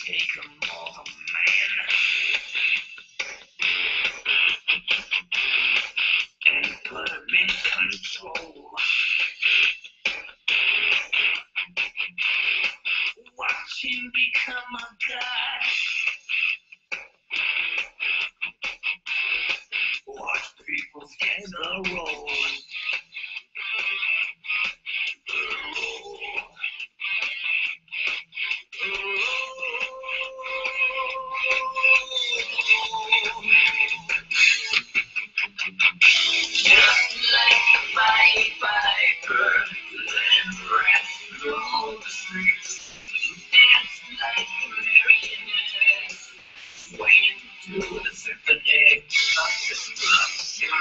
take 'em all, man, and put 'em in control. Watch him become a god. Watch people's heads roll. Just like a mighty viper, let rats through the streets. Dance like a marionette, swaying to the symphony of destruction.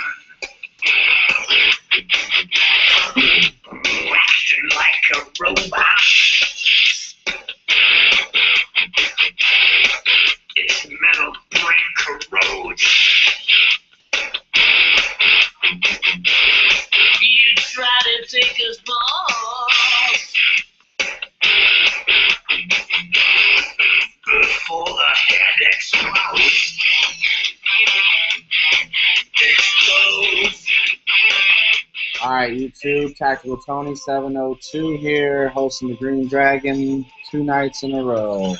Acting like a robot. Its metal brain corrodes. You try to take us balls before the head explodes. Explodes. Alright, YouTube, Tactical Tony 702 here, hosting the Green Dragon 2 nights in a row.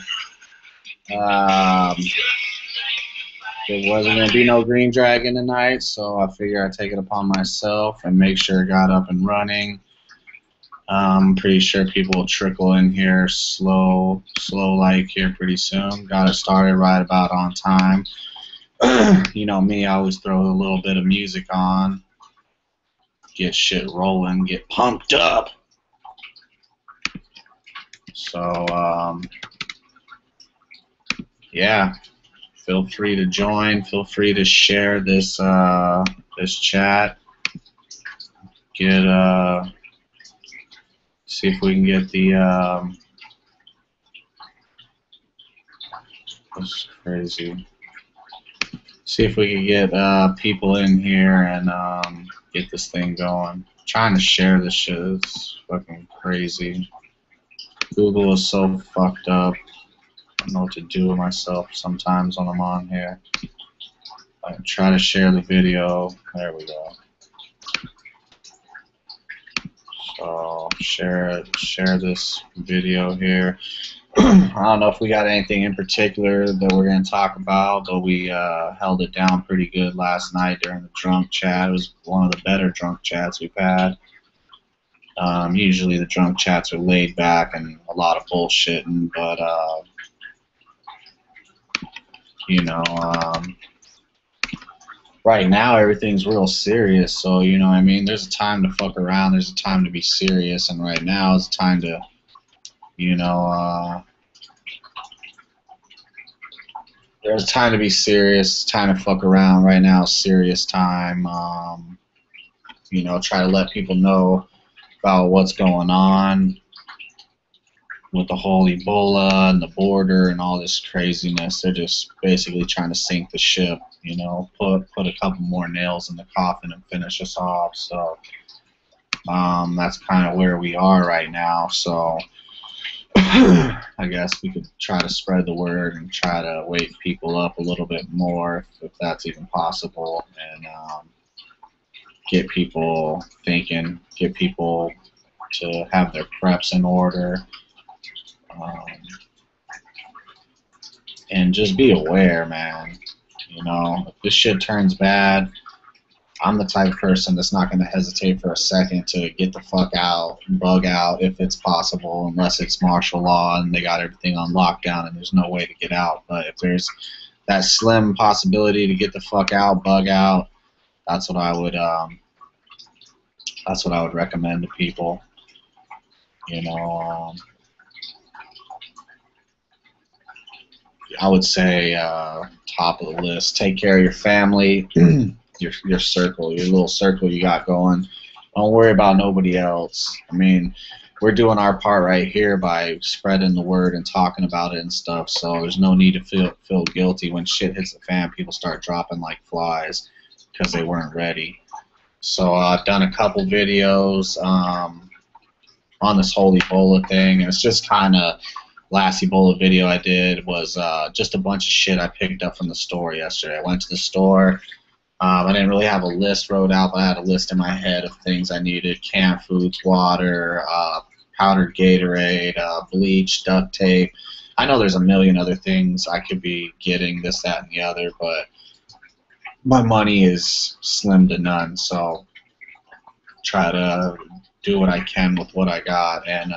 There wasn't going to be no Green Dragon tonight, so I figured I'd take it upon myself and make sure it got up and running. I'm pretty sure people will trickle in here slow like here pretty soon. Got it started right about on time. You know me, I always throw a little bit of music on, get shit rolling, get pumped up. So, yeah. Feel free to join. Feel free to share this this chat. Get see if we can get the that's crazy. See if we can get people in here and get this thing going. Trying to share this shit is fucking crazy. Google is so fucked up. I don't know what to do with myself sometimes when I'm on here. I try to share the video. There we go. So share this video here. I don't know if we got anything in particular that we're going to talk about, but we held it down pretty good last night during the drunk chat. It was one of the better drunk chats we've had. Usually the drunk chats are laid back and a lot of bullshitting, but you know, right now everything's real serious, so you know what I mean, there's a time to fuck around, there's a time to be serious, and right now is time to, you know, there's a time to be serious, time to fuck around. Right now is serious time. You know, try to let people know about what's going on with the whole Ebola and the border and all this craziness. They're just basically trying to sink the ship, you know, put a couple more nails in the coffin and finish us off. So that's kind of where we are right now. So I guess we could try to spread the word and try to wake people up a little bit more if that's even possible, and get people thinking, get people to have their preps in order. And just be aware, man. You know, if this shit turns bad, I'm the type of person that's not going to hesitate for a second to get the fuck out and bug out if it's possible, unless it's martial law and they got everything on lockdown and there's no way to get out. But if there's that slim possibility to get the fuck out, bug out, that's what I would recommend to people. You know, I would say top of the list, take care of your family, your circle, your little circle you got going. Don't worry about nobody else. I mean, we're doing our part right here by spreading the word and talking about it and stuff. So there's no need to feel guilty when shit hits the fan. People start dropping like flies because they weren't ready. So I've done a couple videos on this whole Ebola thing, and it's just kind of last Ebola video I did was just a bunch of shit I picked up from the store yesterday. I went to the store. I didn't really have a list wrote out, but I had a list in my head of things I needed: canned foods, water, powdered Gatorade, bleach, duct tape. I know there's a million other things I could be getting, this, that, and the other, but my money is slim to none, so try to do what I can with what I got. And,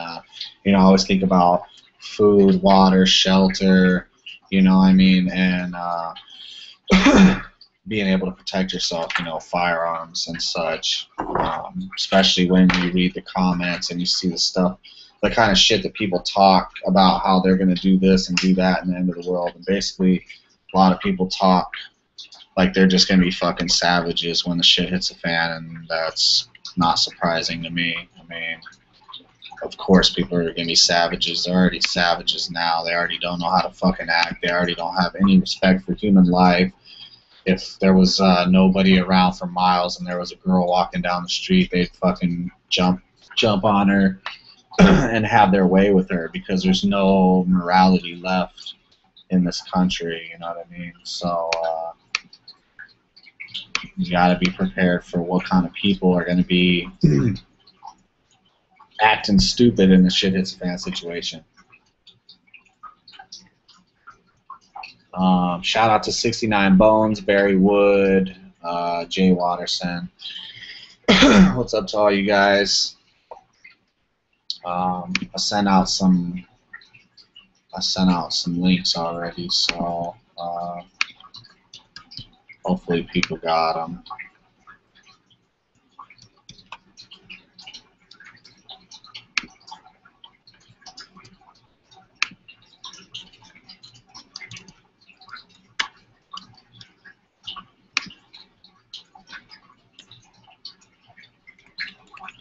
you know, I always think about food, water, shelter, you know what I mean, and being able to protect yourself, you know, firearms and such, especially when you read the comments and you see the stuff, the kind of shit that people talk about how they're going to do this and do that in the end of the world. And basically, a lot of people talk like they're just going to be fucking savages when the shit hits the fan, and that's not surprising to me. I mean, of course people are going to be savages. They're already savages now. They already don't know how to fucking act. They already don't have any respect for human life. If there was nobody around for miles and there was a girl walking down the street, they'd fucking jump on her and have their way with her, because there's no morality left in this country, you know what I mean? So you got to be prepared for what kind of people are going to be acting stupid in the shit hits fan situation. Shout out to 69 Bones, Barry Wood, Jay Watterson. What's up to all you guys? I sent out some links already, so hopefully people got them.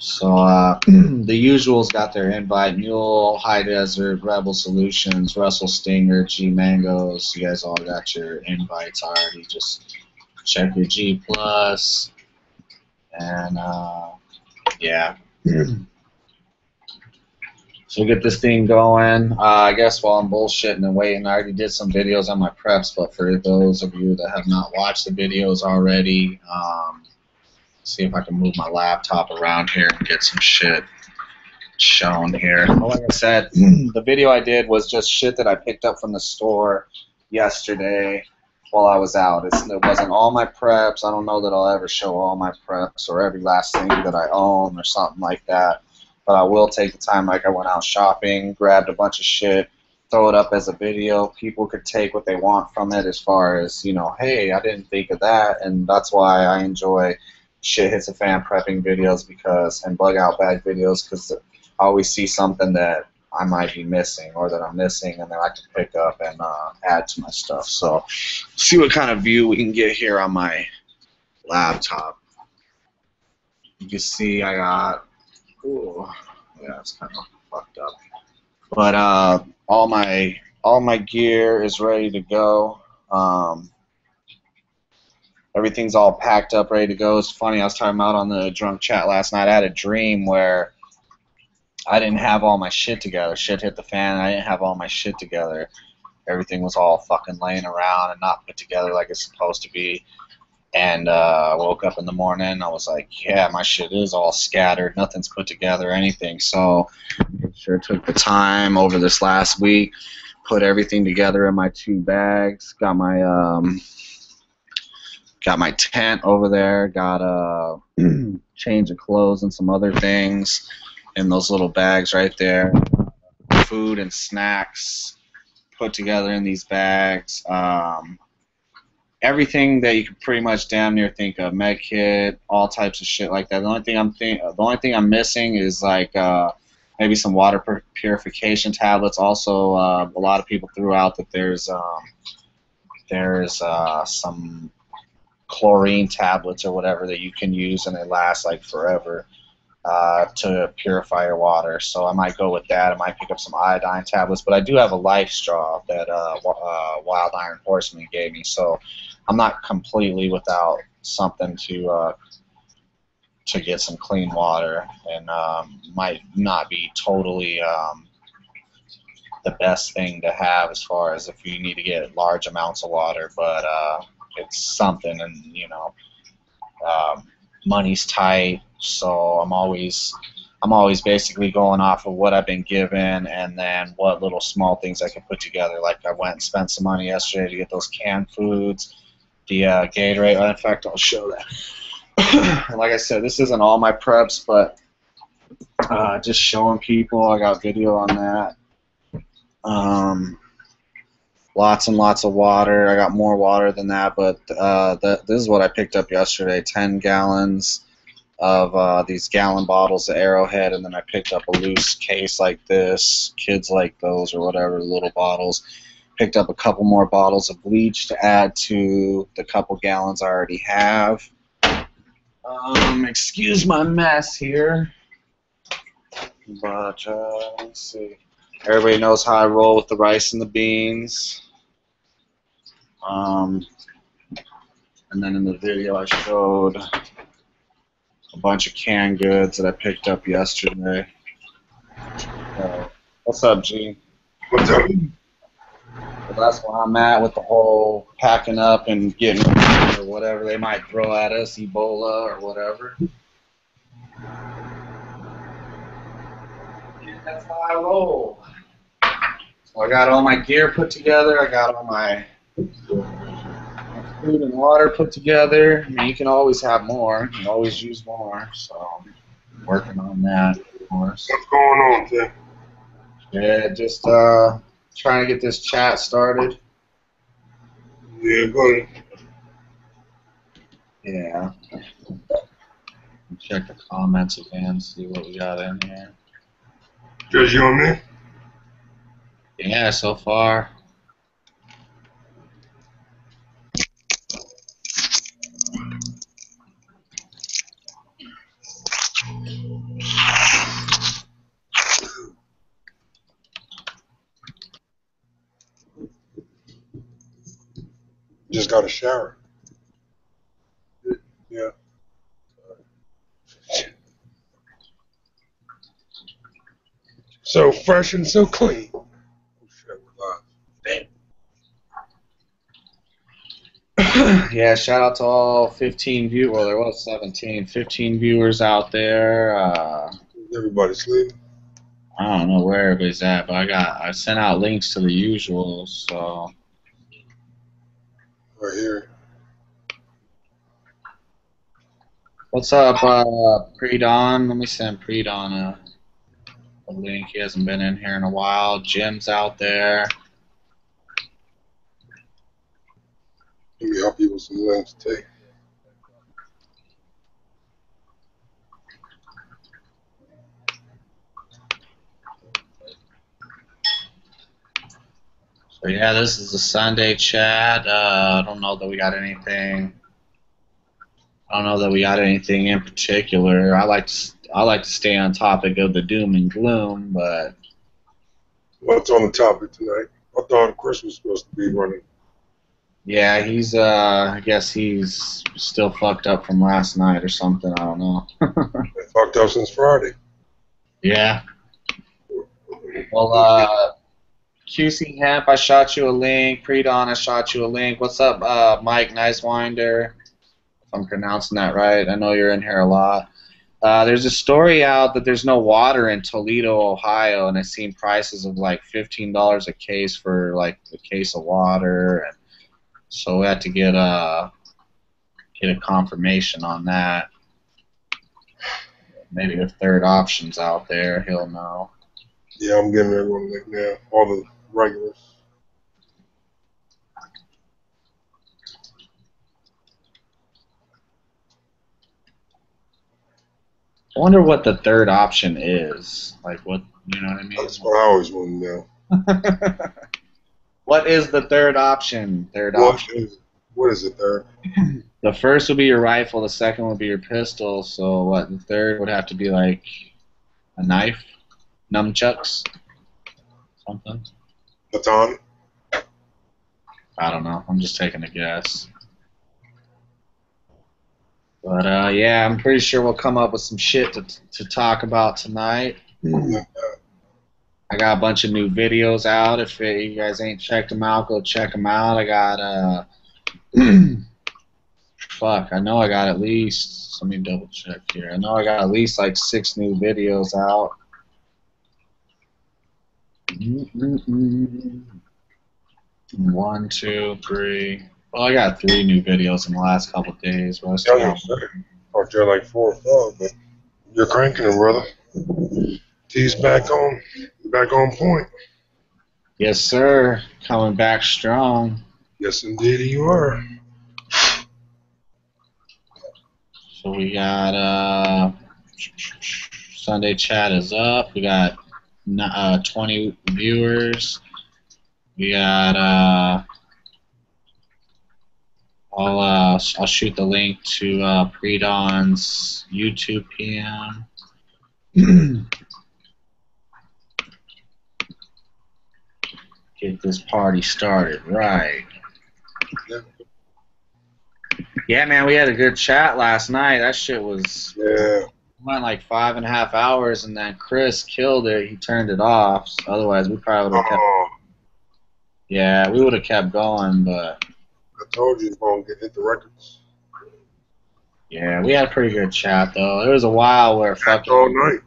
So the usuals got their invite: Mule, High Desert, Rebel Solutions, Russell Stinger, G Mangoes. You guys all got your invites already. Just check your G Plus, and yeah. So get this thing going. I guess while I'm bullshitting and waiting, I already did some videos on my preps, but for those of you that have not watched the videos already, see if I can move my laptop around here and get some shit shown here. Like I said, the video I did was just shit that I picked up from the store yesterday while I was out. It wasn't all my preps. I don't know that I'll ever show all my preps or every last thing that I own or something like that. But I will take the time, like I went out shopping, grabbed a bunch of shit, throw it up as a video. People could take what they want from it as far as, you know, hey, I didn't think of that. And that's why I enjoy shit hits a fan prepping videos, because, and bug out bag videos, because I always see something that I might be missing or that I'm missing, and then I can pick up and add to my stuff. So see what kind of view we can get here on my laptop. You can see I got, ooh, yeah, it's kind of fucked up. But all my gear is ready to go. Everything's all packed up, ready to go. It's funny, I was talking about on the drunk chat last night, I had a dream where I didn't have all my shit together. Shit hit the fan, and I didn't have all my shit together. Everything was all fucking laying around and not put together like it's supposed to be. And I woke up in the morning, and I was like, yeah, my shit is all scattered. Nothing's put together, anything. So I sure took the time over this last week, put everything together in my 2 bags, got my tent over there, got a change of clothes and some other things in those little bags right there. Food and snacks put together in these bags. Everything that you could pretty much damn near think of, med kit, all types of shit like that. The only thing I'm missing is like maybe some water purification tablets. Also, a lot of people threw out that there's some chlorine tablets or whatever that you can use, and they last like forever. to purify your water. So I might go with that. I might pick up some iodine tablets, but I do have a life straw that Wild Iron Horseman gave me, so I'm not completely without something to get some clean water, and might not be totally the best thing to have as far as if you need to get large amounts of water, but it's something, and money's tight, so I'm always basically going off of what I've been given, and then what little small things I can put together. Like I went and spent some money yesterday to get those canned foods, the Gatorade. In fact, I'll show that. And like I said, this isn't all my preps, but just showing people. I got video on that. Lots and lots of water. I got more water than that, but this is what I picked up yesterday. 10 gallons of these gallon bottles of Arrowhead, and then I picked up a loose case like this. Kids like those or whatever, little bottles. Picked up a couple more bottles of bleach to add to the couple gallons I already have. Excuse my mess here, but let's see. Everybody knows how I roll with the rice and the beans. And then in the video I showed a bunch of canned goods that I picked up yesterday. What's up, G? What's up? Well, that's where I'm at with the whole packing up and getting or whatever they might throw at us, Ebola or whatever. Yeah, that's how I roll. So I got all my gear put together. I got all my food and water put together. I mean, you can always have more. You can always use more. So I'm working on that, of course. What's going on, Tim? Yeah, just trying to get this chat started. Yeah, go ahead. Yeah. Check the comments again, see what we got in here. Just you and me? Yeah, so far. Just got a shower. Yeah. So fresh and so clean. Oh shit, we're live. Damn. Yeah, shout out to all 15 viewers. Well, there was 17. 15 viewers out there. Everybody sleeping? I don't know where everybody's at, but I sent out links to the usual, so. Right here. What's up, Pre-Dawn? Let me send Pre-Dawn a link. He hasn't been in here in a while. Jim's out there. Let me help you with some links, too. So yeah, this is the Sunday chat. I don't know that we got anything. I don't know that we got anything in particular. I like to stay on topic of the doom and gloom, but What's on the topic tonight? I thought Chris was supposed to be running. yeah, he's I guess he's still fucked up from last night or something. I don't know. Been fucked up since Friday. Yeah. Well, QC Hemp, I shot you a link. Pre-Dawn, I shot you a link. What's up, Mike Nicewinder? If I'm pronouncing that right. I know you're in here a lot. There's a story out that there's no water in Toledo, Ohio, and I've seen prices of like $15 a case for like a case of water, and so we had to get a confirmation on that. Maybe if third option's out there, he'll know. Yeah, I'm getting everyone link now. All the regulars. I wonder what the third option is. Like what, you know what I mean? That's what I always want to know. What is the third option? Third What option. is What is it, third? The first would be your rifle. The second would be your pistol. So what? The third would have to be like a knife, nunchucks, something. Baton? I don't know. I'm just taking a guess. But yeah, I'm pretty sure we'll come up with some shit to talk about tonight. I got a bunch of new videos out. If you guys ain't checked them out, go check them out. I got fuck, I know I got at least, let me double check here. I know I got at least like 6 new videos out. 1, 2, 3. Well, I got 3 new videos in the last couple of days. But I still got Thought you had like 4 or 5, but you're cranking them, brother. T's back on point. Yes, sir. Coming back strong. Yes, indeed, you are. So we got Sunday chat is up. We got 20 viewers. We got I'll shoot the link to Pre-Dawn's YouTube PM. Get this party started right. Yeah, man, we had a good chat last night. That shit was went like 5.5 hours, and then Chris killed it. He turned it off. So otherwise, we probably would have kept. Yeah, we would have kept going, but. I told you it's gonna hit the records. Yeah, we had a pretty good chat though. There was a while where fucking all night.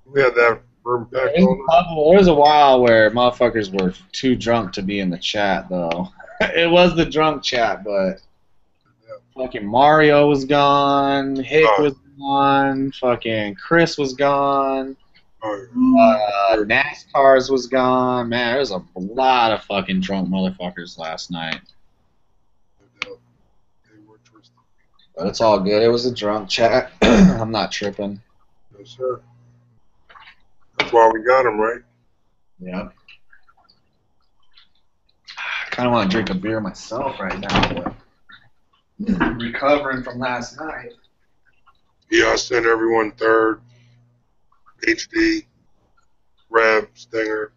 We had that room packed all night. There was a while where motherfuckers were too drunk to be in the chat though. It was the drunk chat, but fucking Mario was gone, Hick was gone, fucking Chris was gone, NASCAR's was gone. Man, there was a lot of fucking drunk motherfuckers last night. But it's all good. It was a drunk chat. I'm not tripping. Yes, sir. That's why we got him, right? Yeah. I kind of want to drink a beer myself right now, but I'm recovering from last night. Yeah, I sent everyone third. HD, Rab, Stinger.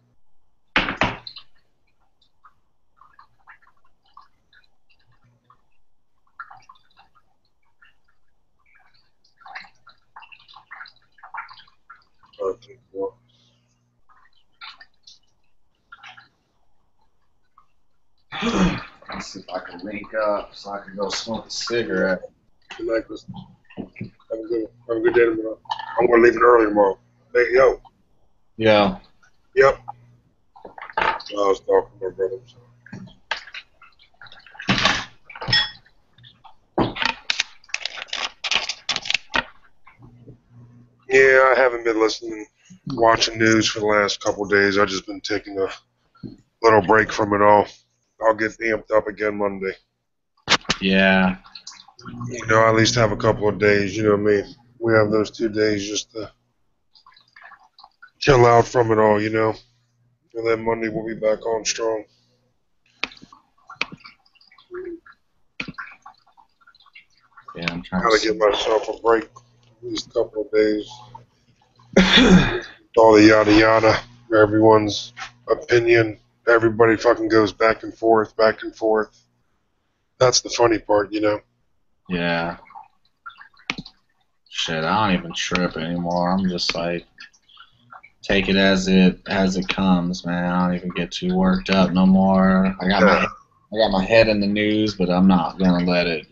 Let's see if I can link up so I can go smoke a cigarette. Good night, Chris. Have a good day tomorrow. I'm gonna leave it early tomorrow. Hey, yo. Yeah. Yep. I was talking to my brother. So. Yeah, I haven't been watching news for the last couple of days. I've just been taking a little break from it all. I'll get amped up again Monday. Yeah. You know, I at least have a couple of days, you know what I mean? We have those 2 days just to chill out from it all, you know? And then Monday we'll be back on strong. Yeah, I'm trying to give myself a break, at least a couple of days. All the yada yada, everyone's opinion, everybody fucking goes back and forth, back and forth. That's the funny part, you know? Yeah. Shit, I don't even trip anymore. I'm just like, take it as it comes, man. I don't even get too worked up no more. I got my head in the news, but I'm not gonna let it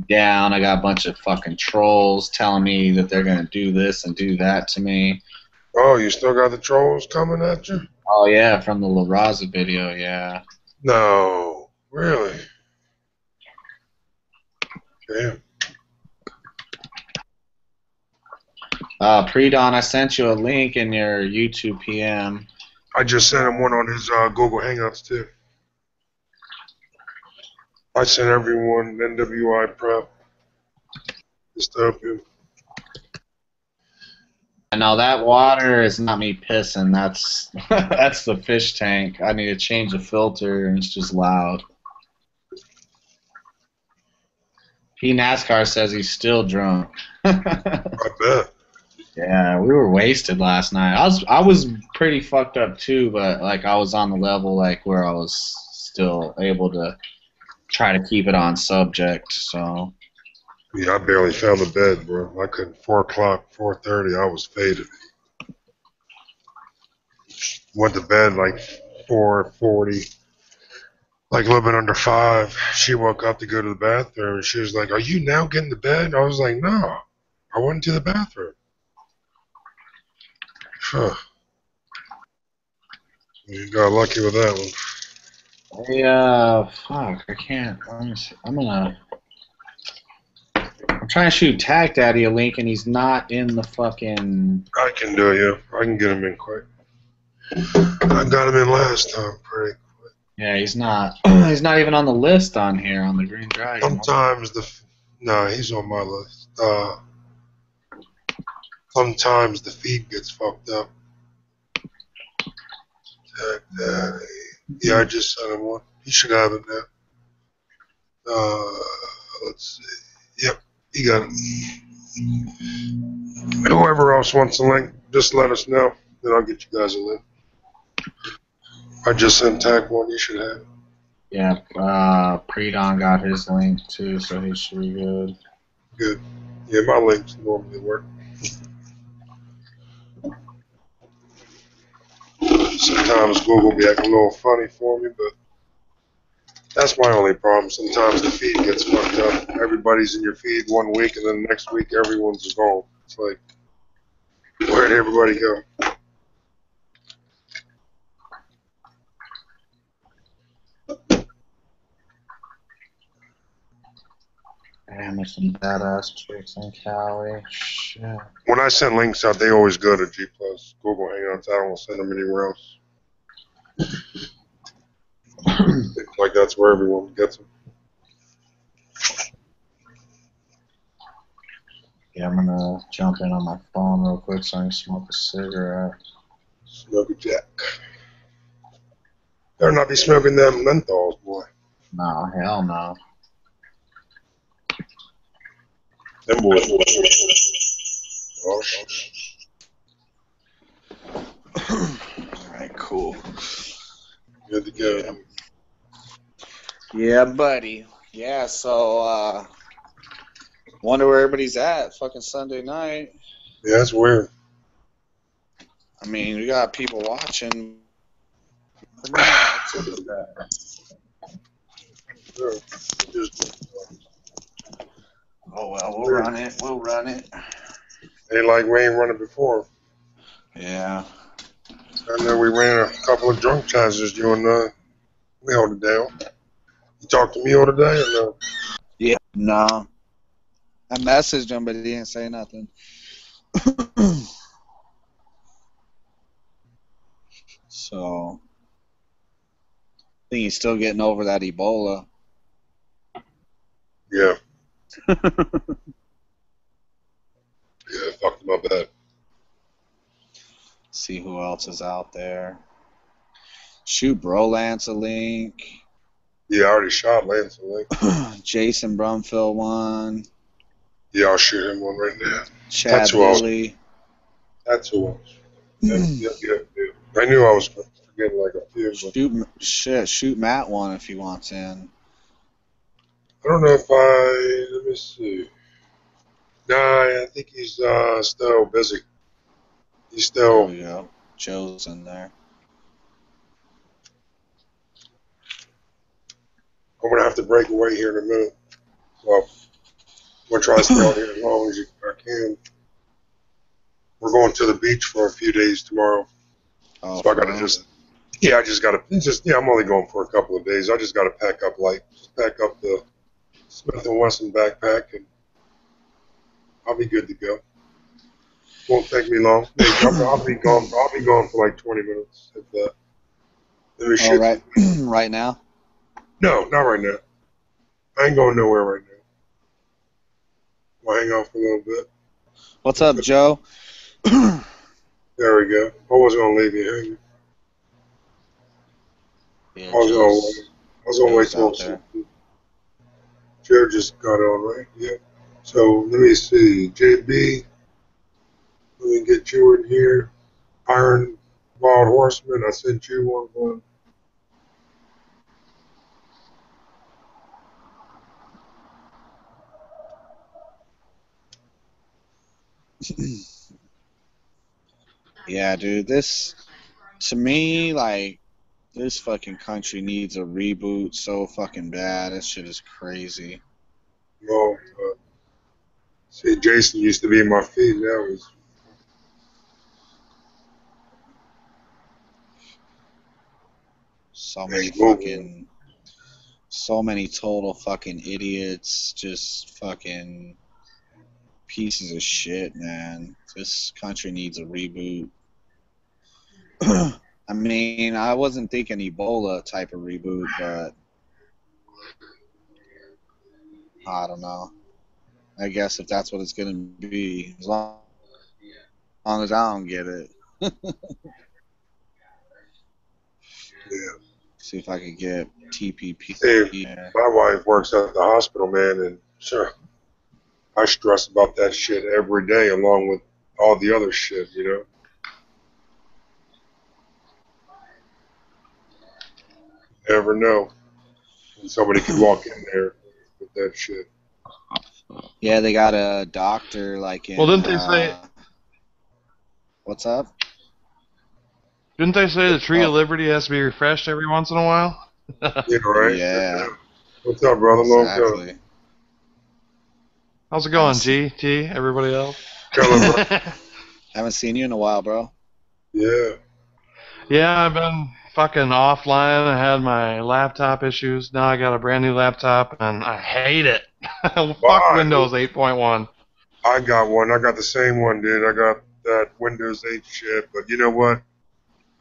down. I got a bunch of fucking trolls telling me that they're gonna do this and do that to me. Oh, you still got the trolls coming at you? Oh yeah, from the La Raza video, yeah. No, really? Damn. Pre-Dawn, I sent you a link in your YouTube PM. I just sent him one on his Google Hangouts too. I sent everyone NWI prep. Just to help you. No, that water is not me pissing. That's that's the fish tank. I need to change the filter, and it's just loud. NASCAR says he's still drunk. I bet. Yeah, we were wasted last night. I was pretty fucked up too, but like I was on the level like where I was still able to try to keep it on subject. So Yeah, I barely found the bed, bro. I couldn't. 4 o'clock, 4:30. I was faded. Went to bed like 4:40, like a little bit under 5. She woke up to go to the bathroom, and she was like, "Are you now getting to bed?" I was like, "No, I went to the bathroom." Huh. You got lucky with that one. fuck, I can't. Let me see. I'm trying to shoot Tag Daddy a link, and he's not in the fucking. I can do it, yeah. I can get him in quick. I got him in last time, pretty. Yeah, he's not. He's not even on the list on here on the Green Dragon. No, he's on my list. Sometimes the feed gets fucked up. Yeah, I just sent him one. He should have it now. Let's see. Yep, he got it. Whoever else wants a link, just let us know. Then I'll get you guys a link. I just sent Tack one. You should have it. Yeah, Predon got his link too, so he should be good. Good. Yeah, my links normally work. Sometimes Google be acting a little funny for me, but that's my only problem. Sometimes the feed gets fucked up. Everybody's in your feed one week, and then the next week everyone's gone. It's like, where'd everybody go? Damn, there's some badass chicks in Cali. Shit. When I send links out, they always go to G+, Google Hangouts. I don't send them anywhere else. It's like that's where everyone gets them. Yeah, I'm gonna jump in on my phone real quick so I can smoke a cigarette. Smoke a jack. Better not be smoking them menthols, boy. No, hell no. Them boys. Oh, Alright, cool. good to go. Yeah, buddy. Yeah, so, wonder where everybody's at fucking Sunday night. Yeah, that's weird. I mean, we got people watching. Sure. Oh, well, we'll run it. We'll run it. Ain't like we ain't running before. Yeah. I know we ran a couple of drunk challenges, you and we held it down. You talked to me all today or no? Yeah. No. I messaged him, but he didn't say nothing. So, I think he's still getting over that Ebola. Yeah. Yeah, fucked him up bad. See who else is out there. Shoot Brolance a link. Yeah, I already shot Lance a link. Jason Brumfield one. Yeah, I'll shoot him one right now. Chad That's who I was. Lilly. That's who I was. Yep. I knew I was forgetting like a few, but Shoot Matt one if he wants in. I don't know if let me see. Nah, I think he's still busy. He's still. There we go. Joe's in there. I'm gonna have to break away here in a minute. So I'm gonna try to stay out here as long as I can. We're going to the beach for a few days tomorrow. Oh, So I gotta I'm only going for a couple of days. I just gotta pack up light. Just pack up the Smith & Wesson backpack and I'll be good to go. Won't take me long. I'll be gone for like 20 minutes if that. Let me shoot. All right. Right now? No, not right now. I ain't going nowhere right now. I'll hang out for a little bit. What's up, Joe? There we go. I wasn't gonna leave you hanging. Yeah, I was gonna wait till there. Joe just got on, right? Yeah. So let me see. JB, let me get you in here. Iron Wild Horseman, I sent you one. Yeah, dude, this, to me, like, this fucking country needs a reboot so fucking bad. This shit is crazy. No, see, Jason used to be in my feed. Now he's So many moving. so many total fucking idiots, just fucking pieces of shit, man. This country needs a reboot. I mean, I wasn't thinking Ebola type of reboot, but I don't know. I guess if that's what it's gonna be, as long as I don't get it. Yeah. See if I could get TPP. Hey, my wife works at the hospital, man, and sure, I stress about that shit every day, along with all the other shit, you know. Never know when somebody could walk in there with that shit. Yeah, they got a doctor like in. Well, didn't they say? What's up? Didn't they say the Tree of Liberty has to be refreshed every once in a while? You know, right? Yeah. What's up, brother? Long time. Exactly. How's it going, G? T? Everybody else? Chilling, bro. Haven't seen you in a while, bro. Yeah. Yeah, I've been fucking offline. I had my laptop issues. Now I got a brand new laptop, and I hate it. Fuck Why? Windows 8.1. I got one. I got the same one, dude. I got that Windows 8 shit, but you know what?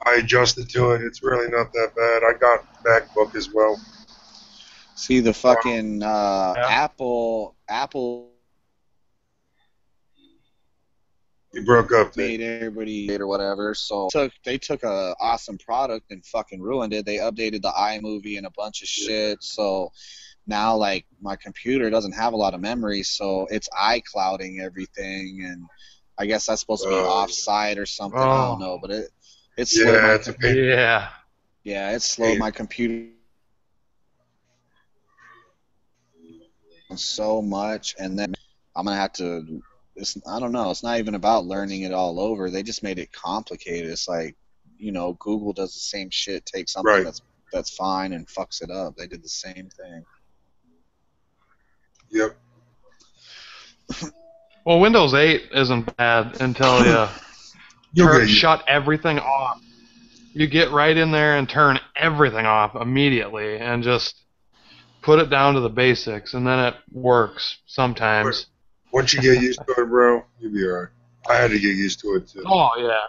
I adjusted to it. It's really not that bad. I got MacBook as well. See the fucking Apple You broke up, made everybody or whatever, so they took a awesome product and fucking ruined it. They updated the iMovie and a bunch of shit, so now like my computer doesn't have a lot of memory, so it's iClouding everything, and I guess that's supposed to be offsite or something. I don't know, but it slowed my yeah. Yeah, it slowed my computer so much, and then I'm gonna have to. I don't know. It's not even about learning it all over. They just made it complicated. It's like, you know, Google does the same shit. Takes something that's fine and fucks it up. They did the same thing. Yep. Well, Windows 8 isn't bad until you shut everything off. You get right in there and turn everything off immediately and just put it down to the basics, and then it works sometimes. Once you get used to it, bro, you'll be alright. I had to get used to it too. Oh yeah,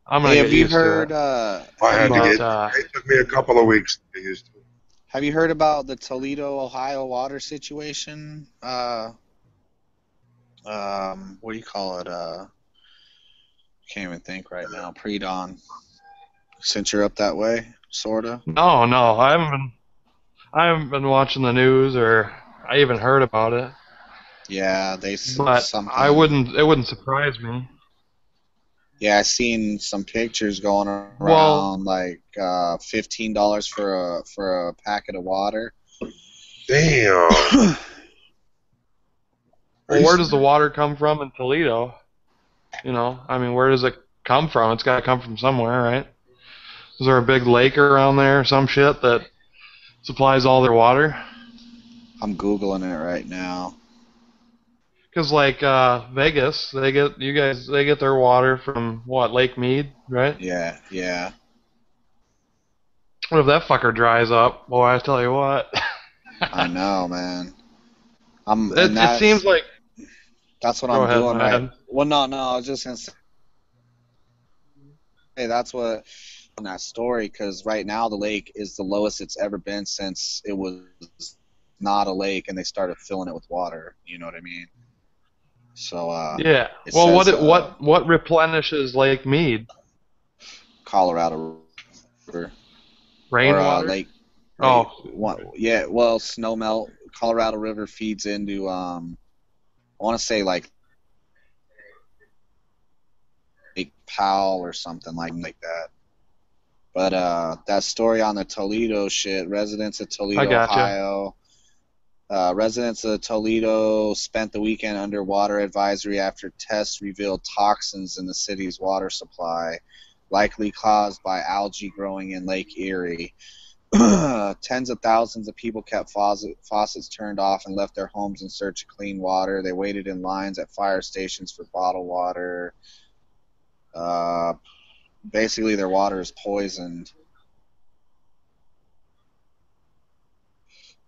I'm gonna get used to it. I had to get. It took me a couple of weeks to get used to it. Have you heard about the Toledo, Ohio water situation? What do you call it? Can't even think right now. Pre-dawn. Since you're up that way, sorta. No, I haven't been watching the news, or I even heard about it. Yeah, But something. it wouldn't surprise me. Yeah, I seen some pictures going around, like $15 for a packet of water. Damn. Well, where does the water come from in Toledo? You know, I mean, where does it come from? It's got to come from somewhere, right? Is there a big lake around there or some shit that supplies all their water? I'm Googling it right now. Because like Vegas, they get their water from what, Lake Mead, right? Yeah. What if that fucker dries up? Boy, I tell you what. I know, man. It seems like that's what I'm doing right. Well, no, I was just gonna say, hey, that's what in that story, because right now the lake is the lowest it's ever been since it was not a lake and they started filling it with water. You know what I mean? So yeah. Well, says, what replenishes Lake Mead? Colorado River. Rainwater. Lake. Well, snow melt Colorado River feeds into I want to say like Lake Powell or something like that. But that story on the Toledo shit, residents of Toledo, I gotcha. Ohio. Residents of Toledo spent the weekend under water advisory after tests revealed toxins in the city's water supply, likely caused by algae growing in Lake Erie. Tens of thousands of people kept faucets turned off and left their homes in search of clean water. They waited in lines at fire stations for bottled water. Basically, their water is poisoned.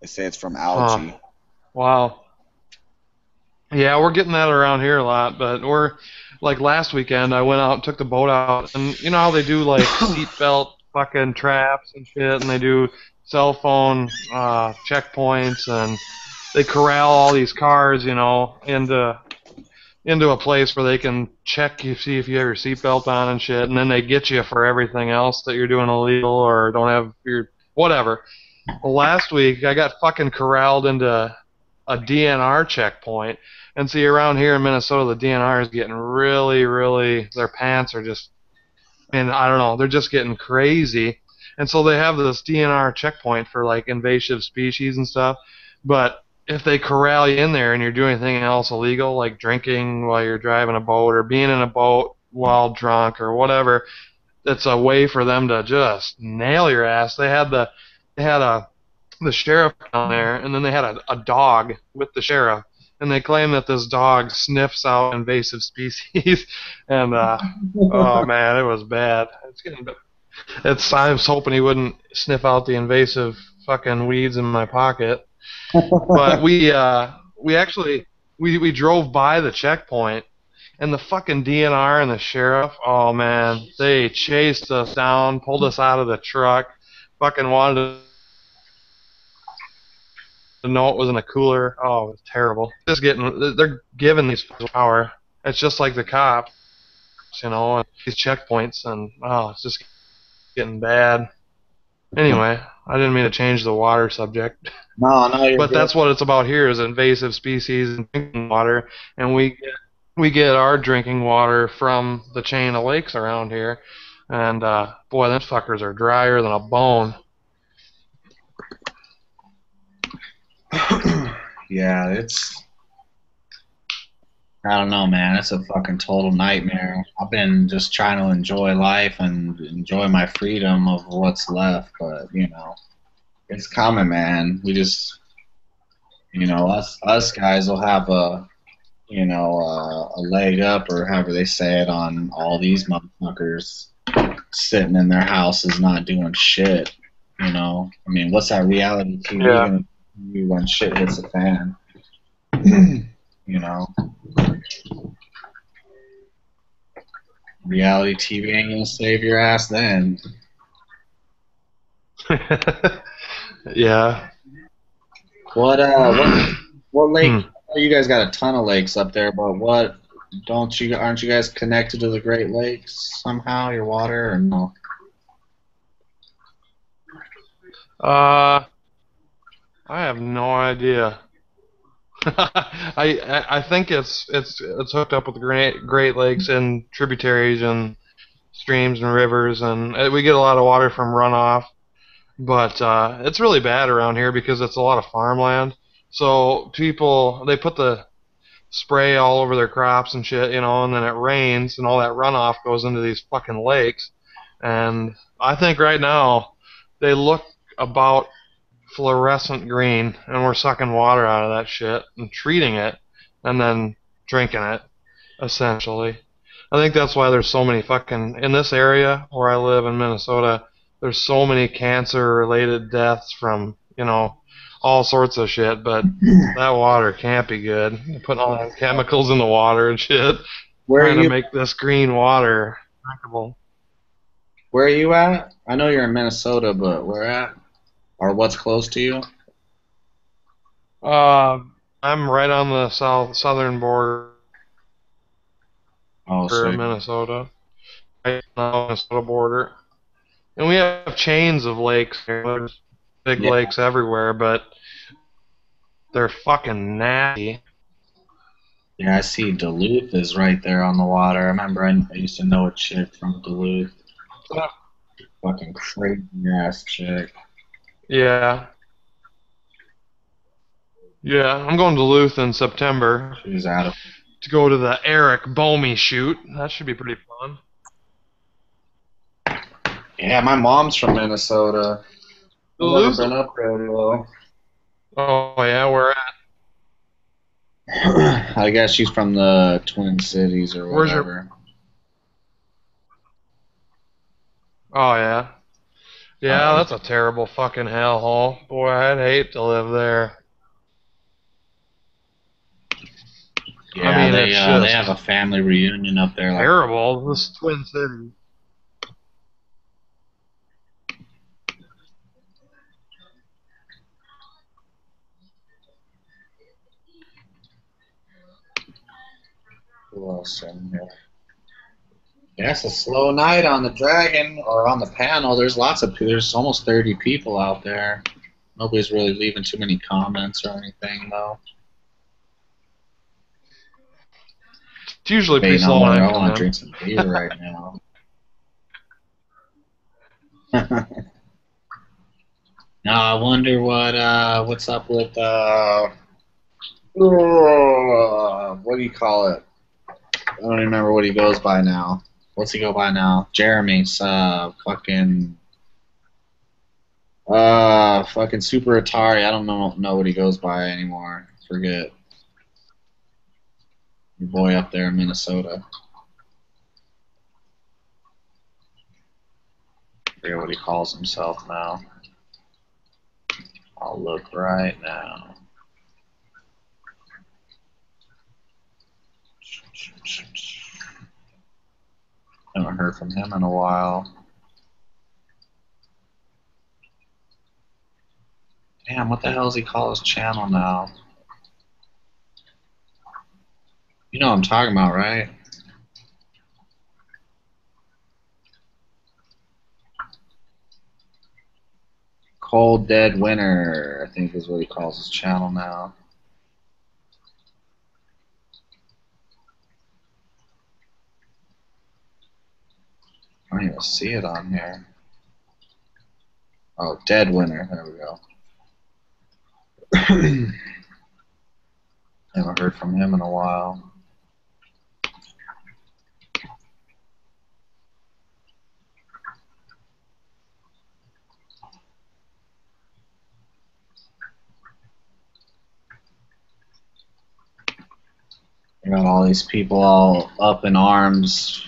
They say it's from algae. Huh. Wow. Yeah, we're getting that around here a lot, but we're like last weekend I went out and took the boat out, and you know how they do like seatbelt fucking traps and shit, and they do cell phone checkpoints, and they corral all these cars, you know, into a place where they can check you, see if you have your seatbelt on and shit, and then they get you for everything else that you're doing illegal or don't have your whatever. Well, last week I got fucking corralled into a DNR checkpoint, and see around here in Minnesota the DNR is getting really, their pants are just, and I don't know, they're just getting crazy, and so they have this DNR checkpoint for like invasive species and stuff, but if they corral you in there and you're doing anything else illegal, like drinking while you're driving a boat or being in a boat while drunk or whatever, it's a way for them to just nail your ass. They had the sheriff down there, and then they had a dog with the sheriff, and they claim that this dog sniffs out invasive species, and oh man, it was bad. I was hoping he wouldn't sniff out the invasive fucking weeds in my pocket. But we actually drove by the checkpoint, and the fucking DNR and the sheriff, oh man, they chased us down, pulled us out of the truck, fucking wanted to know it was in a cooler. Oh, it was terrible. They're giving these power. It's just like the cops, you know, and these checkpoints, and oh, it's just getting bad. Anyway, I didn't mean to change the water subject. No, But good. that's what it's about here is invasive species and drinking water, and we get our drinking water from the chain of lakes around here, and boy, them fuckers are drier than a bone. Yeah, I don't know, man. It's a fucking total nightmare. I've been just trying to enjoy life and enjoy my freedom of what's left, but, you know, it's coming, man. We just, you know, us guys will have a leg up, or however they say it, on all these motherfuckers sitting in their houses not doing shit, you know? I mean, what's that reality TV gonna do when shit hits the fan? You know? Reality TV ain't gonna save your ass then. Yeah. What lake? You guys got a ton of lakes up there, but aren't you guys connected to the Great Lakes somehow? Your water, or no? I have no idea. I think it's hooked up with the Great Lakes and tributaries and streams and rivers, and we get a lot of water from runoff. But it's really bad around here because it's a lot of farmland. So people, they put the spray all over their crops and shit, you know, and then it rains and all that runoff goes into these fucking lakes. And I think right now they look about fluorescent green, and we're sucking water out of that shit and treating it and then drinking it, essentially. I think that's why there's so many fucking, in this area where I live in Minnesota, there's so many cancer-related deaths from, you know, all sorts of shit, but that water can't be good. They're putting all that chemicals in the water and shit, trying to make this green water drinkable. Where are you at? I know you're in Minnesota, but where at? Or what's close to you? I'm right on the southern border of Minnesota. Right on the Minnesota border. And we have chains of lakes here. There's big lakes everywhere, but They're fucking nasty. Yeah, I see Duluth is right there on the water. I remember I used to know a chick from Duluth. Fucking crazy ass chick. Yeah. Yeah, I'm going to Duluth in September She's out of. to go to the Eric Bomey shoot. That should be pretty fun. Yeah, my mom's from Minnesota. I've never Duluth? been up there though. Oh, yeah, where at? I guess she's from the Twin Cities or Where's your- whatever. Oh, yeah. Yeah, that's a terrible fucking hellhole. Boy, I'd hate to live there. Yeah, I mean, they it's just they have a family reunion up there. Like, terrible. This Twin City. who else in here? Yeah, it's a slow night on the Dragon or on the panel. There's there's almost 30 people out there. Nobody's really leaving too many comments or anything though. It's usually pretty Debating on slow whether I night. want to drink some beer right now. Now I wonder what's up with what do you call it? I don't even remember what he goes by now. What's he go by now? Jeremy's fucking Super Atari. I don't know what he goes by anymore. Forget. Your boy up there in Minnesota. Forget what he calls himself now. I'll look right now. Haven't heard from him in a while. Damn, what the hell does he call his channel now? You know what I'm talking about, right? Cold Dead Winter, I think is what he calls his channel now. I don't even see it on here. Oh, Dead Winter. There we go. Haven't heard from him in a while. I got all these people all up in arms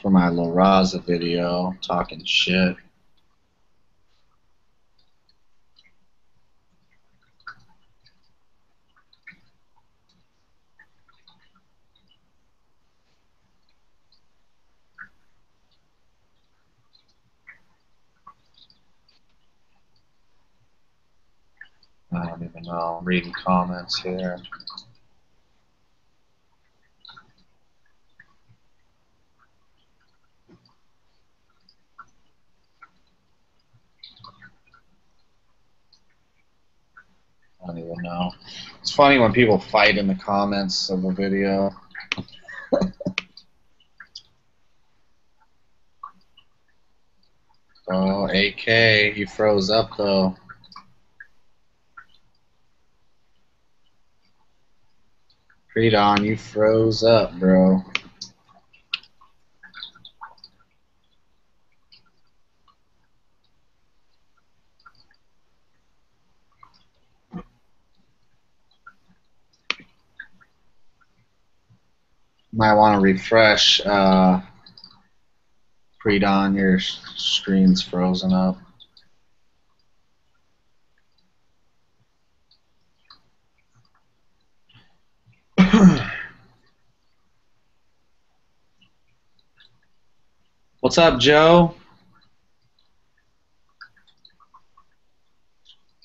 for my La Raza video, talking shit. I don't even know. I'm reading comments here. I don't even know. It's funny when people fight in the comments of a video. Oh, AK, you froze up though. Predon, you froze up, bro. Might want to refresh. Predon, your screen's frozen up. What's up, Joe?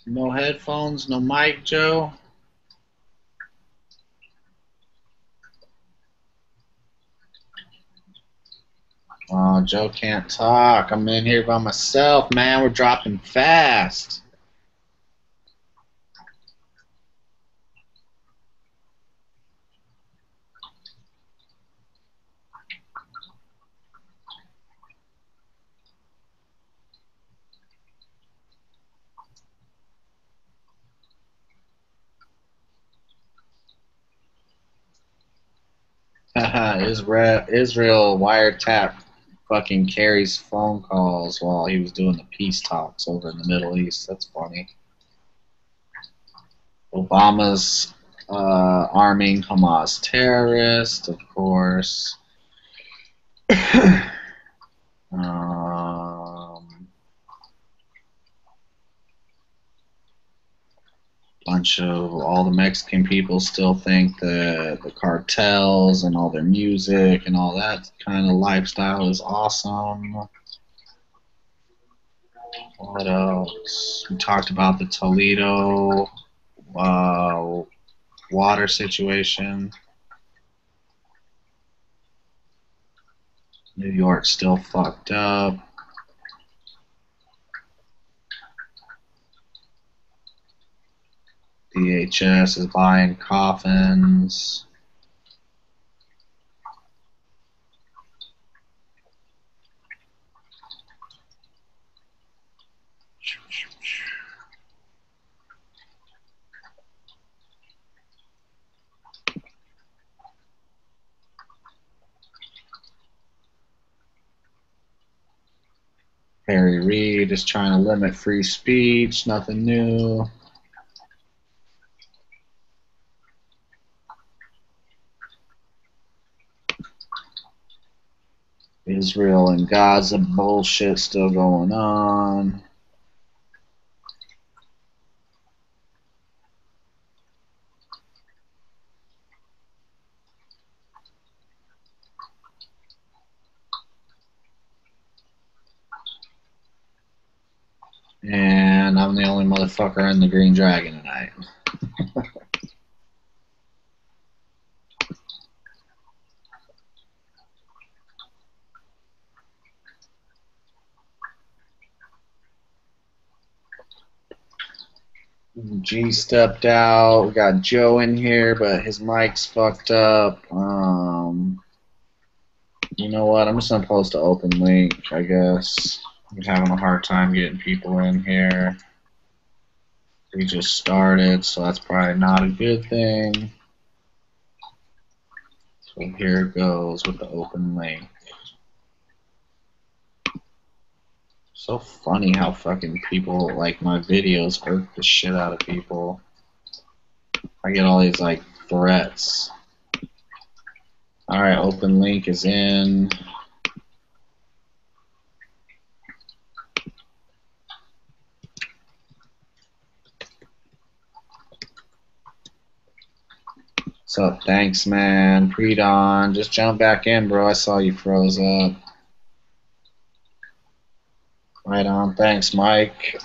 No headphones, no mic, Joe? Oh, Joe can't talk. I'm in here by myself, man. We're dropping fast. Israel wiretapped fucking Kerry's phone calls while he was doing the peace talks over in the Middle East. That's funny. Obama's arming Hamas terrorists, of course. Bunch of all the Mexican people still think the cartels and all their music and all that kind of lifestyle is awesome. What else? We talked about the Toledo water situation. New York's still fucked up. DHS is buying coffins. Harry Reid is trying to limit free speech. Nothing new. Israel and Gaza bullshit still going on. And I'm the only motherfucker in the Green Dragon tonight. G stepped out. We got Joe in here, but his mic's fucked up. You know what? I'm just gonna post an open link, I guess. I'm having a hard time getting people in here. We just started, so that's probably not a good thing. So here it goes with the open link. So funny how fucking people like my videos irk the shit out of people. I get all these like threats. Alright, open link is in. What's up? Thanks, man. Pre-dawn. Just jump back in, bro. I saw you froze up. Right on. Thanks, Mike.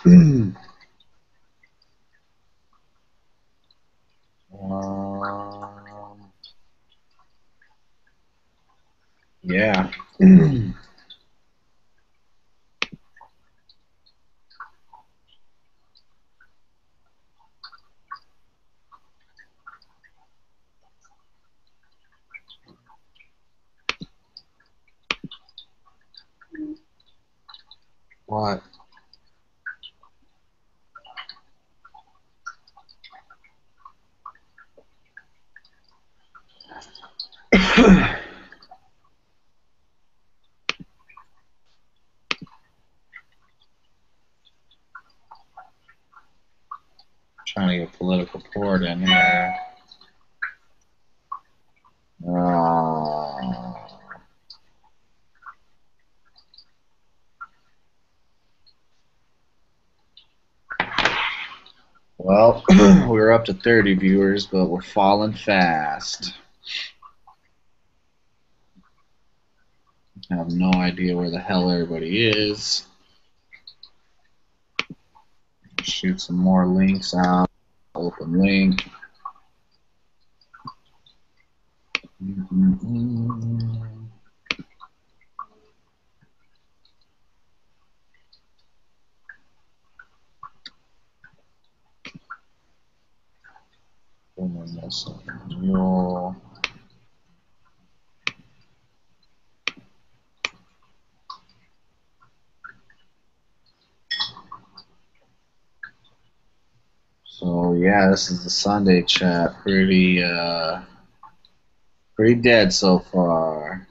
Yeah. What? Trying to get political port in here. Well, we're up to 30 viewers, but we're falling fast. I have no idea where the hell everybody is. Shoot some more links out. Open link. So yeah, this is the Sunday chat. Pretty Pretty dead so far.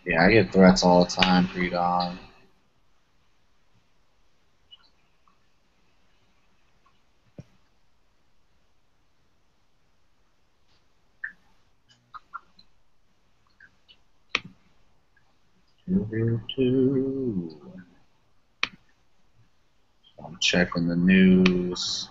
Yeah, I get threats all the time, pre-dawn. I'm checking the news.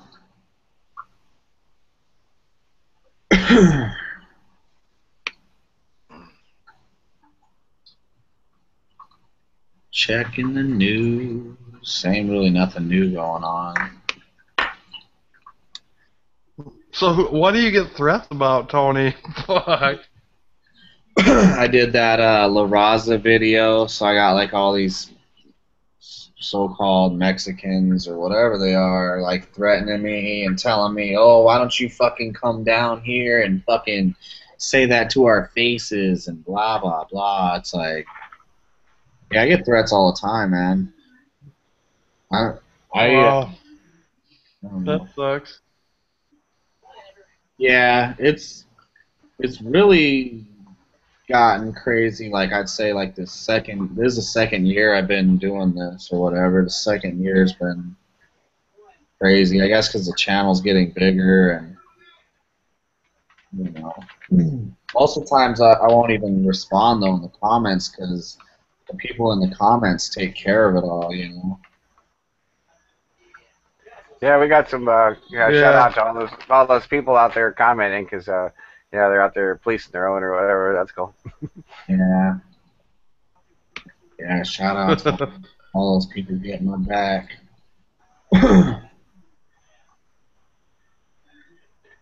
Checking the news. Ain't really nothing new going on. So what do you get threats about, Tony? Fuck. I did that La Raza video, so I got like all these so-called Mexicans or whatever they are, like threatening me and telling me, oh, why don't you fucking come down here and fucking say that to our faces and blah, blah, blah. It's like, yeah, I get threats all the time, man. Wow. I don't know. That sucks. Yeah, it's really gotten crazy. Like I'd say, like this is the second year I've been doing this or whatever. The second year's been crazy. I guess because the channel's getting bigger and most of the times I won't even respond though in the comments because the people in the comments take care of it all. Yeah, we got some shout out to all those people out there commenting because they're out there policing their own or whatever. That's cool. Yeah. Yeah, shout out to all those people getting my back.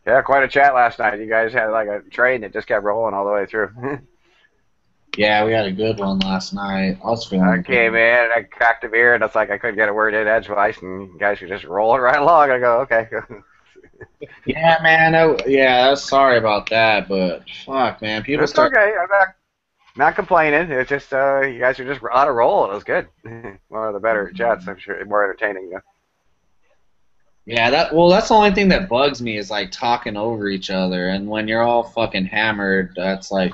Yeah, quite a chat last night. You guys had like a train that just kept rolling all the way through. Yeah, we had a good one last night. I was feeling I came in and I cracked a beer and it's like I couldn't get a word in edgewise and you guys were just rolling right along. I go, okay. Yeah, man. I was sorry about that, but fuck, man. People It's okay. I'm not complaining. It's just you guys are just on a roll. It was good. One of the better chats, I'm sure. More entertaining. Yeah, that's the only thing that bugs me is like talking over each other, and when you're all fucking hammered, that's like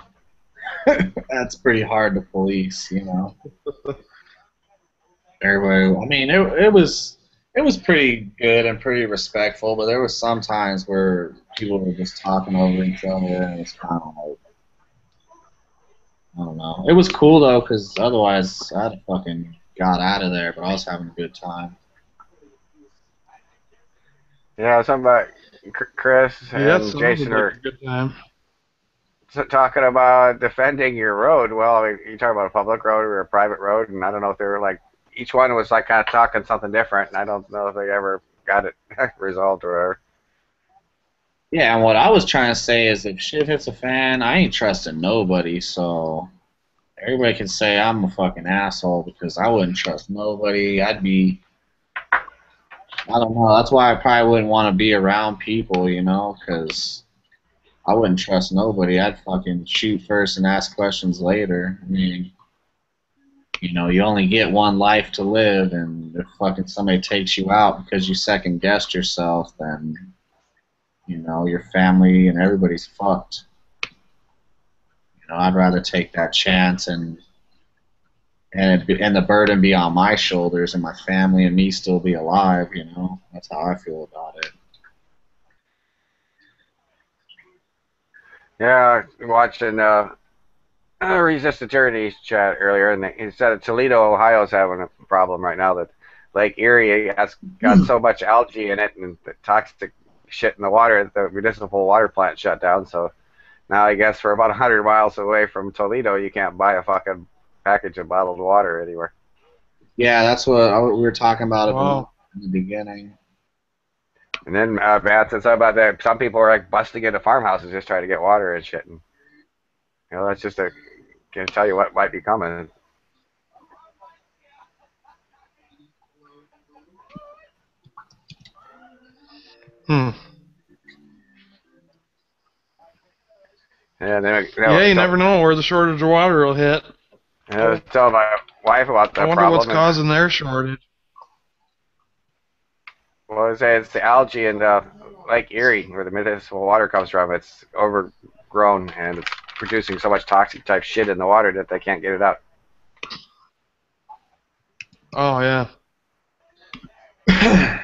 that's pretty hard to police, Everybody, I mean, it was pretty good and pretty respectful, but there was some times where people were just talking over each other, and it's kind of like, I don't know. It was cool though, because otherwise I'd have fucking got out of there, but I was having a good time. Yeah, somebody, Chris and Jason are good time. Talking about defending your road. Well, I mean, you talking about a public road or a private road, and I don't know if they were like each one was like kind of talking something different, and I don't know if they ever got it resolved or whatever. Yeah, and what I was trying to say is if shit hits a fan, I ain't trusting nobody, so everybody can say I'm a fucking asshole because I wouldn't trust nobody. I don't know, that's why I probably wouldn't want to be around people, because I wouldn't trust nobody. I'd fucking shoot first and ask questions later. I mean, you only get one life to live, and if fucking somebody takes you out because you second guessed yourself, then your family and everybody's fucked. I'd rather take that chance and the burden be on my shoulders and my family and me still be alive. That's how I feel about it. Yeah, watching Resist Attorney's chat earlier, and he said that Toledo, Ohio's having a problem right now that Lake Erie has got so much algae in it and the toxic shit in the water, the municipal water plant shut down. So now I guess for about 100 miles away from Toledo, you can't buy a fucking package of bottled water anywhere. Yeah, that's what we were talking about in the beginning. And then Matt said something about that. Some people are like busting into farmhouses just trying to get water and shit. And that's just can tell you what might be coming. Yeah, you never know where the shortage of water will hit. I was telling my wife about that problem. I wonder what's causing their shortage. I would say it's the algae in Lake Erie, where the municipal water comes from. It's overgrown and it's producing so much toxic type shit in the water that they can't get it out. Oh yeah. Yeah,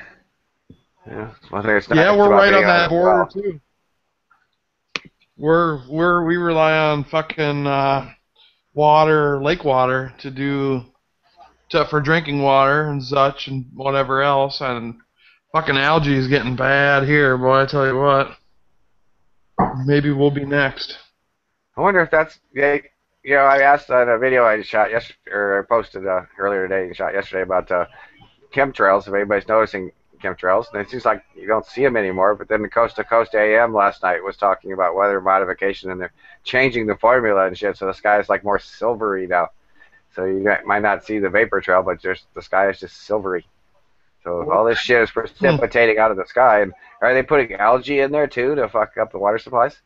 one thing it's nice Yeah, we're about right being on out that of the border well. too. We rely on fucking lake water for drinking water and such and whatever else, and fucking algae is getting bad here, boy. I tell you what. Maybe we'll be next. I wonder if that's I asked in a video I shot yesterday, or I posted earlier today and shot yesterday about chemtrails. If anybody's noticing chemtrails, and it seems like you don't see them anymore. But then the Coast to Coast AM last night was talking about weather modification, and they're changing the formula and shit, so the sky is like more silvery now. So you might not see the vapor trail, but just the sky is just silvery. So all this shit is precipitating out of the sky. And are they putting algae in there too to fuck up the water supplies?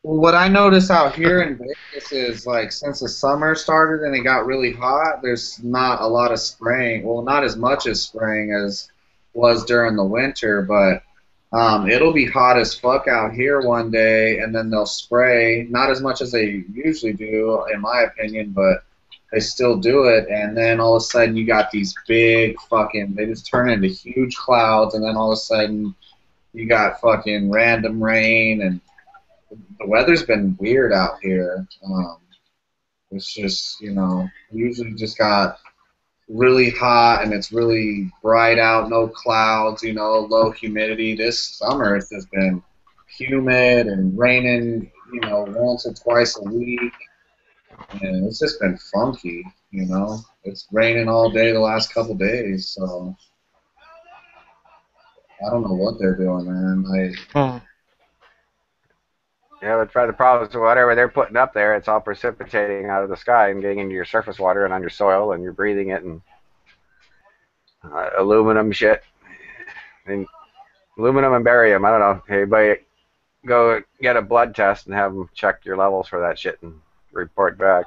Well, what I notice out here in Vegas is, like, since the summer started and it got really hot, there's not a lot of spraying. Well, not as much as spraying as was during the winter, but it'll be hot as fuck out here one day, and then they'll spray, not as much as they usually do, in my opinion, but they still do it, and then all of a sudden you got these big fucking, they just turn into huge clouds, and then all of a sudden you got fucking random rain, and the weather's been weird out here. It's just, we usually just got really hot and it's really bright out, no clouds, low humidity. This summer it's just been humid and raining, once or twice a week. And it's just been funky, It's raining all day the last couple days, so I don't know what they're doing, man. Yeah, but the problem is whatever they're putting up there, it's all precipitating out of the sky and getting into your surface water and on your soil, and you're breathing it, and aluminum shit. And aluminum and barium, I don't know. Everybody go get a blood test and have them check your levels for that shit and report back.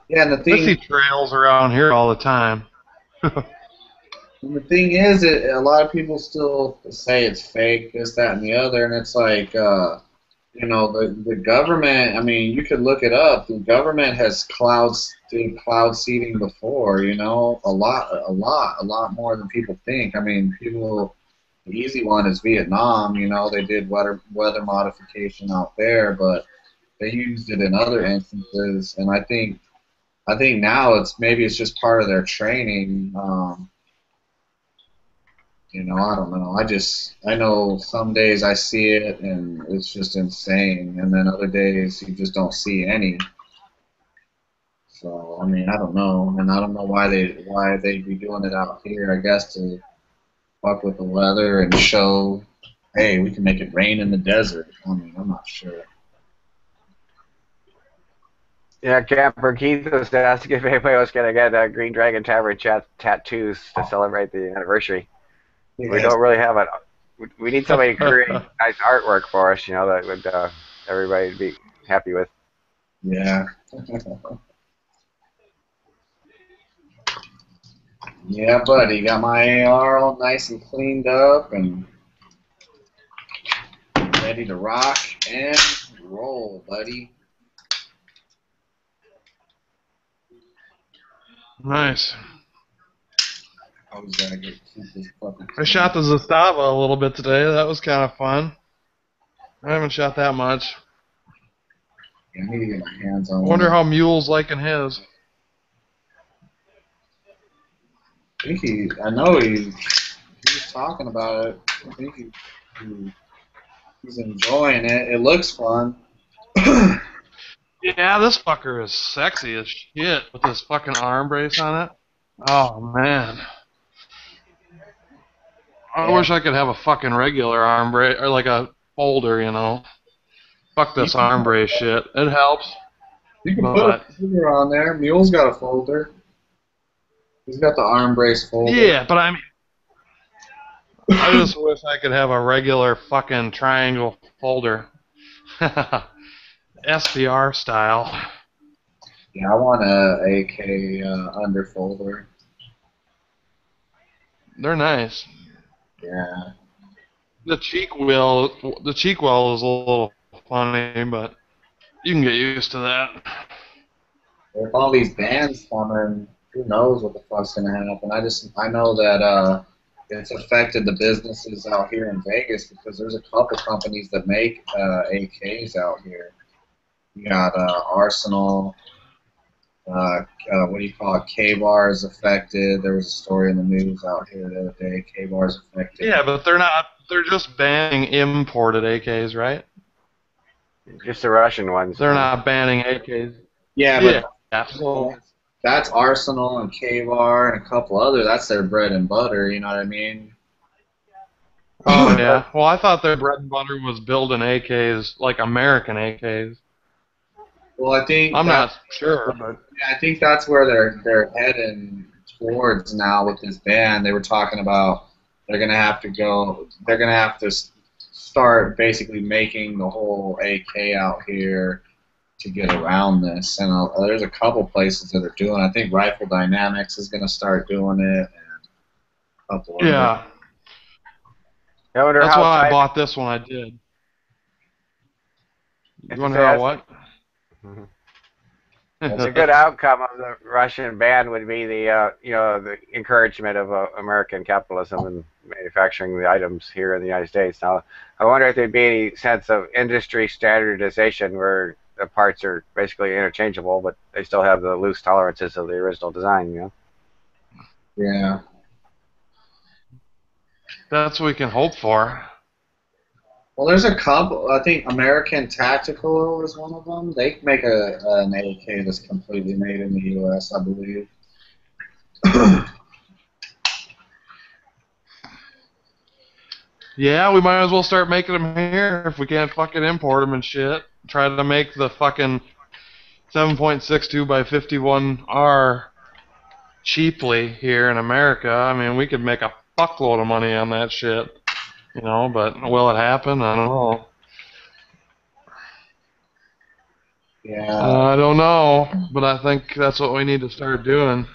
Yeah, and the thing, I see trails around here all the time. And the thing is, a lot of people still say it's fake, this, that, and the other, and it's like, the government, I mean, you could look it up. The government has did cloud seeding before, a lot more than people think. I mean, the easy one is Vietnam, they did weather modification out there, but they used it in other instances, and I think now it's just part of their training. I don't know. I know some days I see it and it's just insane, and then other days you just don't see any. So I mean, I don't know, and I don't know why they'd be doing it out here. I guess to fuck with the weather and show, hey, we can make it rain in the desert. I mean, I'm not sure. Yeah, Camper Keith was asking if anybody was going to get Green Dragon Tavern tattoos to celebrate the anniversary. Yes. We don't really have it. We need somebody to create nice artwork for us, that would everybody would be happy with. Yeah. Yeah, buddy. Got my AR all nice and cleaned up and ready to rock and roll, buddy. Nice. I shot the Zastava a little bit today. That was kind of fun. I haven't shot that much. Yeah, I need to get my hands on I wonder how Mule's liking his. I know he was talking about it. I think he's enjoying it. It looks fun. Yeah, this fucker is sexy as shit with this fucking arm brace on it. Oh, man. I wish I could have a fucking regular arm brace, or like a folder, Fuck this arm brace shit. It helps. You can put a folder on there. Mule's got a folder. He's got the arm brace folder. Yeah, but I mean, I just wish I could have a regular fucking triangle folder. SPR style. Yeah, I want a AK under folder. They're nice. Yeah. The cheek wheel is a little funny, but you can get used to that. With all these bans coming, who knows what the fuck's gonna happen? I know that it's affected the businesses out here in Vegas because there's a couple companies that make AKs out here. You got Arsenal. What do you call it? K-Bar is affected. There was a story in the news out here the other day. K-Bar is affected. Yeah, but they're not. They're just banning imported AKs, right? Just the Russian ones. They're not banning AKs. Yeah, but Yeah. So, that's Arsenal and K-Bar and a couple other. That's their bread and butter. You know what I mean? oh yeah. Well, I thought their bread and butter was building AKs, like American AKs. Well, I think I'm not sure, but yeah, I think that's where they're heading towards now with this ban. They were talking about they're gonna have to start basically making the whole AK out here to get around this. And there's a couple places that are doing. I think Rifle Dynamics is gonna start doing it, and a couple. yeah. I wonder That's how why I tight- bought this one. I did. It's You want to hear just- what? It's a good outcome of the Russian ban would be the the encouragement of American capitalism and manufacturing the items here in the United States. Now, I wonder if there'd be any sense of industry standardization where the parts are basically interchangeable, but they still have the loose tolerances of the original design. You know. Yeah. That's what we can hope for. Well, there's a couple. I think American Tactical is one of them. They make an AK that's completely made in the U.S., I believe. Yeah, we might as well start making them here if we can't fucking import them and shit. Try to make the fucking 7.62 by 51R cheaply here in America. I mean, we could make a fuckload of money on that shit, you know, but will it happen? I don't know. Yeah. I don't know, but I think that's what we need to start doing.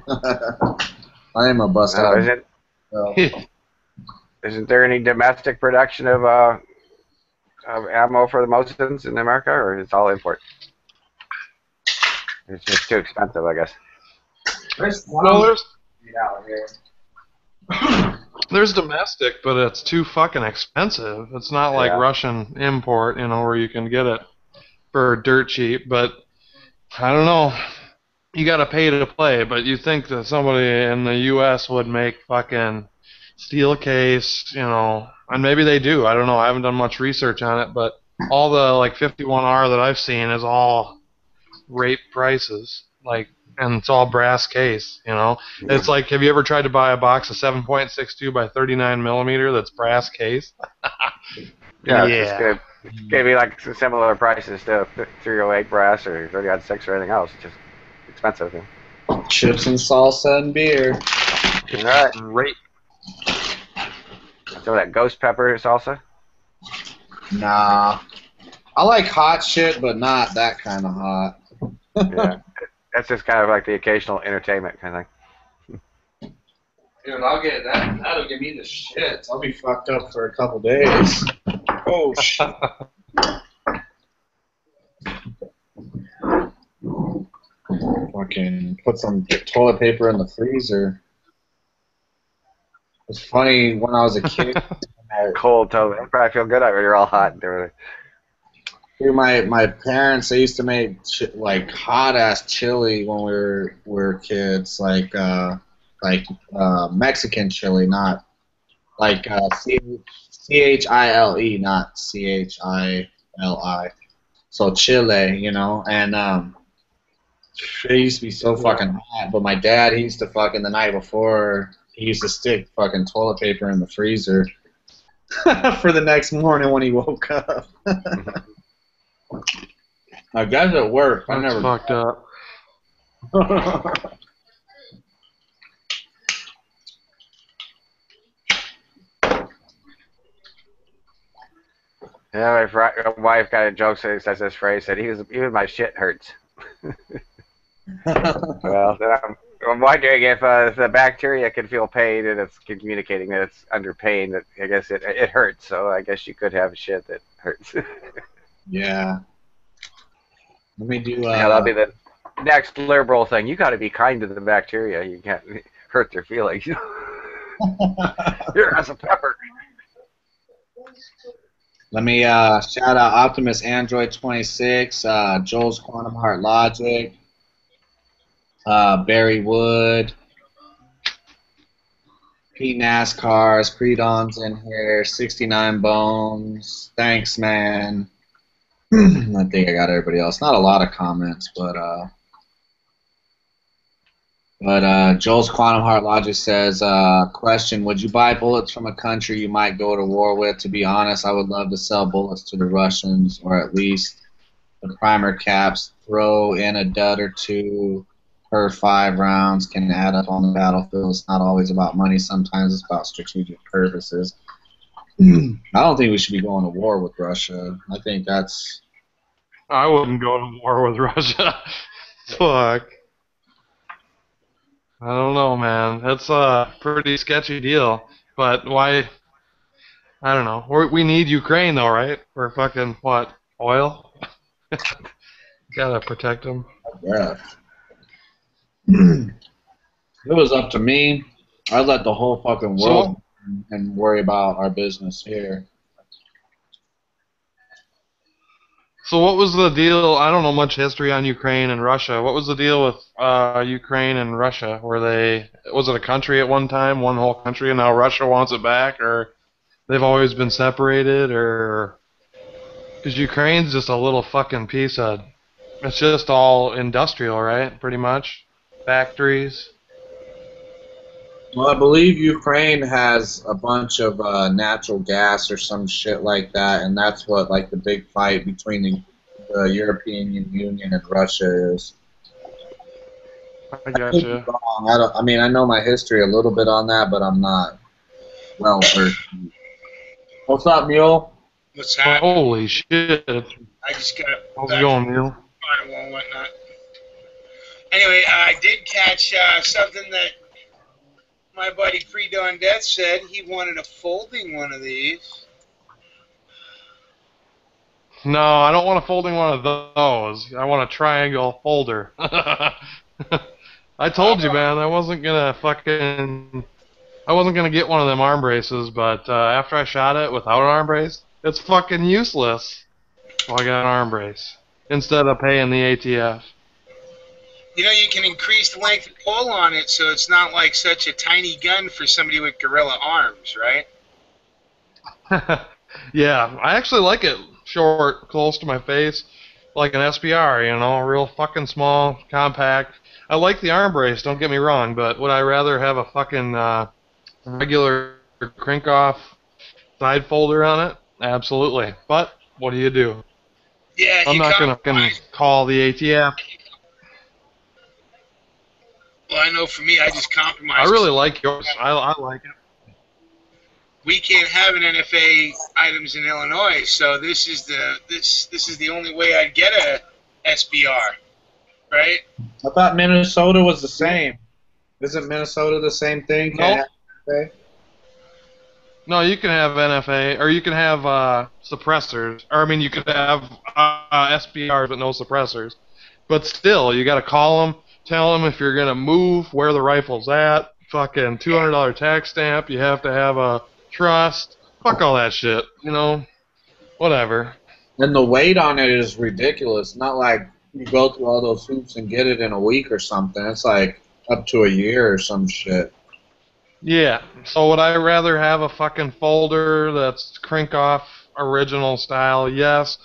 I am a bust Now, out. isn't there any domestic production of ammo for the Mosins in America, or it's all import? It's just too expensive, I guess. Well, there's domestic, but it's too fucking expensive. It's not like Yeah. Russian import, you know, where you can get it for dirt cheap. But I don't know. You got to pay to play. But you think that somebody in the U.S. would make fucking steel case, you know, and maybe they do. I don't know. I haven't done much research on it, but all the like 51R that I've seen is all rape prices, like, and it's all brass case, you know. Yeah. It's like, have you ever tried to buy a box of 7.62 by 39 millimeter that's brass case? Yeah, Yeah. It's gonna be like similar prices to 308 brass or 30-06 or anything else. It's just expensive. Yeah. Chips and salsa and beer. All right. Great. So that ghost pepper salsa. Nah. I like hot shit, but not that kind of hot. Yeah, that's just kind of like the occasional entertainment kind of thing. Dude, I'll get that. That'll give me the shit. I'll be fucked up for a couple days. Oh shit. Fucking put some toilet paper in the freezer. It's funny when I was a kid. Cold toilet. You probably feel good out when you're all hot. Dude, my parents, they used to make like hot ass chili when we were kids, like Mexican chili, not like CHILE, not CHILI. So chile, you know, and it used to be so fucking hot. But my dad, he used to fucking the night before, he used to stick fucking toilet paper in the freezer for the next morning when he woke up. I guess it worked. I That's never fucked up. Yeah, my wife got a joke, so he says this phrase, said, even my shit hurts. Well, I'm wondering if the bacteria can feel pain and it's communicating that it's under pain. That I guess it hurts. So I guess you could have shit that hurts. Yeah. Let me do. Yeah, that'll be the next liberal thing. You got to be kind to the bacteria. You can't hurt their feelings. Here, as a pepper. Let me shout out Optimus Android 26, Joel's Quantum Heart Logic, Barry Wood, P NASCARs, Pre-Dawn's in here, 69 Bones. Thanks, man. I think I got everybody else. Not a lot of comments, but Joel's Quantum Heart Logic says, question, would you buy bullets from a country you might go to war with? To be honest, I would love to sell bullets to the Russians, or at least the primer caps. Throw in a dud or two per 5 rounds can add up on the battlefield. It's not always about money. Sometimes it's about strategic purposes. I don't think we should be going to war with Russia. I think that's... I wouldn't go to war with Russia. Fuck. I don't know, man. That's a pretty sketchy deal. But why? I don't know. We need Ukraine, though, right? For fucking, what, oil? Gotta protect them. Yeah. If it was up to me, I'd let the whole fucking world and worry about our business here. So what was the deal? I don't know much history on Ukraine and Russia. What was the deal with Ukraine and Russia? Was it a country at one time, one whole country, and now Russia wants it back, or they've always been separated, or because Ukraine's just a little fucking piece of, it's just all industrial, right? Pretty much, factories. Well, I believe Ukraine has a bunch of natural gas or some shit like that, and that's what like the big fight between the European Union and Russia is. I gotcha. I mean, I know my history a little bit on that, but I'm not well versed. What's up, Mule? What's happening? Holy shit! I just got How's it going, Mule? firewall and whatnot. Anyway, I did catch something that my buddy Pre-Dawn Death said. He wanted a folding one of these. No, I don't want a folding one of those. I want a triangle folder. I told you, man, I wasn't gonna get one of them arm braces, but after I shot it without an arm brace, it's fucking useless. So I got an arm brace instead of paying the ATF. You know, you can increase the length of pull on it, so it's not like such a tiny gun for somebody with gorilla arms, right? Yeah, I actually like it short, close to my face, like an SBR, you know, real fucking small, compact. I like the arm brace, don't get me wrong, but would I rather have a fucking regular crank-off side folder on it? Absolutely. But what do you do? Yeah, I'm not gonna call the ATF. Well, I know for me, I just compromised. I really like yours. I like it. We can't have an NFA items in Illinois, so this is the only way I'd get a SBR, right? I thought Minnesota was the same. Isn't Minnesota the same thing? No. No, you can have NFA, or you can have suppressors. Or, I mean, you could have SBRs but no suppressors. But still, you got to call them, tell them if you're going to move, where the rifle's at, fucking $200 tax stamp, you have to have a trust, fuck all that shit, you know, whatever. And the weight on it is ridiculous. Not like you go through all those hoops and get it in a week or something. It's like up to a year or some shit. Yeah, so would I rather have a fucking folder that's crank-off original style? Yes.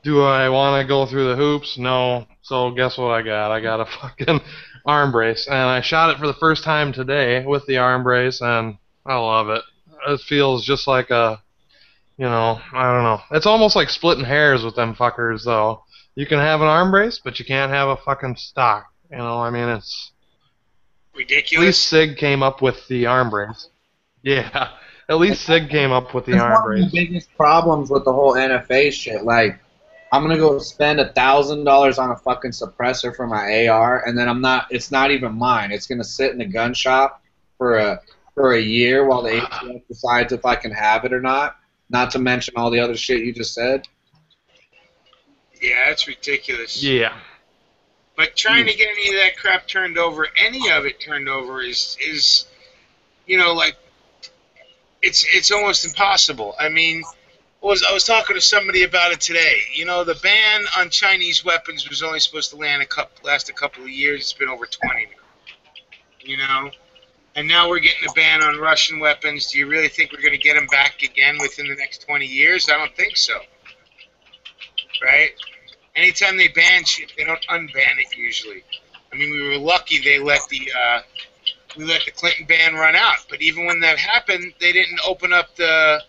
Do I want to go through the hoops? No. So guess what I got? I got a fucking arm brace, and I shot it for the first time today with the arm brace, and I love it. It feels just like a, you know, I don't know. It's almost like splitting hairs with them fuckers, though. You can have an arm brace, but you can't have a fucking stock. You know, I mean, it's... Ridiculous. At least SIG came up with the arm brace. Yeah, at least SIG came up with the arm brace. One of the biggest problems with the whole NFA shit. Like, I'm gonna go spend $1,000 on a fucking suppressor for my AR, and then it's not even mine. It's gonna sit in the gun shop for a year while the ATF decides if I can have it or not. Not to mention all the other shit you just said. Yeah, that's ridiculous. Yeah. But trying to get any of that crap turned over, any of it turned over, is you know, like, it's almost impossible. I mean, I was talking to somebody about it today. You know, the ban on Chinese weapons was only supposed to last a couple of years. It's been over 20 now. You know? And now we're getting a ban on Russian weapons. Do you really think we're going to get them back again within the next 20 years? I don't think so. Right? Anytime they ban shit, they don't unban it usually. I mean, we were lucky they let the Clinton ban run out. But even when that happened, they didn't open up the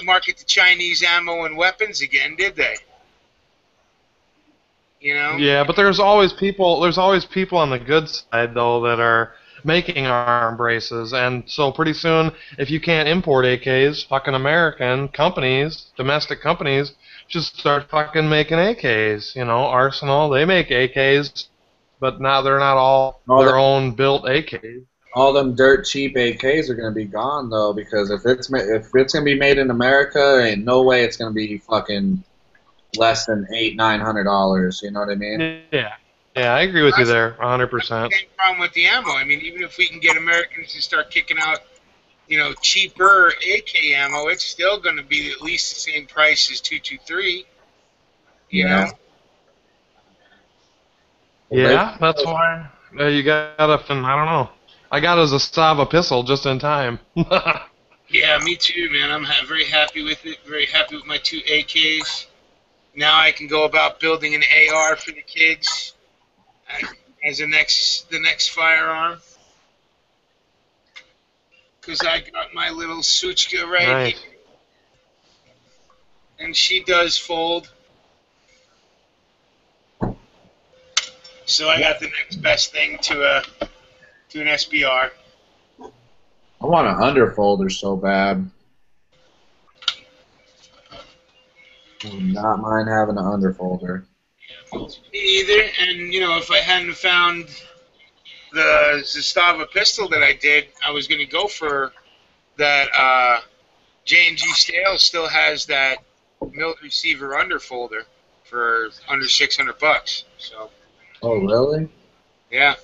market to Chinese ammo and weapons again, did they? You know? Yeah, but there's always people on the good side though that are making arm braces, and so pretty soon, if you can't import AKs, fucking American companies, domestic companies, just start fucking making AKs. You know, Arsenal, they make AKs, but now they're not all their own built AKs. All them dirt cheap AKs are gonna be gone though, because if it's gonna be made in America, ain't no way it's gonna be fucking less than $800-900. You know what I mean? Yeah, I agree with you there, 100%. That's the same problem with the ammo. I mean, even if we can get Americans to start kicking out, you know, cheaper AK ammo, it's still going to be at least the same price as 223. You know? Yeah, that's why you gotta. I don't know. I got a Zastava pistol just in time. Yeah, me too, man. I'm very happy with it. Very happy with my 2 AKs. Now I can go about building an AR for the kids as the next firearm. Because I got my little Suchka right here. And she does fold. So I got the next best thing to an SBR. I want an underfolder so bad. I would not mind having an underfolder. Me either. And, you know, if I hadn't found the Zastava pistol that I did, I was going to go for that. J&G Stale still has that mill receiver underfolder for under $600. So. Oh really? Yeah.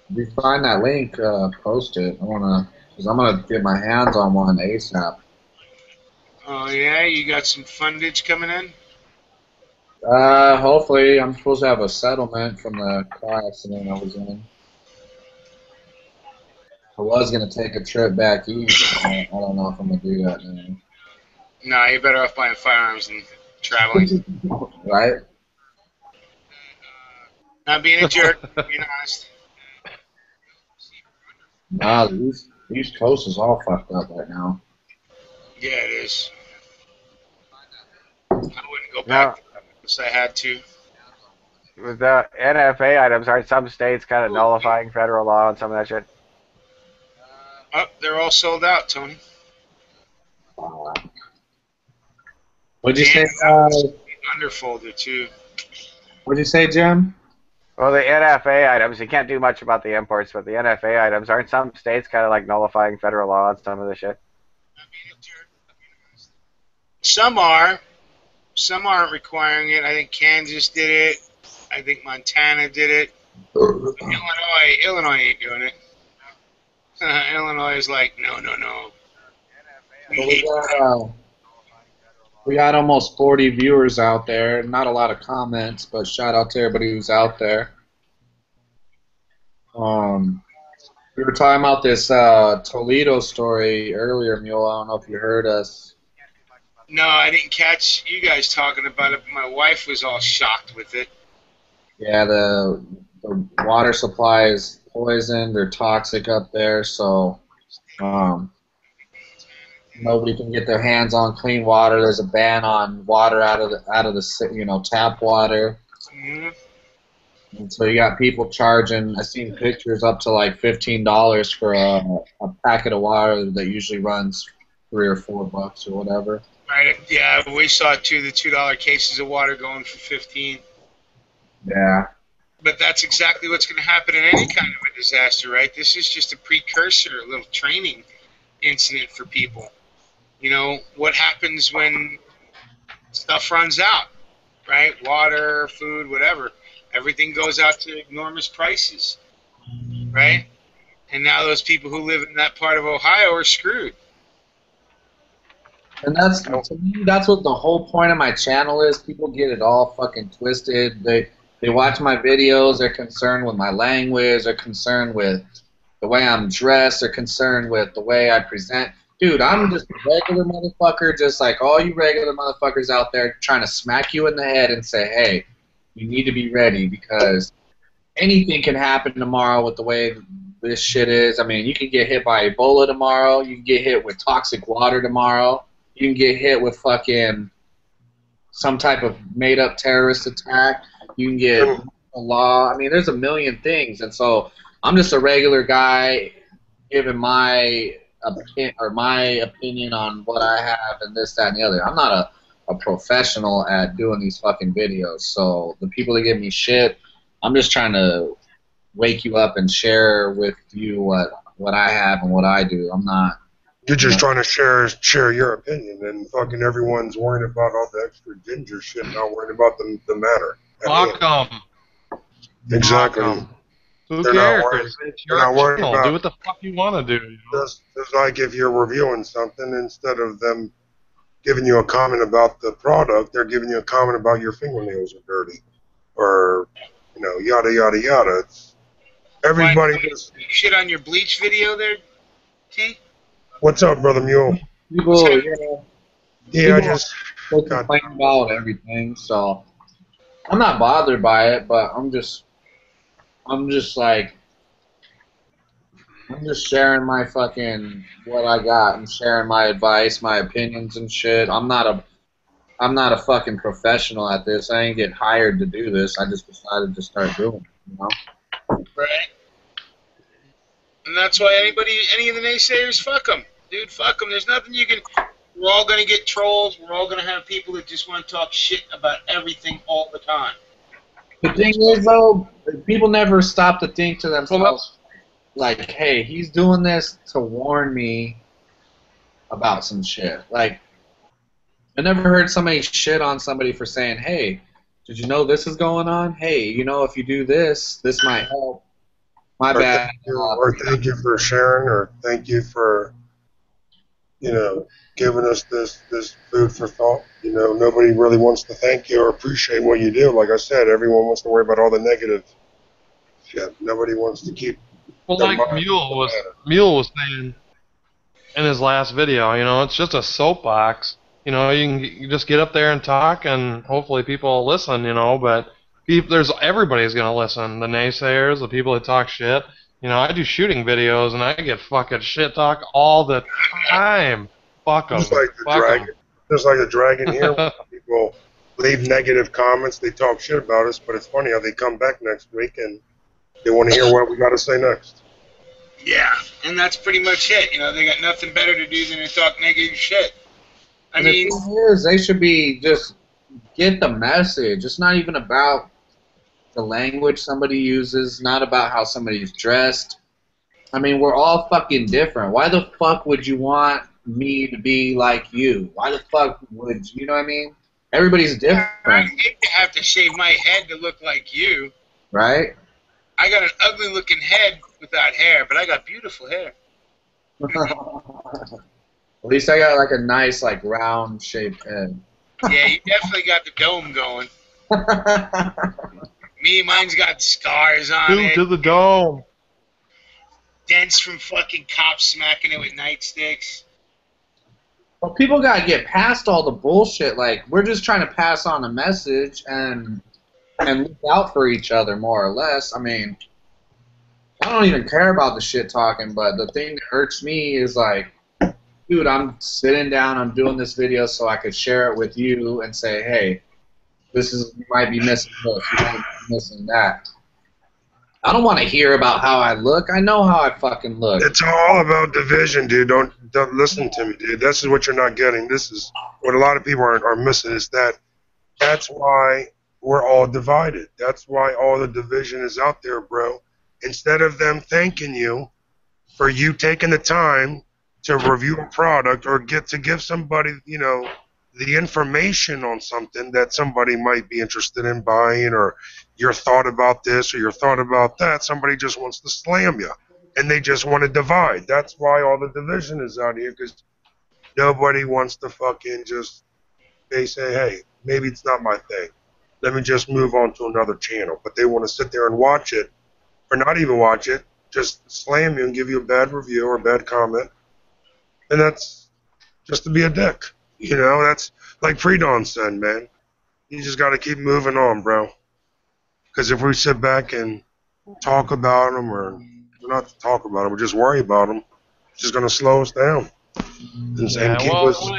If you find that link, post it. Because I'm gonna get my hands on one ASAP. Oh yeah, you got some fundage coming in? Hopefully. I'm supposed to have a settlement from the car accident I was in. I was gonna take a trip back east. I don't know if I'm gonna do that now. Nah, you're better off buying firearms than traveling. Right? Not being a jerk, being honest. Nah, the East Coast is all fucked up right now. Yeah, it is. I wouldn't go back unless I had to. With the NFA items, aren't some states kind of nullifying federal law and some of that shit? Oh, they're all sold out, Tony. What'd you say? Underfolder too. What'd you say, Jim? Well, the NFA items, you can't do much about the imports, but the NFA items, aren't some states kind of like nullifying federal law and some of the shit? Some are. Some aren't requiring it. I think Kansas did it. I think Montana did it. Illinois ain't doing it. Illinois is like, no. We got almost 40 viewers out there. Not a lot of comments, but shout out to everybody who's out there. We were talking about this Toledo story earlier, Mule. I don't know if you heard us. No, I didn't catch you guys talking about it, but my wife was all shocked with it. Yeah, the water supply is poisoned or toxic up there, so nobody can get their hands on clean water. There's a ban on water out of the tap water. Mm-hmm. And so you got people charging. I've seen pictures up to like $15 for a packet of water that usually runs $3 or $4 or whatever. Right. Yeah, we saw too the $2 cases of water going for 15. Yeah. But that's exactly what's going to happen in any kind of a disaster, right? This is just a precursor, a little training incident for people. You know, what happens when stuff runs out, right? Water, food, whatever. Everything goes out to enormous prices, right? And now those people who live in that part of Ohio are screwed. And that's, to me, that's what the whole point of my channel is. People get it all fucking twisted. They watch my videos, they're concerned with my language, they're concerned with the way I'm dressed, they're concerned with the way I present. Dude, I'm just a regular motherfucker, just like all you regular motherfuckers out there, trying to smack you in the head and say, hey, you need to be ready because anything can happen tomorrow with the way this shit is. I mean, you can get hit by Ebola tomorrow, you can get hit with toxic water tomorrow, you can get hit with fucking some type of made-up terrorist attack. You can get a law. I mean, there's a million things. And so I'm just a regular guy giving my opinion on what I have and this, that, and the other. I'm not a professional at doing these fucking videos. So the people that give me shit, I'm just trying to wake you up and share with you what I have and what I do. I'm not. You're just trying to share your opinion, and fucking everyone's worrying about all the extra ginger shit, not worrying about the matter. Fuck them. Exactly. Who They're not cares? worried- It's they're your not worried channel. about- Do what the fuck you want to do. You know? Just like if you're reviewing something, instead of them giving you a comment about the product, they're giving you a comment about your fingernails are dirty, or yada yada yada. It's everybody just. Shit on your bleach video there, T? What's up, brother Mule? People, Yeah, I people just. complain about everything, so I'm not bothered by it, but I'm just sharing my fucking what I got and sharing my advice, my opinions and shit. I'm not a fucking professional at this. I ain't get hired to do this. I just decided to start doing it, you know? Right. And that's why any of the naysayers, fuck them. Dude, fuck them. There's nothing you can. We're all going to get trolls. We're all going to have people that just want to talk shit about everything all the time. The thing is, though, people never stop to think to themselves, like, hey, he's doing this to warn me about some shit. Like, I never heard somebody shit on somebody for saying, hey, did you know this is going on? Hey, if you do this, this might help. My bad. Or thank you for sharing, or thank you for, giving us this food for thought. Nobody really wants to thank you or appreciate what you do. Like I said, everyone wants to worry about all the negative shit. Nobody wants to keep. Well, like Mule was saying in his last video, it's just a soapbox. You can just get up there and talk, and hopefully people will listen. But everybody's gonna listen. The naysayers, the people that talk shit. I do shooting videos, and I get fucking shit talk all the time. Fuck them. Just like the dragon here, when people leave negative comments, they talk shit about us, but it's funny how they come back next week and they want to hear what we got to say next. Yeah, and that's pretty much it. They got nothing better to do than to talk negative shit. I mean, the thing is, they should be just get the message. It's not even about the language somebody uses, not about how somebody's dressed. I mean, we're all fucking different. Why the fuck would you want me to be like you? Why the fuck would you know what I mean? Everybody's different. I have to shave my head to look like you. Right? I got an ugly looking head without hair, but I got beautiful hair. At least I got like a nice, like round shaped head. Yeah, you definitely got the dome going. Me, mine's got scars on it. To the dome. Dents from fucking cops smacking it with nightsticks. Well, people gotta get past all the bullshit. Like, we're just trying to pass on a message and look out for each other, more or less. I mean, I don't even care about the shit talking, but the thing that irks me is like, dude, I'm sitting down, I'm doing this video so I could share it with you and say, hey, you might be missing this, you might be missing that. I don't want to hear about how I look. I know how I fucking look. It's all about division, dude. Don't listen to me, dude. This is what you're not getting. This is what a lot of people are missing. Is that's why we're all divided. That's why all the division is out there, bro. Instead of them thanking you for you taking the time to review a product or give somebody, you know, the information on something that somebody might be interested in buying, or your thought about this or your thought about that, somebody just wants to slam you and they just want to divide. That's why all the division is out here, because nobody wants to fucking just, they say, hey, maybe it's not my thing. Let me just move on to another channel. But they want to sit there and watch it, or not even watch it, just slam you and give you a bad review or a bad comment. And that's just to be a dick. You know, that's like Pre-Dawn said, man. You just got to keep moving on, bro. Because if we sit back and talk about them, or not talk about them, but just worry about them, it's just going to slow us down. And keep us...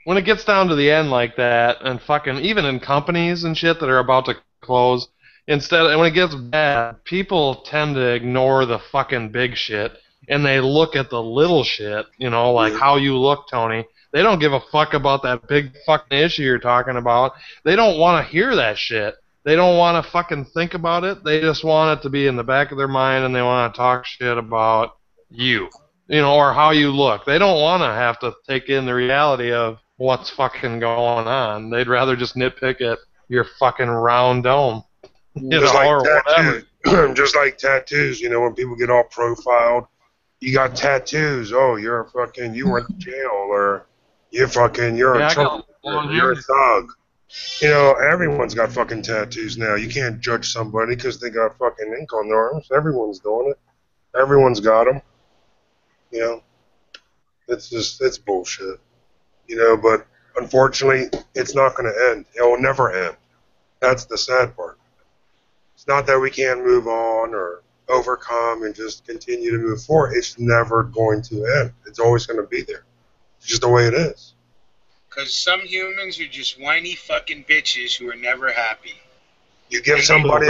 When it gets down to the end like that, and fucking even in companies and shit that are about to close, when it gets bad, people tend to ignore the fucking big shit, and they look at the little shit, you know, like how you look, Tony. They don't give a fuck about that big fucking issue you're talking about. They don't want to hear that shit. They don't want to fucking think about it. They just want it to be in the back of their mind, and they want to talk shit about you, you know, or how you look. They don't want to have to take in the reality of what's fucking going on. They'd rather just nitpick at your fucking round dome. Just like tattoos. Just like tattoos, you know, when people get all profiled, you got tattoos. Oh, you went to jail, or you're a trouble, you're a thug. You know, everyone's got fucking tattoos now. You can't judge somebody because they got fucking ink on their arms. Everyone's doing it. Everyone's got them. You know, it's bullshit. You know, but unfortunately, it's not going to end. It will never end. That's the sad part. It's not that we can't move on or overcome and just continue to move forward. It's never going to end. It's always going to be there. It's just the way it is. Because some humans are just whiny fucking bitches who are never happy. You give somebody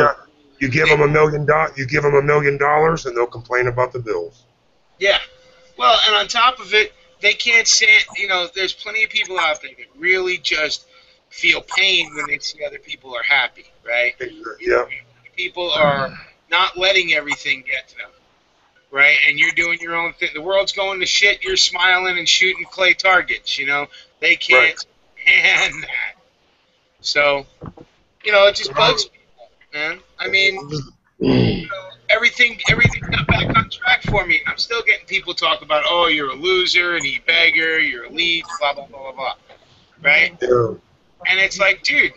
you give them $1 million, you give them $1 million, and they'll complain about the bills. Yeah. Well, and on top of it, they can't stand, you know, there's plenty of people out there that really just feel pain when they see other people are happy, right? Yeah. People are not letting everything get to them, right? And you're doing your own thing. The world's going to shit, you're smiling and shooting clay targets, you know? They can't stand that. So, you know, it just bugs people, man. I mean, you know, everything got back on track for me. I'm still getting people talk about, oh, you're a loser, an e-beggar, you're a leech, blah, blah, blah, blah, blah. Right? Yeah. And it's like, dude,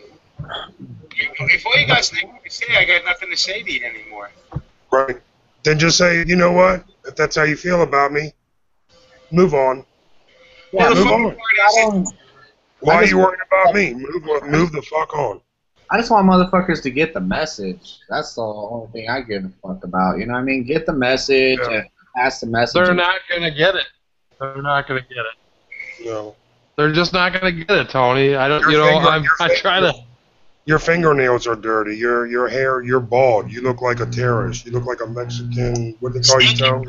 if all you got something to say, I got nothing to say to you anymore. Right. Then just say, you know what? If that's how you feel about me, move on. Yeah, move on. Why are you worried about me? Move the fuck on. I just want motherfuckers to get the message. That's the only thing I give a fuck about. You know what I mean? Get the message and pass the message. They're not going to get it. They're not going to get it. No. They're just not going to get it, Tony. I don't. I try to. Your fingernails are dirty. Your hair. You're bald. You look like a terrorist. You look like a Mexican. What they call you, Tony?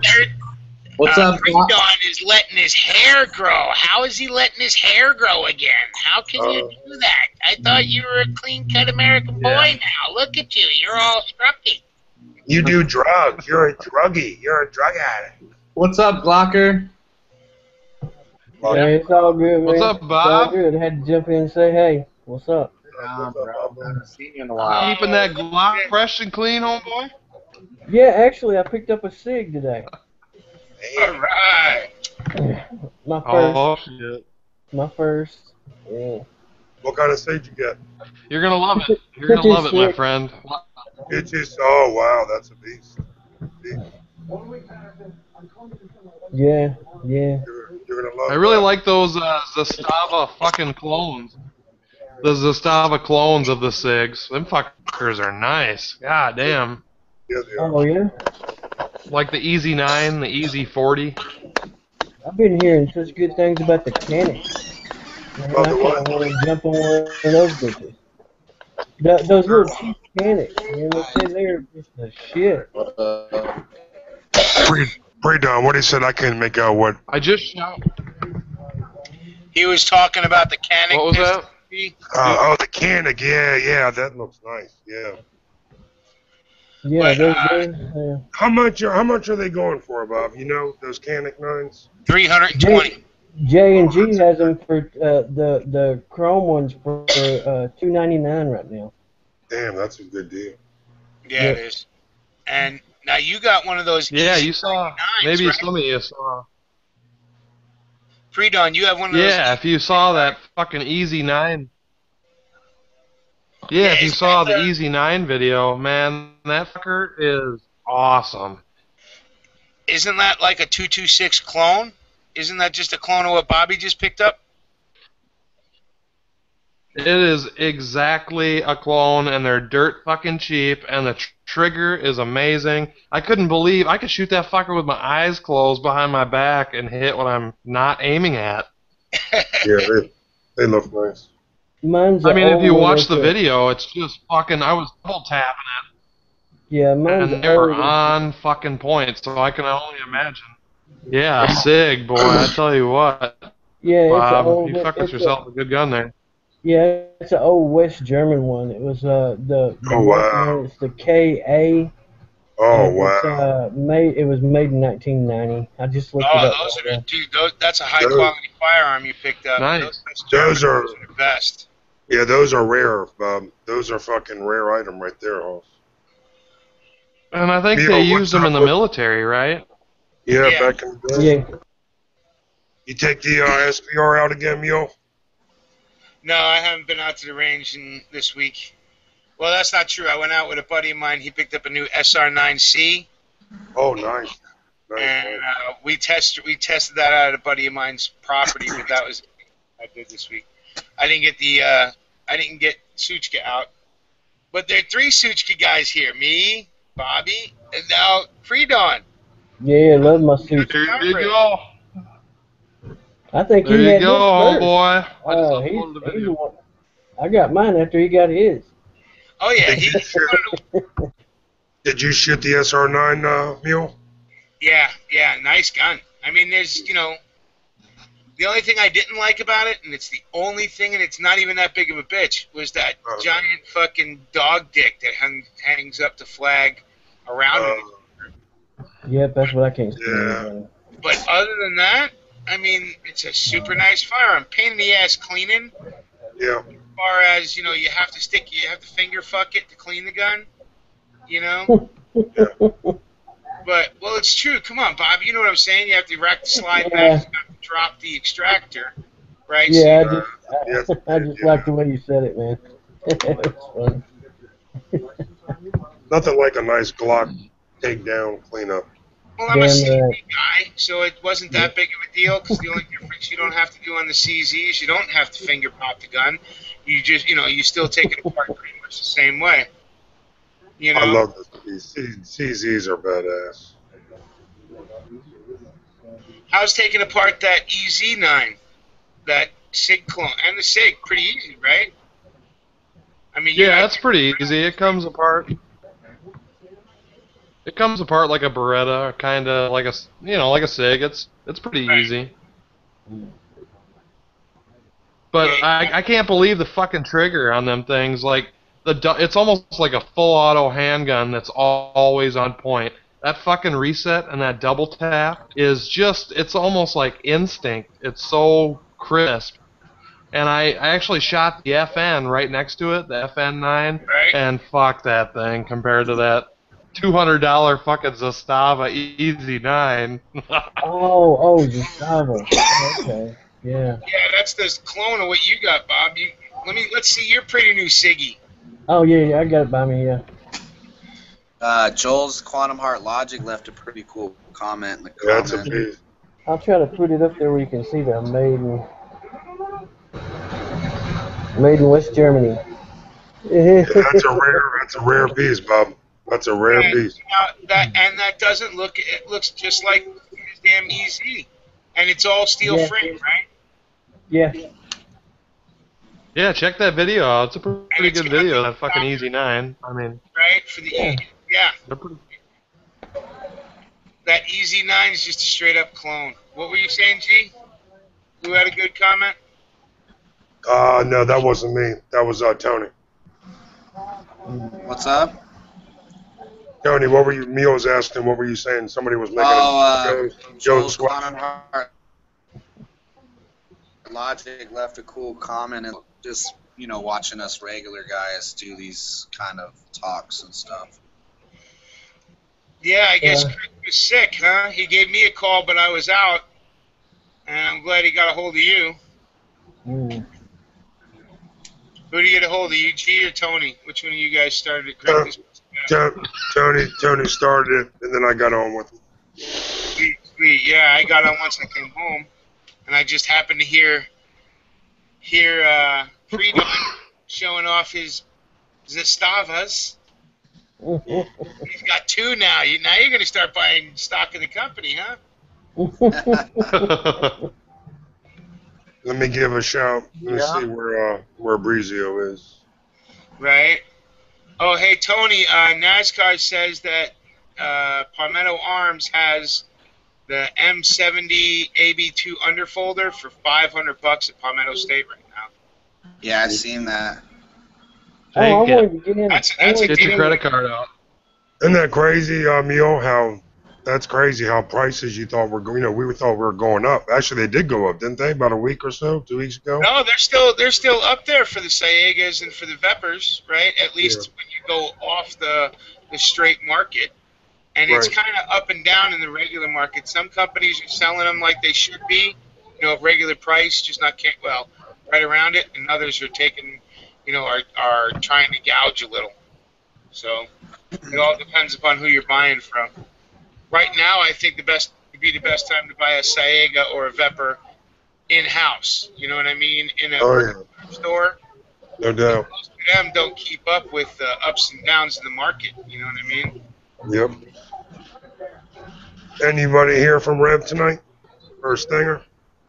What's up, Pre-Dawn is letting his hair grow. How is he letting his hair grow again? How can you do that? I thought you were a clean-cut American boy now. Look at you. You're all scruffy. You do drugs. You're a druggie. You're a drug addict. What's up, Glocker? Hey, it's all good, man. What's up, Bob? It's all good. I had to jump in and say, hey, what's up? Bro. I haven't seen you in a while. Keeping that Glock fresh and clean, homeboy? Yeah, actually, I picked up a SIG today. All right. My first. Oh, shit. My first. Yeah. What kind of SIG you get? You're going to love it. You're going to love it, my friend. It's just, oh, wow, that's a beast. Yeah. You're going to love I really like those Zastava fucking clones. The Zastava clones of the SIGs. Them fuckers are nice. God damn. Yeah, they are. Oh, yeah? Like the Easy 9, the Easy 40. I've been hearing such good things about the Canik. I kind of want to jump on one of those bitches. Those little cheap mechanics, man. They said they're just the shit. Pre-Don, what he said, I couldn't make out what. I just shot. He was talking about the Canic. What was that? Oh, the Canic, yeah, that looks nice, yeah. Yeah, But, How much are they going for, Bob? You know those Canic 9s? 320. J&G has them for the chrome ones for $299 right now. Damn, that's a good deal. Yeah, it is. And now you got one of those. Yeah, Easy you saw. 99s, Maybe right? some of you saw. Pre-Dawn, you have one of those. Yeah, if you saw that fucking Easy 9. Yeah, if you is saw that the Easy 9 video, man, that fucker is awesome. Isn't that like a 226 clone? Isn't that just a clone of what Bobby just picked up? It is exactly a clone, and they're dirt fucking cheap, and the trigger is amazing. I couldn't believe I could shoot that fucker with my eyes closed behind my back and hit what I'm not aiming at. Yeah, they look nice. Mine's I mean, if you old watch with the video, it's just fucking. I was double tapping Yeah, it, mine's and they're old. on fucking point, so I can only imagine. Yeah, Sig, boy, I tell you what, Yeah, it's an Bob, old. you fucked with It's yourself a good gun there. Yeah, it's an old West German one. It was the Oh, wow. It's the KA. Oh, and wow. It's it was made in 1990. I just looked it Oh, up. those are dude. That's a high quality firearm you picked up. Nice. Those are the best. Yeah, those are rare. Those are fucking rare item right there, Hoss. And I think Neil, they what's used them up in the with- military, right? Yeah, Yeah. back in the day. Yeah, You take the SPR out again, Mule? No, I haven't been out to the range this week. Well, that's not true. I went out with a buddy of mine. He picked up a new SR9C, Oh, nice. and we tested that out at a buddy of mine's property. But that was what I did this week. I didn't get Suchka out, but there are 3 Suchka guys here: me, Bobby, and now Pre-Dawn. yeah, love my suit. There you go. I think There he you had go, his first. boy. I just Oh, uploaded the he's the video. one. I got mine after he got his. Oh yeah, Did you shoot the SR9, Mule? yeah, nice gun. I mean, there's the only thing I didn't like about it, and it's the only thing, and it's not even that big of a bitch, was that giant fucking dog dick that hangs up the flag around it. Yep, that's what I can't stand. Yeah. about it. But other than that, I mean, it's a super nice firearm. Pain in the ass cleaning. Yeah. As far as, you have to finger fuck it to clean the gun. But, well, it's true. Come on, Bob. You know what I'm saying? You have to rack the slide back. You have to drop the extractor. Right? Yeah, So, I just like the way you said it, man. It's fun. Nothing like a nice Glock takedown cleanup. well, I'm a Damn CZ right. guy, so it wasn't that big of a deal, because the only difference you don't have to do on the CZ is you don't have to finger pop the gun. You just, you still take it apart pretty much the same way. I love these. CZs are badass. How's taking apart that EZ9, that SIG clone, and the SIG? Pretty easy, right? I mean, Yeah, that's pretty easy. It comes apart. It comes apart like a Beretta, kind of like like a SIG. It's pretty Right. easy. But I can't believe the fucking trigger on them things. Like it's almost like a full auto handgun that's always on point. That fucking reset and that double tap is it's almost like instinct. It's so crisp. And I actually shot the FN right next to it, the FN9, Right. and fuck that thing compared to that $200 fucking Zastava Easy 9. Oh, Gustavo. Okay, yeah. Yeah, that's the clone of what you got, Bob. Let's see your pretty new Siggy. Oh, yeah, I got it by me, yeah. Joel's Quantum Heart Logic left a pretty cool comment in the Yeah, that's a comment. big. I'll try to put it up there where you can see that made in West Germany. Yeah, that's a rare piece, Bob. That's a rare piece. That doesn't look. It looks just like his damn EZ, and it's all steel Yeah. frame, right? Yeah. Yeah, check that video out. It's a pretty it's good got video. the- That fucking Easy 9. I mean, right? For the yeah, they're pretty. that Easy 9 is just a straight up clone. What were you saying, G? Who had a good comment? No, that wasn't me. That was Tony. What's up? Tony, what were you? Mio was asking. What were you saying? Somebody was making Oh, Joe Joe Swap. Hart Logic left a cool comment and just, you know, watching us regular guys do these kind of talks and stuff. Yeah, I guess Chris was sick, huh? He gave me a call, but I was out, and I'm glad he got a hold of you. Mm. Who did he get a hold of, you, G or Tony? Which one of you guys started to crack this? Tony started it, and then I got on with him. Sweet. Yeah, I got on once I came home, and I just happened to hear Freedom showing off his Zastavas. He's got two now. Now you're going to start buying stock in the company, huh? Let me give a shout. Let me see where Brizio is. Right. Oh, hey, Tony, NASCAR says that Palmetto Arms has the M70 AB2 underfolder for $500 at Palmetto State right now. Yeah, I've seen that. Oh, I wanted to get in. That's I a Get your credit card out. Isn't that crazy, Mio? How that's crazy how prices you thought were going. You know, we thought we were going up. Actually, they did go up, didn't they? About a week or so, 2 weeks ago. No, they're still up there for the Siegas and for the Vepers, right? At least when you go off the straight market. And it's Right. kind of up and down in the regular market. Some companies are selling them like they should be, you know, regular price, just not right around it. And others are taking, you know, are trying to gouge a little. So it all depends upon who you're buying from. Right now, I think the best time to buy a Siega or a Veper in-house. You know what I mean? In a store. No doubt. Most of them don't keep up with the ups and downs in the market. You know what I mean? Yep. Anybody here from Reb tonight? Or Stinger?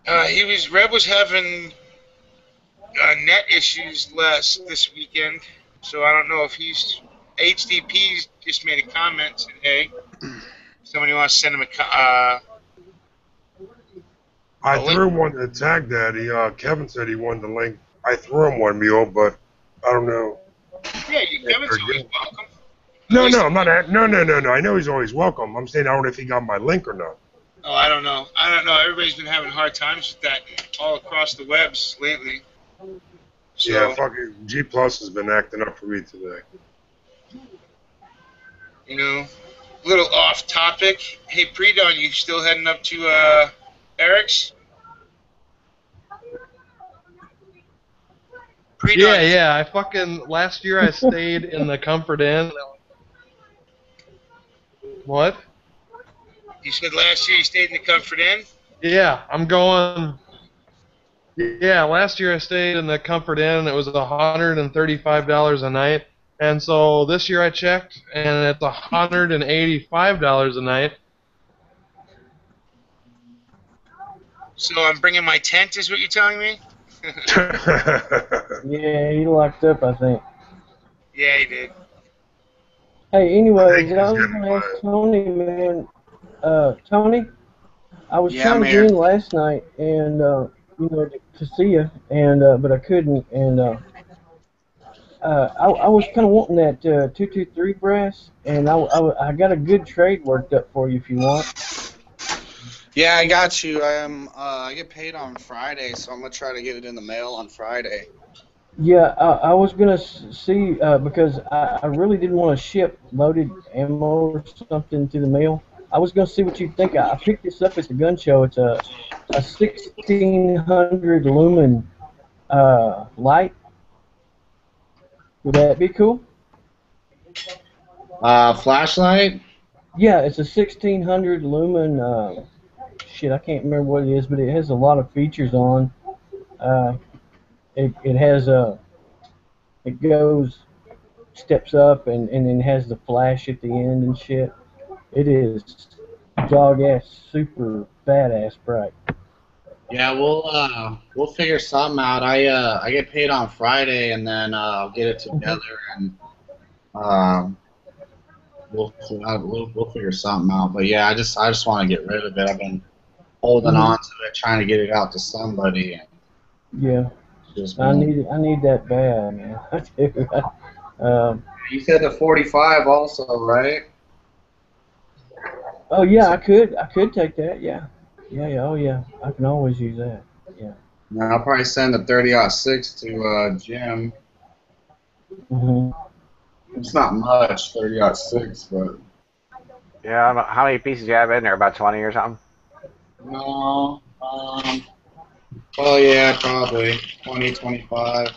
Reb was having net issues this weekend, so I don't know if he's. HDP just made a comment, said, hey, somebody wants to send him I threw one to Tag Daddy. Kevin said he wanted the link. I threw him one, Mule, but I don't know. Yeah, Kevin's always welcome. No, I'm not. No. I know he's always welcome. I'm saying I don't know if he got my link or not. Oh, I don't know. Everybody's been having hard times with that all across the webs lately. So, Yeah, fucking G Plus has been acting up for me today. You know, a little off topic. Hey, Pre-Dawn, you still heading up to Eric's? Pre-Dawn, Yeah. Last year I stayed in the Comfort Inn. What? You said last year you stayed in the Comfort Inn? Yeah, I'm going. Yeah, last year I stayed in the Comfort Inn. It was $135 a night. And so this year I checked, and it's $185 a night. So I'm bringing my tent, is what you're telling me? Yeah, he locked up, I think. Yeah, he did. Hey, I anyways, think he's I was getting going to ask Tony, man. Tony, I was Yeah, trying I'm to here. get in last night, and you know, to see you, and but I couldn't, and I was kind of wanting that 223 brass, and I got a good trade worked up for you if you want. Yeah, I got you. I get paid on Friday, so I'm gonna try to get it in the mail on Friday. Yeah, I was gonna see because I really didn't want to ship loaded ammo or something to the mail. I was gonna see what you think. I picked this up at the gun show. It's a 1600 lumen light. Would that be cool? Flashlight? Yeah, it's a 1600 lumen. Shit, I can't remember what it is, but it has a lot of features on. It has it goes, steps up, and then has the flash at the end and shit. It is dog ass super badass bright. Yeah, we'll figure something out. I get paid on Friday, and then I'll get it together, and um, we'll figure something out. But yeah, I just want to get rid of it. I've been holding on to it, trying to get it out to somebody, and Yeah, just I been. need that bad, man. I do. You said the 45 also, right? Oh yeah, I could take that. Yeah, yeah. Oh yeah, I can always use that. Yeah. No, I'll probably send the 30-06 to Jim. Mhm. It's not much, 30-06, but Yeah, I don't know. How many pieces do you have in there? About 20 or something? no. Well, yeah, probably 20, 25.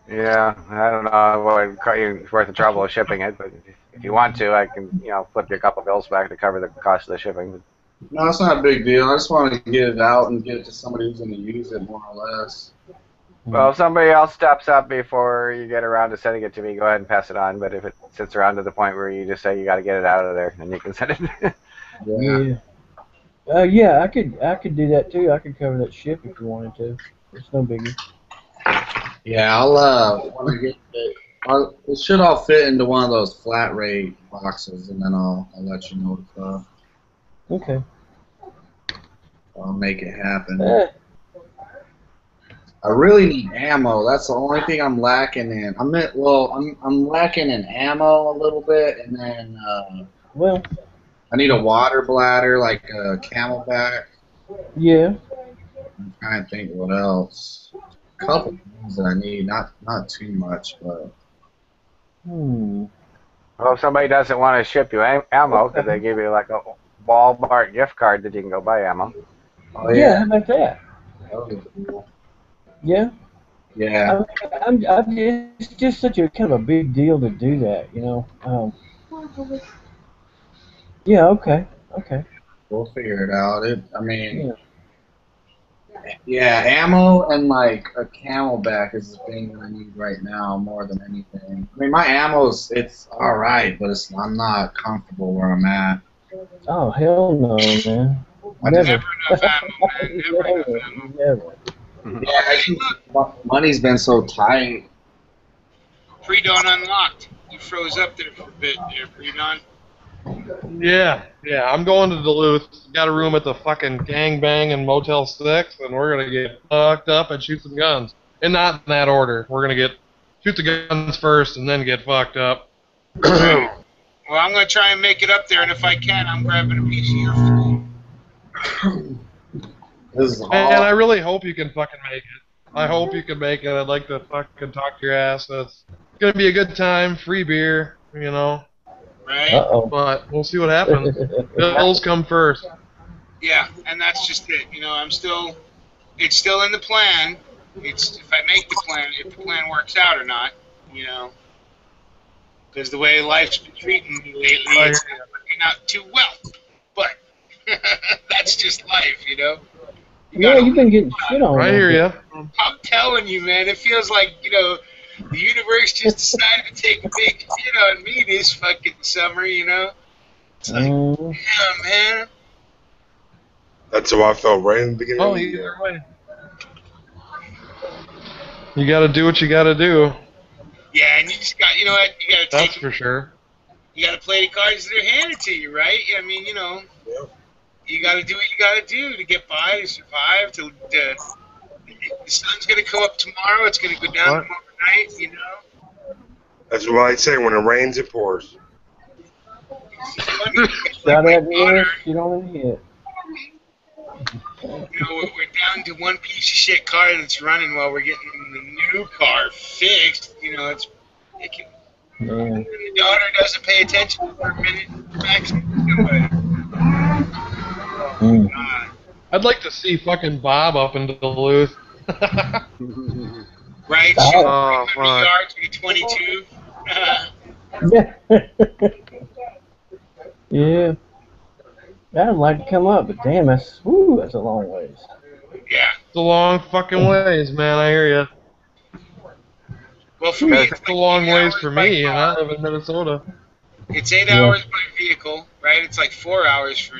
Yeah, I don't know what would cut you worth the trouble of shipping it, but if you want to, I can, flip you a couple bills back to cover the cost of the shipping. No, it's not a big deal. I just want to get it out and get it to somebody who's going to use it more or less. Well, if somebody else steps up before you get around to sending it to me, go ahead and pass it on. But if it sits around to the point where you just say you got to get it out of there, then you can send it. Yeah. Yeah, I could do that too. I could cover that ship if you wanted to. It's no biggie. Yeah, when I get it, it should all fit into one of those flat rate boxes, and then I'll let you know if Okay. I'll make it happen. Eh, I really need ammo. That's the only thing I'm lacking in. I'm lacking in ammo a little bit, and then well, I need a water bladder, like a Camelback. yeah. I'm trying to think what else. A couple things that I need, not too much, but Hmm. Well, if somebody doesn't want to ship you ammo, because they give you like a Walmart gift card that you can go buy ammo. oh Yeah, yeah, how about that? that was cool. Yeah. Yeah, It's just such a kind of a big deal to do that, you know. Yeah. Okay. Okay. we'll figure it out. I mean, Yeah. yeah, ammo and like a Camelback is the thing that I need right now more than anything. I mean, my it's all right, but I'm not comfortable where I'm at. Oh hell no, man. I Never. just Never enough ammo, man. Never enough Never. ammo. Never. yeah, money's been so tight. Pre-dawn unlocked. You froze up there for a bit there, Pre-dawn. Yeah, I'm going to Duluth. Got a room at the fucking Gangbang in Motel 6, and we're gonna get fucked up and shoot some guns. And not in that order. We're gonna shoot the guns first and then get fucked up. Right. Well, I'm going to try and make it up there, and if I can, I'm grabbing a piece of your food. This is all. And I really hope you can fucking make it. I hope you can make it. I'd like to fucking talk to your ass. It's gonna be a good time. Free beer, Right? Uh-oh. But we'll see what happens. Bills come first. Yeah, and that's just it. It's still in the plan. It's if I make the plan, if the plan works out or not, because the way life's been treating me lately, it's not working out too well. But that's just life, You Yeah, gotta you've been getting shit on. I hear you. I'm telling you, man, it feels like, the universe just decided to take a big hit on me this fucking summer, It's like, yeah, man. That's how I felt right in the beginning. Oh, either way. You gotta do what you gotta do. Yeah, and you just got, you gotta That's for sure. You gotta play the cards that are handed to you, right? I mean, Yeah. you gotta do what you gotta do to get by, to survive, the sun's gonna come up tomorrow, it's gonna go down tomorrow night, That's what I say. When it rains, it pours. Shot at me, shit on the head. We're down to one piece of shit car that's running while we're getting the new car fixed. It's ridiculous. Man. And the daughter doesn't pay attention for a minute. I'd like to see fucking Bob up in Duluth. Right? Oh, Shooting fuck. yards to 22. Yeah. I'd like to come up, but damn, that's a long ways. Yeah. It's a long fucking ways, man. I hear you. Well, for me, It's a long ways for me, and I live in Minnesota. It's 8 hours by vehicle, right? It's like 4 hours for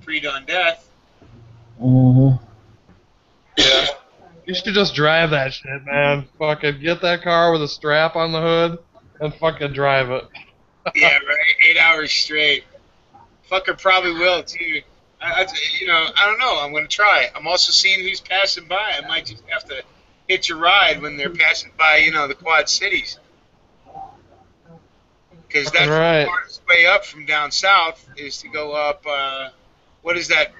pre-dawn death. Mm-hmm. Yeah. You should just drive that shit, man. Fucking get that car with a strap on the hood and fucking drive it. Yeah, right. 8 hours straight. Fucker probably will too. I don't know. I'm gonna try. I'm also seeing who's passing by. I might just have to hitch a ride when they're passing by. The Quad Cities, because that's Right. the hardest way up from down south is to go up. What is that?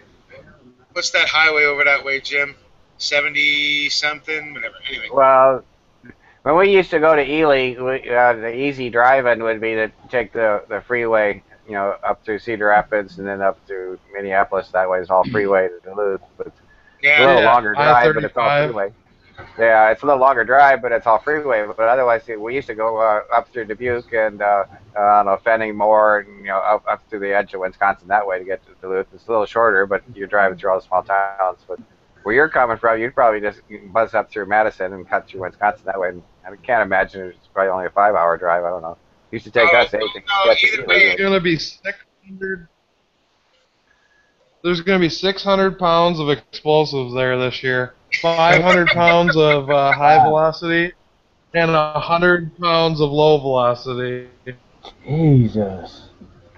What's that highway over that way, Jim? 70 something, whatever. Anyway. Well, when we used to go to Ely, the easy drive-in would be to take the freeway, up through Cedar Rapids and then up through Minneapolis. That way it's all freeway to Duluth. But it's a little longer drive, but it's all freeway. Yeah, it's a little longer drive, but it's all freeway. But otherwise, we used to go up through Dubuque and Fenningmore, and up through the edge of Wisconsin that way to get to Duluth. It's a little shorter, but you're driving through all the small towns. But where you're coming from, you'd probably just buzz up through Madison and cut through Wisconsin that way. And I can't imagine it's probably only a 5-hour drive. I don't know. It used to take us 8 to get to There's gonna be 600. There's gonna be 600 pounds of explosives there this year. 500 pounds of high velocity, and 100 pounds of low velocity. Jesus.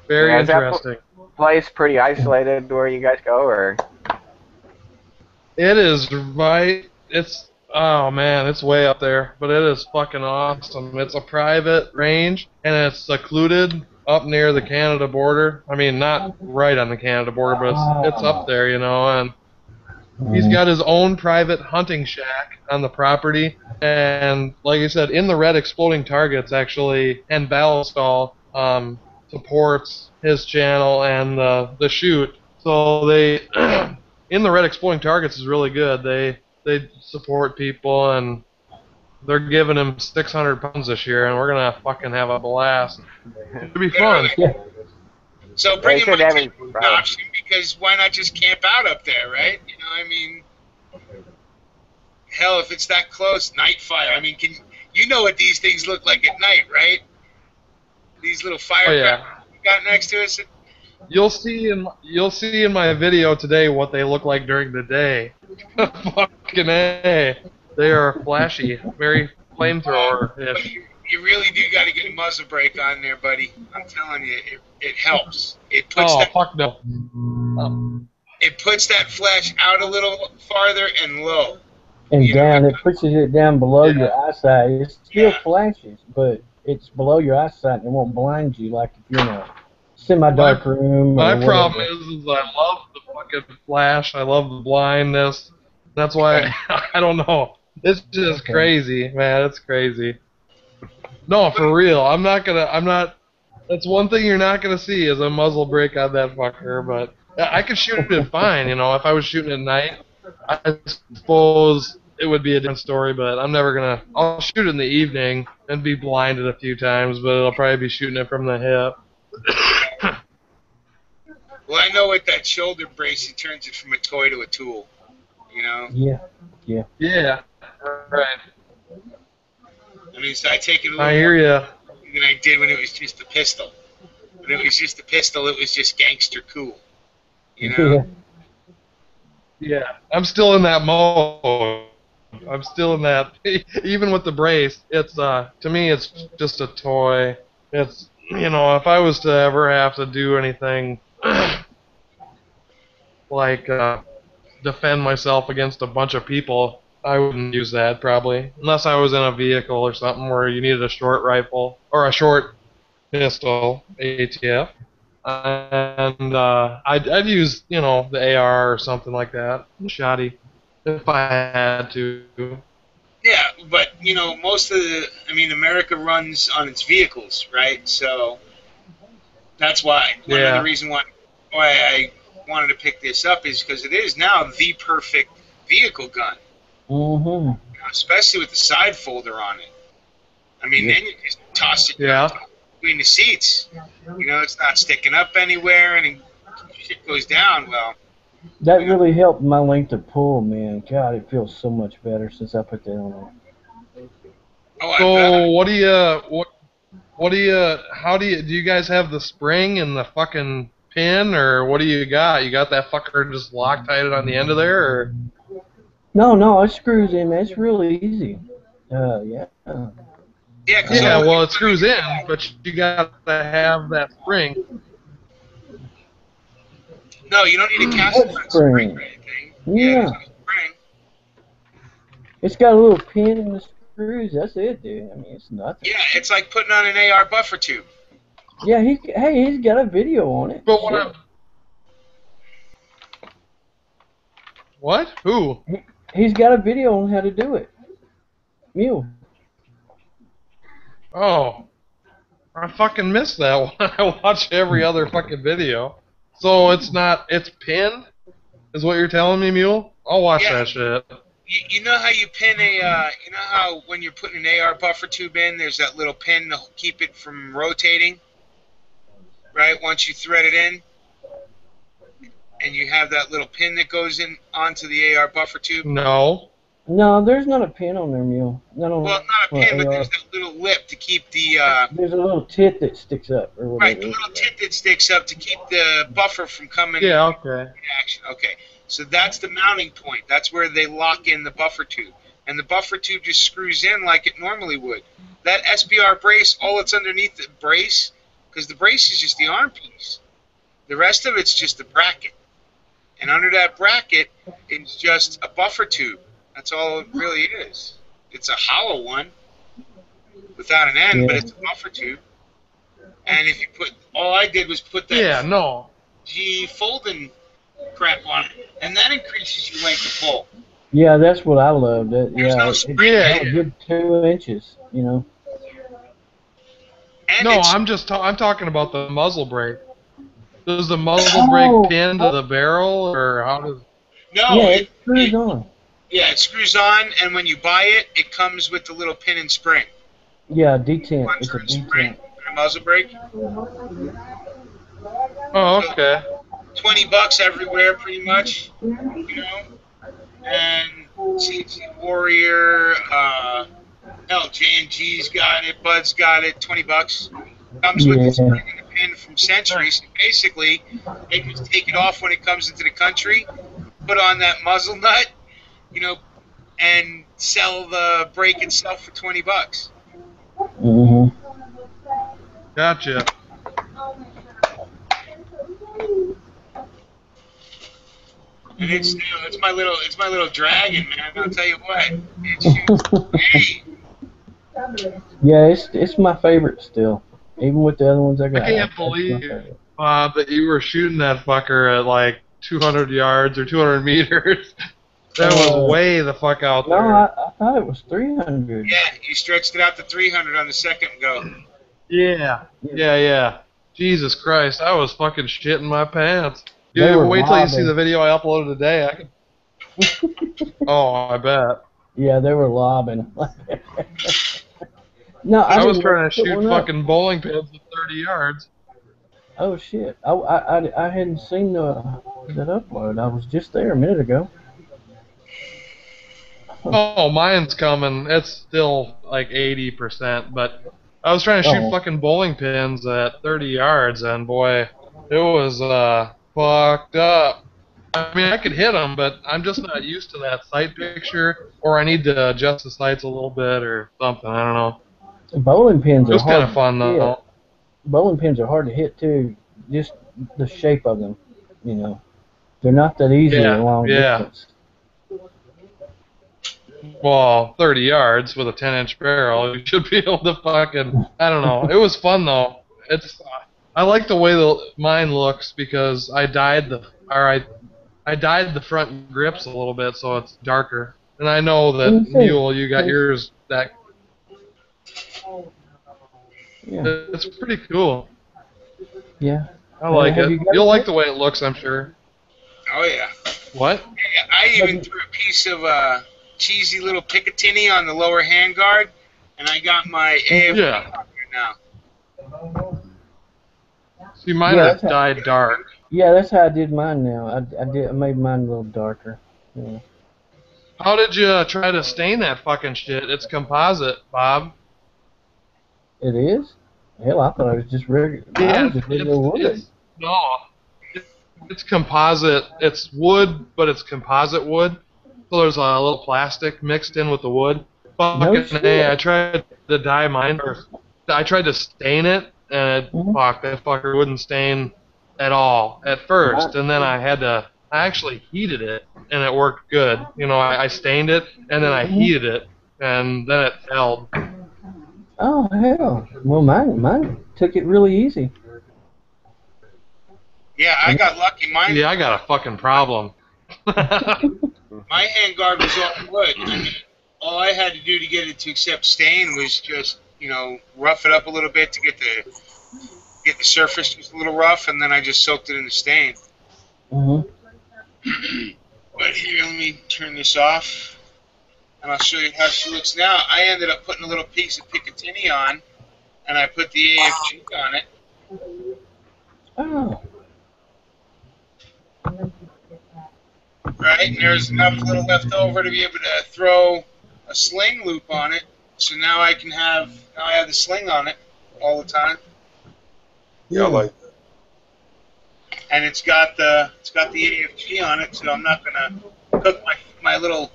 Very Yeah, interesting. Is that place pretty isolated where you guys go, or? It is right. Oh man, it's way up there, but it is fucking awesome. It's a private range, and it's secluded up near the Canada border. I mean, not right on the Canada border, but it's up there, and he's got his own private hunting shack on the property, and like I said, in the Red Exploding Targets, actually, and Ballastall supports his channel and the shoot. So they, in the Red Exploding Targets is really good. They support people, and they're giving him 600 pounds this year, and we're gonna fucking have a blast. It'll be fun. Yeah. So bring him an option, because why not just camp out up there, right? Hell, if it's that close, night fire. I mean, you know what these things look like at night, right? These little firecrackers we got next to us. You'll see in my video today what they look like during the day. Fucking A. They are flashy, very flamethrower-ish. You really do got to get a muzzle brake on there, buddy. I'm telling you, it helps. It puts that flash out a little farther and low. And down, it pushes it down below your eyesight. It still flashes, but it's below your eyesight and it won't blind you like if you're in a semi-dark room. My problem is I love the fucking flash. I love the blindness. That's why I don't know. It's just crazy, man. It's crazy. No, for real. That's one thing you're not gonna see is a muzzle brake on that fucker. But I could shoot it fine, if I was shooting at night. I suppose it would be a different story, but I'm never gonna. I'll shoot it in the evening and be blinded a few times, but I'll probably be shooting it from the hip. Well, I know with that shoulder brace, it turns it from a toy to a tool. Yeah. Yeah. Right. I mean, so I take it a little I hear ya. more than I did when it was just a pistol. When it was just a pistol, it was just gangster cool. Yeah, I'm still in that mode. I'm still in that. Even with the brace, it's to me, it's just a toy. It's if I was to ever have to do anything like defend myself against a bunch of people, I wouldn't use that probably, unless I was in a vehicle or something where you needed a short rifle or a short pistol, ATF. And I'd use, the AR or something like that, shotty, if I had to. Yeah, but most of America runs on its vehicles, right? So that's why one of the reasons why I wanted to pick this up is because it is now the perfect vehicle gun. Mm-hmm. Especially with the side folder on it. Then you just toss it between the seats. It's not sticking up anywhere, and shit goes down. Well, that really helped my length of pull, man. God, it feels so much better since I put that on there. So how do you guys have the spring and the fucking pin, or what do you got? You got that fucker just Loctited on the end of there, or? No, it screws in, man. It's really easy. Yeah. Yeah, 'cause Yeah, well, it screws in, but you gotta have that spring. no, you don't need a cast iron What spring spring? or anything. Yeah. there's no spring. It's got a little pin in the screws. That's it, dude. I mean, it's nothing. Yeah, it's like putting on an AR buffer tube. Yeah, he's got a video on it. But what? Who? He's got a video on how to do it. Mule. Oh, I fucking missed that one. I watch every other fucking video. So it's pinned, is what you're telling me, Mule? I'll watch Yeah. that shit. You know how you pin you know how when you're putting an AR buffer tube in, there's that little pin to keep it from rotating, right? Once you thread it in, and you have that little pin that goes in onto the AR buffer tube. No. No, there's not a pin on there, Mule. Well, not a pin, but there's that little lip to keep the There's a little tit that sticks up, or whatever. right, the little tip that sticks up to keep the buffer from coming Yeah, okay. into action. Okay, so that's the mounting point. That's where they lock in the buffer tube, and the buffer tube just screws in like it normally would. That SBR brace, all that's underneath the brace, because the brace is just the arm piece. The rest of it's just the bracket, and under that bracket is just a buffer tube. That's all it really is. It's a hollow one without an end, but it's a buffer tube. And if you all I did was put that G folding crap on it, and that increases your length of pull. Yeah, that's what I love. That, There's no spring a good 2 inches, you know. And No, I'm talking about the muzzle brake. Does the muzzle brake pin to the barrel, or how does? No, Yeah, it screws on. Yeah, it screws on, and when you buy it, it comes with the little pin and spring. Yeah, detent. It's a Plunger and spring detent. and a muzzle brake. Oh, okay. $20 everywhere, pretty much. You know, and CNC Warrior, hell, J&G's got it, Bud's got it. $20. Comes with the spring and the pin from Century. So basically, they can take it off when it comes into the country, put on that muzzle nut, you know, and sell the brake itself for $20. Mm-hmm. Gotcha. And it's my little dragon, man. I'll tell you what, it shoots. Yeah, it's my favorite still. Even with the other ones I got. I can't believe, Bob, that you were shooting that fucker at like 200 yards or 200 meters. That was way the fuck out there. No, I thought it was 300. Yeah, you stretched it out to 300 on the second go. Yeah. Jesus Christ, I was fucking shitting my pants. They Yeah, were wait till you lobbing. see the video I uploaded today. Oh, I bet. Yeah, they were lobbing. No, I was didn't trying to put shoot one up. fucking bowling pins at 30 yards. Oh shit! I hadn't seen that upload. I was just there a minute ago. Oh, mine's coming. It's still like 80%, but I was trying to shoot fucking bowling pins at 30 yards, and boy, it was fucked up. I mean, I could hit them, but I'm just not used to that sight picture, or I need to adjust the sights a little bit or something. I don't know. Bowling pins It are was hard. kind of fun though. Yeah. Bowling pins are hard to hit too. Just the shape of them, you know. They're not that easy at long distance. Well, 30 yards with a 10-inch barrel, you should be able to fucking. I don't know. It was fun though. I like the way mine looks because I dyed the front grips a little bit so it's darker. And I know that Mule, you got yours that. Yeah. It's pretty cool. Yeah. I like have it. you got You'll it like yet? the way it looks, I'm sure. Oh yeah. What? I even threw a piece of cheesy little Picatinny on the lower handguard, and I got my AFP on there now. See, mine is dyed dark. Yeah, that's how I did mine now. I made mine a little darker. Yeah. How did you try to stain that fucking shit? It's composite, Bob. It is? Hell, I thought it was just regular. I was just regular wood. No, It's composite. It's wood, but it's composite wood. So there's a little plastic mixed in with the wood. Fucking shit. A, I tried to dye mine, or I tried to stain it, and fuck, that fucker wouldn't stain at all at first. And then I actually heated it, and it worked good. You know, I stained it, and then I heated it, and then it held. Oh, hell. Well, mine took it really easy. Yeah, I got lucky. Mine. Yeah, I got a fucking problem. My handguard was all wood. I mean, all I had to do to get it to accept stain was just, rough it up a little bit to get the surface just a little rough, and then I just soaked it in the stain. Mm-hmm. But here, let me turn this off, and I'll show you how she looks now. I ended up putting a little piece of Picatinny on, and I put the AFG on it. Oh. Right, and there's enough little left over to be able to throw a sling loop on it. So now I have the sling on it all the time. Yeah, I like that. And it's got the AFG on it, so I'm not gonna cook my little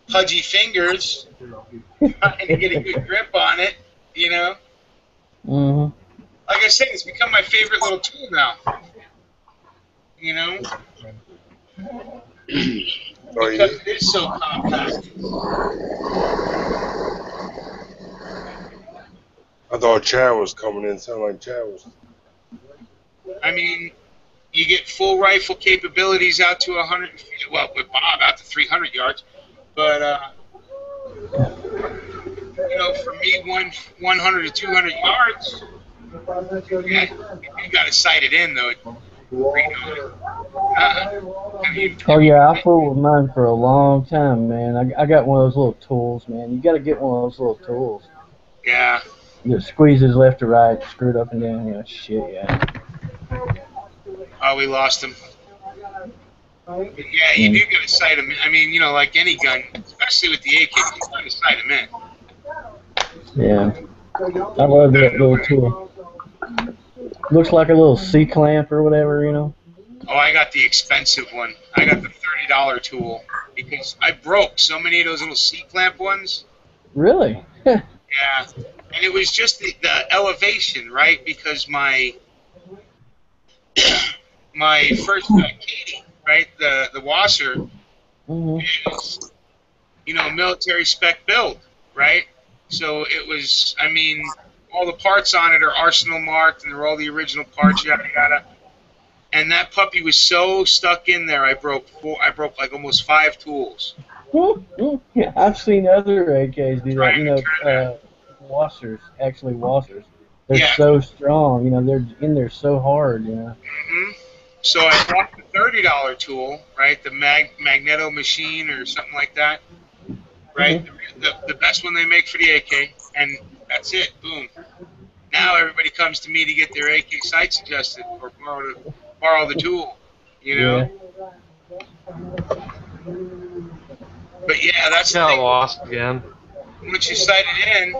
pudgy fingers trying to get a good grip on it, Mm-hmm. Like I said, it's become my favorite little tool now. Because it is so compact. I thought Chad was coming in. Sounded like Chad was. I mean, you get full rifle capabilities out to 100. Well, with Bob out to 300 yards, but for me, 100 to 200 yards. You got to sight it in though. Oh yeah, I fooled with mine for a long time, man. I got one of those little tools, man. You got to get one of those little tools. Yeah. That squeezes left to right, screwed up and down. Shit, yeah. Oh, we lost him. But yeah, you do got to sight him. I mean, like any gun, especially with the AK, you got to sight him in. Yeah. I love that little tool. Looks like a little C-clamp or whatever, Oh, I got the expensive one. I got the $30 tool because I broke so many of those little C-clamp ones. Really? Yeah. And it was just the elevation, right? Because my first Katie, right, the Wasser is, military spec build, right? So it was, I mean, all the parts on it are Arsenal marked, and they're all the original parts, yada yada. And that puppy was so stuck in there, I broke like almost 5 tools. Yeah, I've seen other AKs do that. Washers, actually washers. They're so strong, they're in there so hard, Mm-hmm. So I bought the $30 tool, right? The Magneto Machine or something like that, right? Mm-hmm. The best one they make for the AK, and that's it. Boom. Now everybody comes to me to get their AK sights adjusted or borrow the tool, Yeah. But yeah, that's the thing. Lost again. Once you sight it in,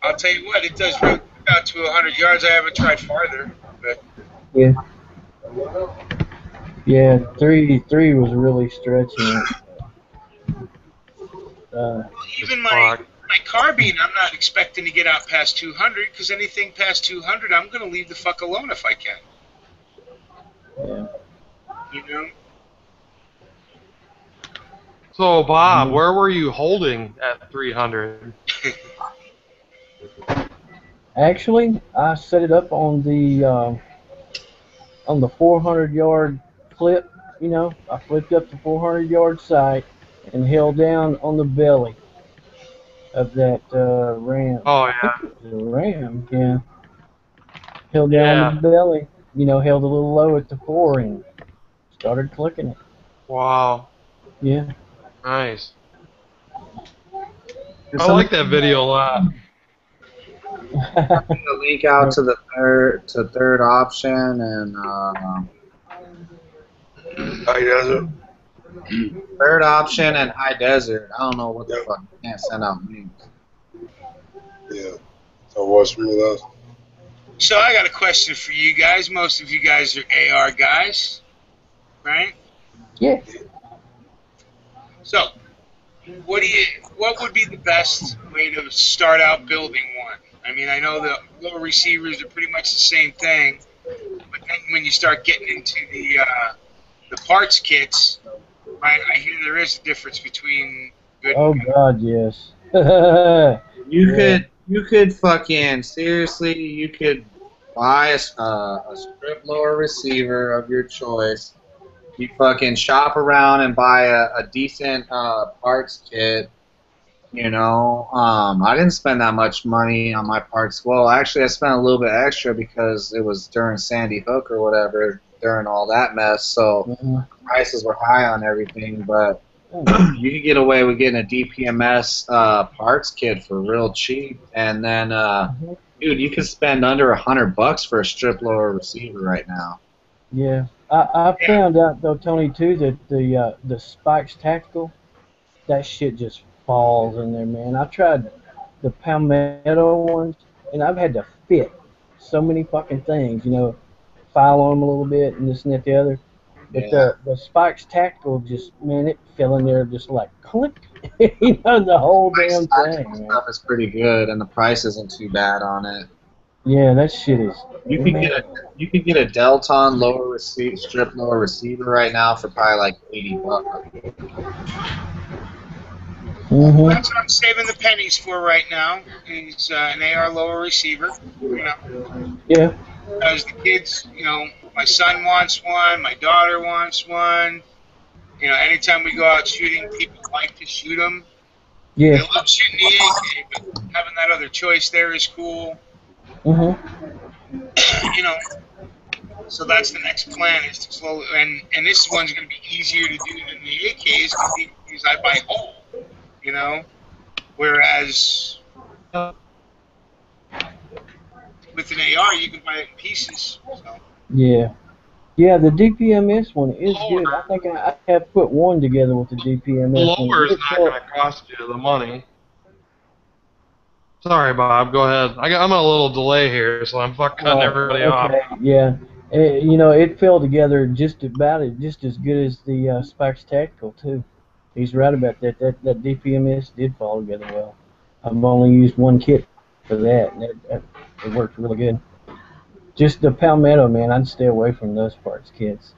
I'll tell you what, it does really out to 100 yards. I haven't tried farther, but yeah. Yeah, three was really stretching it. Even my carbine, I'm not expecting to get out past 200 because anything past 200, I'm going to leave the fuck alone if I can. Yeah. So, Bob, where were you holding at 300? Actually, I set it up on the 400-yard clip. I flipped up the 400-yard sight and held down on the belly of that ram. Oh yeah. The ram, yeah. Held down on the belly. Held a little low at the 4 and started clicking it. Wow. Yeah. Nice. I like that video a lot. The link out to the third option and High Desert. Third option and High Desert. I don't know what the fuck. I can't send out links. Yeah. So what's from you last? So I got a question for you guys. Most of you guys are AR guys. right? Yeah. So, what would be the best way to start out building one? I mean, I know the lower receivers are pretty much the same thing, but then when you start getting into the parts kits, I hear there is a difference between good Oh and God, yes. You could fucking seriously, you could buy a strip lower receiver of your choice. You fucking shop around and buy a decent parts kit. You know, I didn't spend that much money on my parts. Well, actually, I spent a little bit extra because it was during Sandy Hook or whatever, during all that mess. So prices were high on everything, but you can get away with getting a DPMS parts kit for real cheap, and then, dude, you can spend under $100 for a strip lower receiver right now. Yeah. I found out though, Tony, too, that the Spikes Tactical, that shit just falls in there, man. I tried the Palmetto ones, and I've had to fit so many fucking things, you know, file on them a little bit and this and that the other. But the Spikes Tactical just, man, it fell in there just like click, you know, the whole damn thing. Man. Stuff is pretty good, and the price isn't too bad on it. Yeah, that shit is. You could get a Delton strip lower receiver right now for probably like $80. Mm-hmm. That's what I'm saving the pennies for right now. Is an AR lower receiver. You know. Yeah. Because the kids, you know, my son wants one, my daughter wants one. You know, anytime we go out shooting, people like to shoot them. Yeah. They love shooting the AK, but having that other choice there is cool. Mm-hmm. You know, so that's the next plan is to slowly, and this one's going to be easier to do than the AKs because I buy whole, you know, whereas with an AR you can buy it in pieces. So. Yeah. Yeah, the DPMS one is good. I think I have put one together with the DPMS. The lower is not going to cost you the money. Sorry, Bob. Go ahead. I'm a little delay here, so I'm cutting everybody off. Yeah. You know, it fell together just as good as the Spikes Tactical, too. He's right about that. That DPMS did fall together well. I've only used one kit for that, and it worked really good. Just the Palmetto, man, I'd stay away from those parts kits.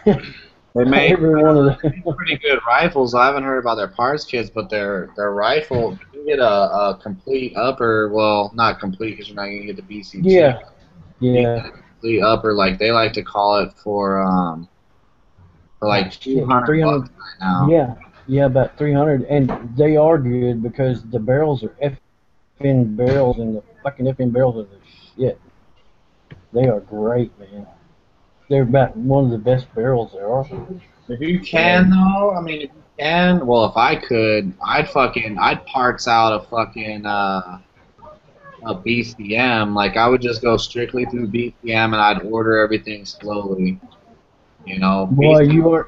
They make every one of them. pretty good rifles. I haven't heard about their parts kits, but their rifle, you can get a complete upper. Well, not complete because you're not going to get the BCG. Yeah. Yeah. Complete upper, like they like to call it, for like $200 right now. Yeah, about 300, and they are good because the barrels are effing barrels, and the fucking effing barrels are the shit. They are great, man. They're about one of the best barrels there are. If you can, though, I mean, if you can, well, if I could, I'd parts out a fucking a BCM. Like, I would just go strictly through BCM, and I'd order everything slowly. You know. Boy, you're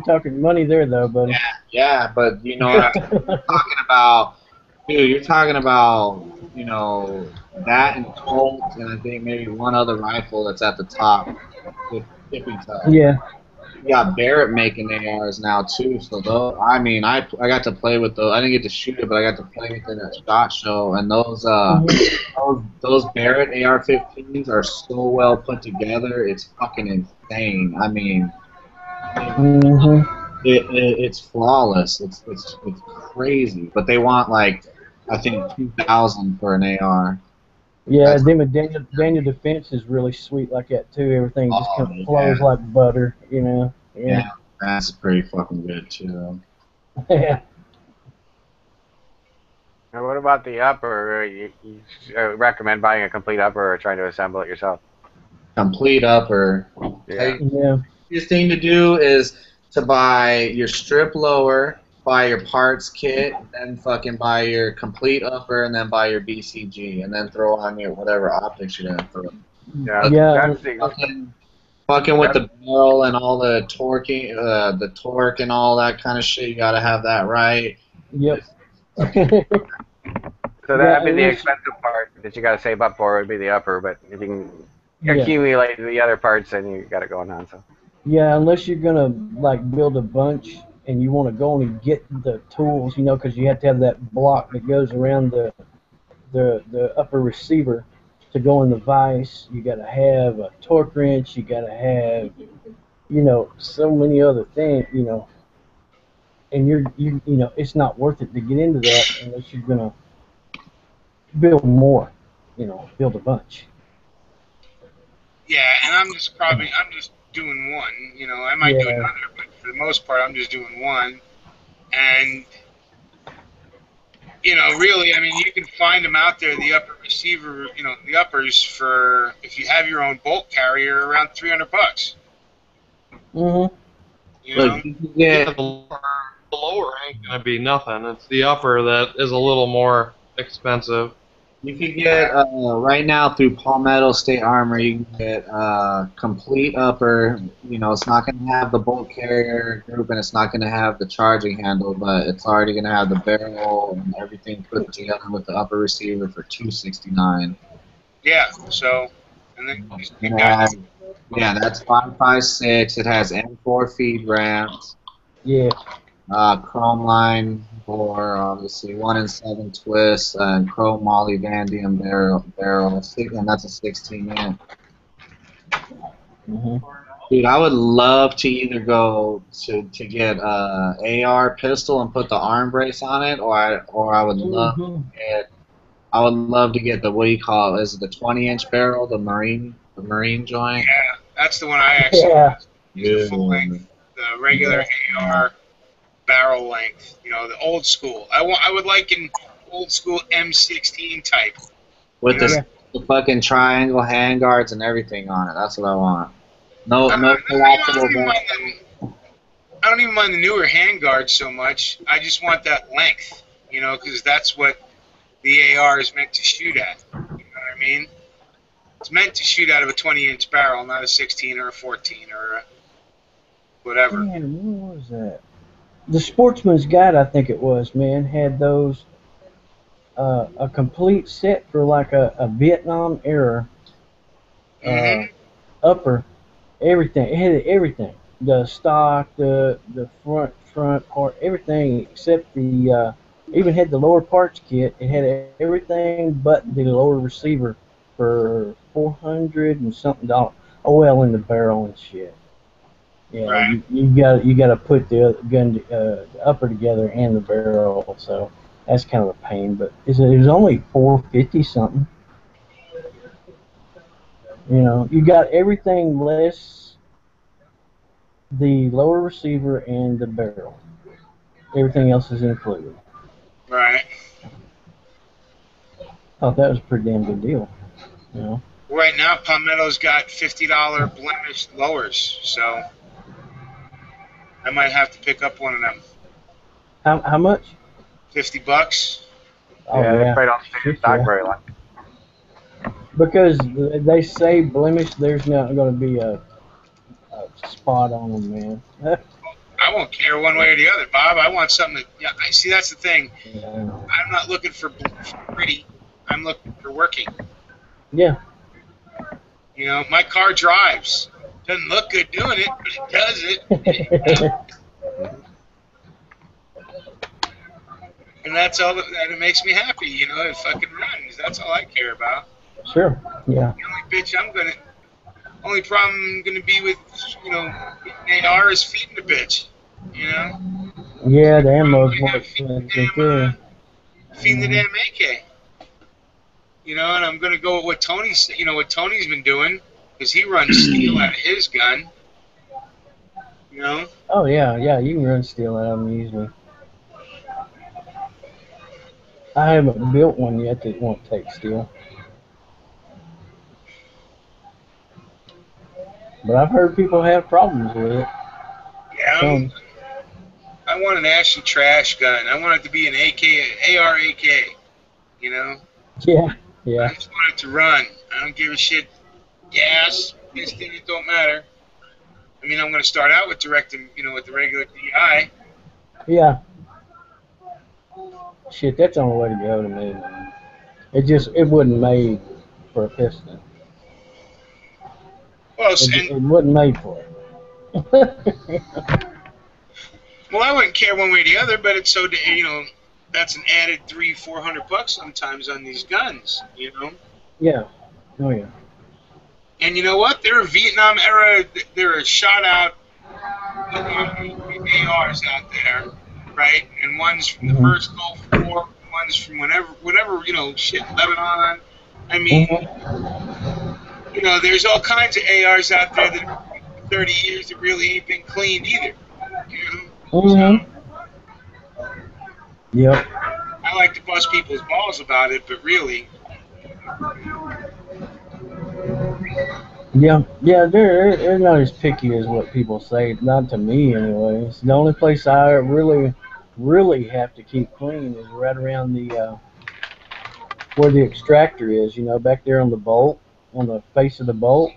talking money there, though, buddy. Yeah, but you know what I'm talking about. Dude, you're talking about, you know, that and Colt, and I think maybe one other rifle that's at the top. Yeah. You got Barrett making ARs now too, so those, I mean, I got to play with those. I didn't get to shoot it, but I got to play with it at SHOT Show, and those Barrett AR-15s are so well put together. It's fucking insane. I mean, it's flawless. It's crazy, but they want like, I think, $2,000 for an AR. Yeah, them and Daniel Defense is really sweet like that too. Everything just kind of flows like butter, you know. Yeah, that's pretty fucking good too. Yeah. Now, what about the upper? You recommend buying a complete upper or trying to assemble it yourself? Complete upper. Yeah. The easiest thing to do is to buy your strip lower, buy your parts kit, then fucking buy your complete upper, and then buy your BCG, and then throw on your whatever optics you're gonna throw. Yeah. Fucking with the barrel and all the torquing, the torque and all that kind of shit. You gotta have that right. Yep. So that'd be the expensive part that you gotta save up for. Would be the upper, but if you can accumulate the other parts, then you got it going on. So. Yeah, unless you're gonna like build a bunch and you want to go and get the tools, you know, because you have to have that block that goes around the upper receiver to go in the vise. You got to have a torque wrench. You got to have, you know, so many other things, you know, and you know, it's not worth it to get into that unless you're gonna build more, you know, build a bunch. Yeah, and I'm just doing one. You know, I might do Yeah. another, but for the most part, I'm just doing one. And you know, really, I mean, you can find them out there, the upper receiver, you know, the uppers for if you have your own bolt carrier, around $300. Mhm. You know, Look, you can Yeah, get the lower ain't gonna be nothing. It's the upper that is a little more expensive. right now through Palmetto State Armory, you can get complete upper. You know, it's not going to have the bolt carrier group and it's not going to have the charging handle, but it's already going to have the barrel and everything put together with the upper receiver for $269. yeah. So, and then you And it got has, yeah, that's 5.56. It has M4 feed ramps. Yeah. Chrome line for obviously 1 in 7 twists and chrome moly vanadium barrel, and that's a 16 inch. Mhm. Dude, I would love to either go to get AR pistol and put the arm brace on it, or I would love to Mhm. get the what do you call it? Is it the 20-inch barrel, the marine joint? yeah, that's the one I actually Yeah. use the full Yeah. length, the regular AR barrel length. You know, the old school. I would like an old school M16 type. With You know, the fucking triangle handguards and everything on it. That's what I want. No I no collapsible barrel. I don't even mind the newer handguards so much. I just want that length. You know, because that's what the AR is meant to shoot at. You know what I mean? It's meant to shoot out of a 20-inch barrel, not a 16 or a 14 or a whatever. Man, what was that? The Sportsman's Guide, I think it was, man, had those a complete set for like a Vietnam era uh, Mm-hmm. upper everything. It had everything. The stock, the front part, everything except the even had the lower parts kit. It had everything but the lower receiver for $400 and something dollars. Oh well, in the barrel and shit. Yeah, Right. you got to put the gun the upper together and the barrel, so that's kind of a pain. But it was only $450 something. You know, you got everything less the lower receiver and the barrel. Everything else is included. Right. Thought that was a pretty damn good deal. You know. Right now, Palmetto's got $50 blemish lowers, so I might have to pick up one of them. How much? $50. Oh Yeah, they yeah. probably don't stay in Shit, stock yeah. very long. Because they say blemish, there's not going to be a spot on them, man. I won't care one way or the other, Bob. I want something that. Yeah, I see. That's the thing. Yeah. I'm not looking for pretty. I'm looking for working. Yeah. You know, my car drives. Doesn't look good doing it, but it does it. And that's all that it makes me happy. You know, it fucking runs. That's all I care about. Sure. Yeah. The only problem I'm gonna be with, you know, AR is feeding the bitch. You know. Yeah, the ammo's I more gotta feed the expensive damn, too. feeding the damn AK. You know, and I'm gonna go with what Tony's. You know what Tony's been doing, because he runs steel out of his gun. You know. Oh yeah, yeah. You can run steel out of them easily. I haven't built one yet that won't take steel, but I've heard people have problems with it. Yeah, I want an Ashy Trash gun. I want it to be an AR AK. You know. Yeah. Yeah. I just want it to run. I don't give a shit. Gas, piston, it don't matter. I mean, I'm going to start out with with the regular DI. Yeah. Shit, that's the only way to go to me, man. It wasn't made for a piston. Well, It wasn't made for it. Well, I wouldn't care one way or the other, but it's so that's an added $300-400 sometimes on these guns, Yeah. Oh yeah. And you know what? There are Vietnam era. There are shot out ARs out there, right? And one's from the first Gulf War, one's from whatever shit, Lebanon. I mean, there's all kinds of ARs out there that 30 years that really ain't been cleaned either. So, Yep. I like to bust people's balls about it, but really. Yeah, they're not as picky as what people say. Not to me, anyways. The only place I really have to keep clean is right around the where the extractor is. Back there on the bolt, on the face of the bolt.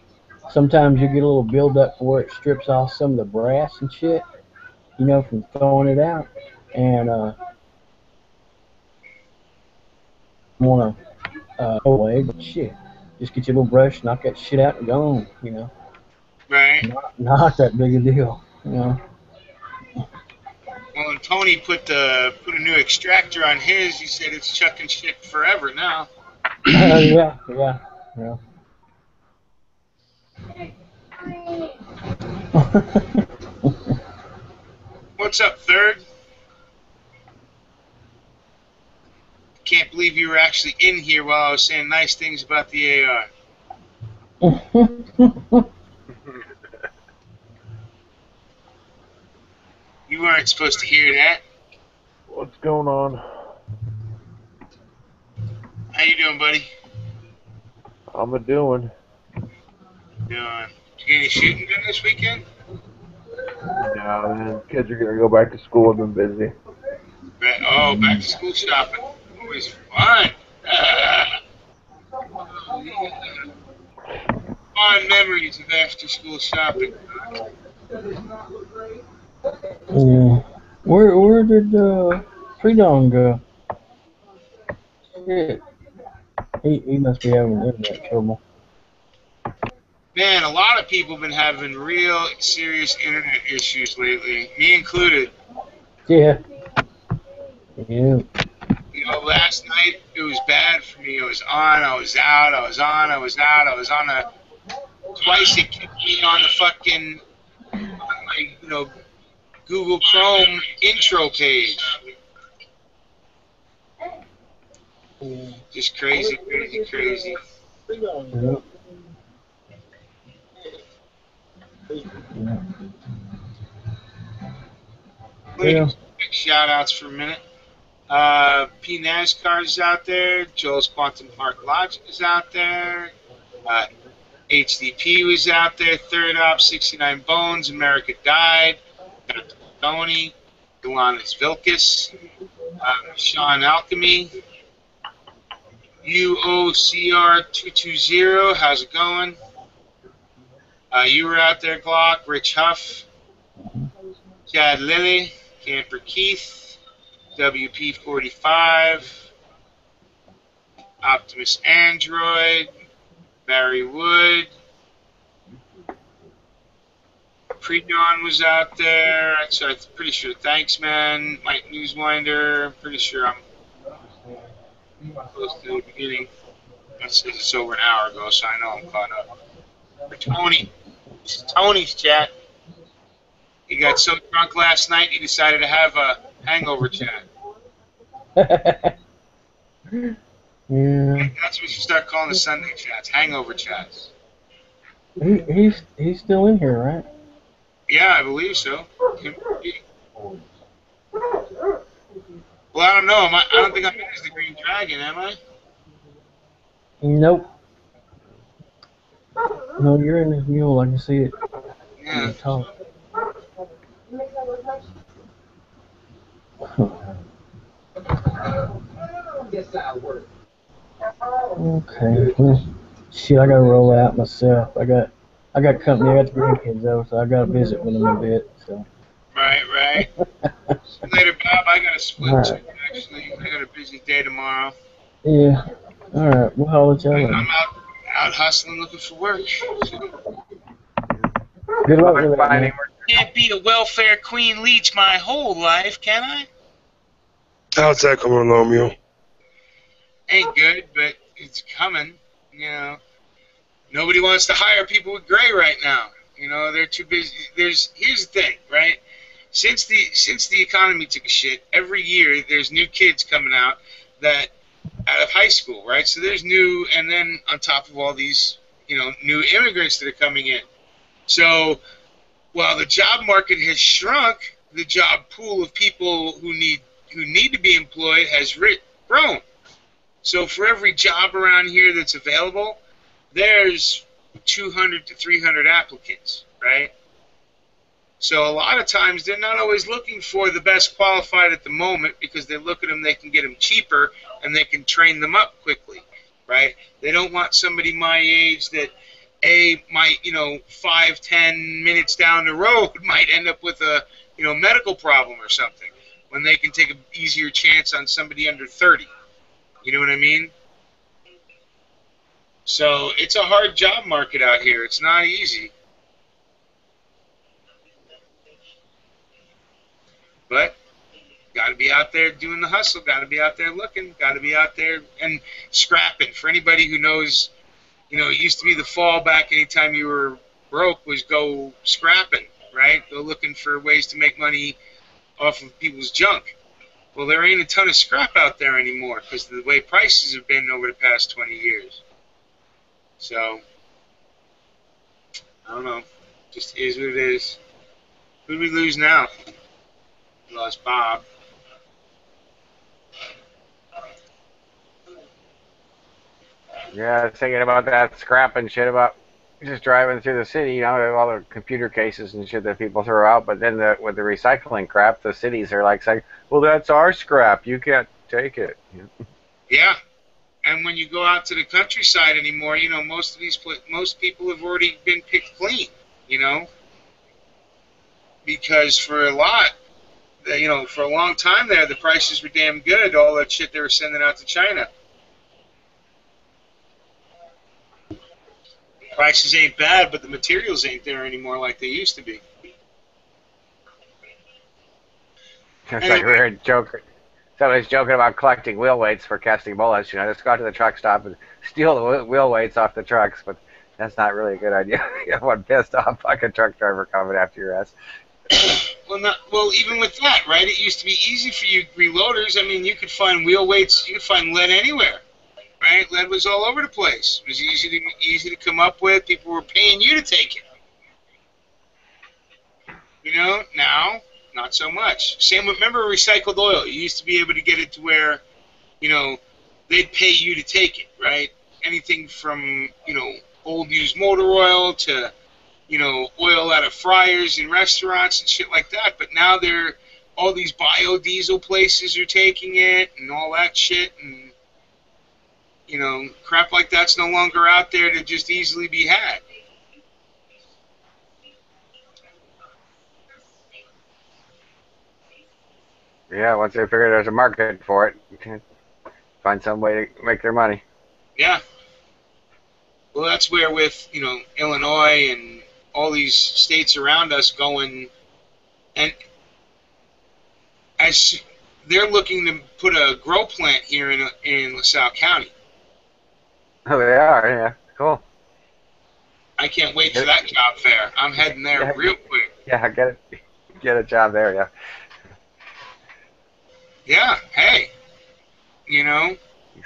Sometimes you get a little buildup where it strips off some of the brass and shit. From throwing it out, and want to go away, but shit. Just get your little brush, knock that shit out, and go on, Right. Not that big a deal, Well, and Tony put a new extractor on his. He said it's chucking shit forever now. Yeah. What's up, Third? Can't believe you were actually in here while I was saying nice things about the AR. You weren't supposed to hear that. What's going on? How you doing, buddy? I'm a doing. Did you get any shooting done this weekend? No, man. Kids are gonna go back to school. I've been busy. Back to school shopping. Always fun. Fond memories of after school shopping. Yeah. Where did Pre-Dawn go? Shit. He must be having internet trouble. Man, a lot of people have been having real serious internet issues lately, me included. Yeah. Last night it was bad for me. I was on, I was out, I was on, I was out, I was on twice it kicked me on the fucking, Google Chrome intro page. Just crazy. Yeah. Shout outs for a minute. P NASCAR is out there. Joel's Quantum Park Logic is out there. HDP was out there. Third Op, 69 Bones, America Died. Tony, Galanis Vilkis, Sean Alchemy, UOCR220. How's it going? You were out there, Glock. Rich Huff, Chad Lilly, Camper Keith, WP45, Optimus Android, Barry Wood, Pre-Dawn was out there. So I'm pretty sure. Thanks, man. Mike Newswinder. Pretty sure I'm close to the beginning. That says it's over an hour ago, so I know I'm caught up. For Tony, Tony's chat. He got so drunk last night he decided to have a hangover chat. Yeah. That's what you start calling the Sunday chats, hangover chats. He's still in here, right? Yeah, I believe so. Well, I don't know. I don't think I'm in as the Green Dragon, am I? Nope. No, you're in his mule. I can see it. Yeah. Talk. Okay. Well, shit, I gotta roll out myself. I got company. I got the grandkids though, so I gotta visit with them a bit. So. Right. Later, Bob. I got a split All right. too, actually. I got a busy day tomorrow. Yeah. All right. We'll holler at you later. I'm out hustling, looking for work. So, Good luck with that, man. Can't be a welfare queen leech my whole life, can I? How's that coming along, Mule? Ain't good, but it's coming. You know, nobody wants to hire people with gray right now. You know, they're too busy. Here's the thing, right? Since the economy took a shit, every year there's new kids coming out of high school, right? So there's new, and then on top of all these, you know, new immigrants that are coming in. So while the job market has shrunk, the job pool of people who need to be employed has grown. So for every job around here that's available, there's 200 to 300 applicants, right? So a lot of times they're not always looking for the best qualified at the moment because they look at them, they can get them cheaper, and they can train them up quickly, right? They don't want somebody my age that might, 5-10 minutes down the road might end up with a, medical problem or something, when they can take an easier chance on somebody under 30. You know what I mean? So it's a hard job market out here. It's not easy. But got to be out there doing the hustle. Got to be out there looking. Got to be out there and scrapping. For anybody who knows, it used to be the fallback anytime you were broke was go scrapping, right? Go looking for ways to make money off of people's junk. Well, there ain't a ton of scrap out there anymore because of the way prices have been over the past 20 years. So, I don't know. Just is what it is. Who do we lose now? We lost Bob. Yeah, I was thinking about that scrap and shit about just driving through the city, all the computer cases and shit that people throw out. But then with the recycling crap, the cities are like saying, well, that's our scrap. You can't take it. Yeah. And when you go out to the countryside anymore, most people have already been picked clean, because for a long time there, the prices were damn good, all that shit they were sending out to China. Prices ain't bad, but the materials ain't there anymore like they used to be. It's like we were joking. Somebody's joking about collecting wheel weights for casting bullets. Just go to the truck stop and steal the wheel weights off the trucks, but that's not really a good idea. You have one pissed off fucking truck driver coming after your ass. Well, even with that, right? It used to be easy for you reloaders. I mean, you could find wheel weights. You could find lead anywhere, right? Lead was all over the place. It was easy to come up with. People were paying you to take it. Now, not so much. Same with, remember recycled oil? You used to be able to get it to where, they'd pay you to take it, right? Anything from, old used motor oil to, oil out of fryers in restaurants and shit like that. But now all these biodiesel places are taking it and all that shit. And, crap like that's no longer out there to just easily be had. Yeah, once they figure there's a market for it, you can find some way to make their money. Yeah. Well, that's where with, Illinois and all these states around us going, and as they're looking to put a grow plant here in LaSalle County. Oh, they are, yeah. Cool. I can't wait for that job fair. I'm heading there real quick. Yeah, get a job there, yeah. Yeah, hey, You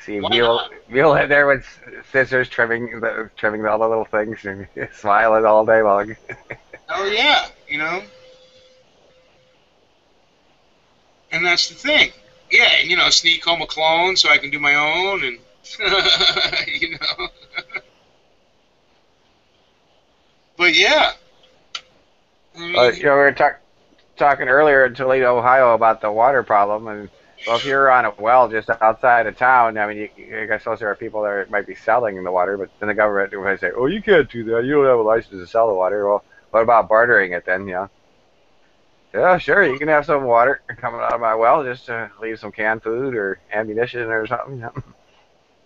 see Mule in there with scissors trimming all the little things and smiling all day long. Oh yeah, And that's the thing. Yeah, and sneak home a clone so I can do my own, and But yeah. We were talking earlier in Toledo, Ohio, about the water problem, and well, if you're on a well just outside of town, I mean, I suppose there are people that might be selling the water, but then the government might say, "Oh, you can't do that. You don't have a license to sell the water." Well, what about bartering it then? Yeah, sure. You can have some water coming out of my well, just to leave some canned food or ammunition or something.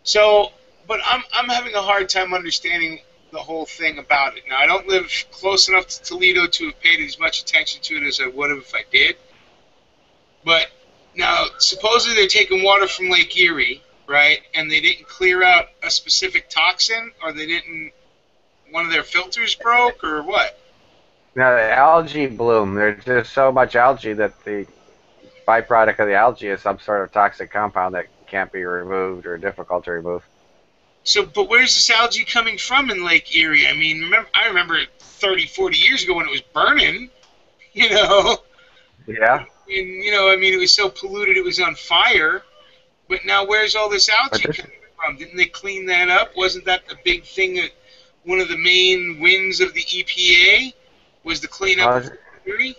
So, but I'm having a hard time understanding the whole thing about it. Now, I don't live close enough to Toledo to have paid as much attention to it as I would have if I did. But now, supposedly they're taking water from Lake Erie, right? And they didn't clear out a specific toxin, or they didn't. One of their filters broke, or what? Now, the algae bloom. There's just so much algae that the byproduct of the algae is some sort of toxic compound that can't be removed or difficult to remove. So, but where's this algae coming from in Lake Erie? I mean, I remember 30, 40 years ago when it was burning, you know. Yeah. And, you know, I mean, it was so polluted it was on fire. But now where's all this algae coming from? Didn't they clean that up? Wasn't that the big thing, that one of the main wins of the EPA was the cleanup of Lake Erie?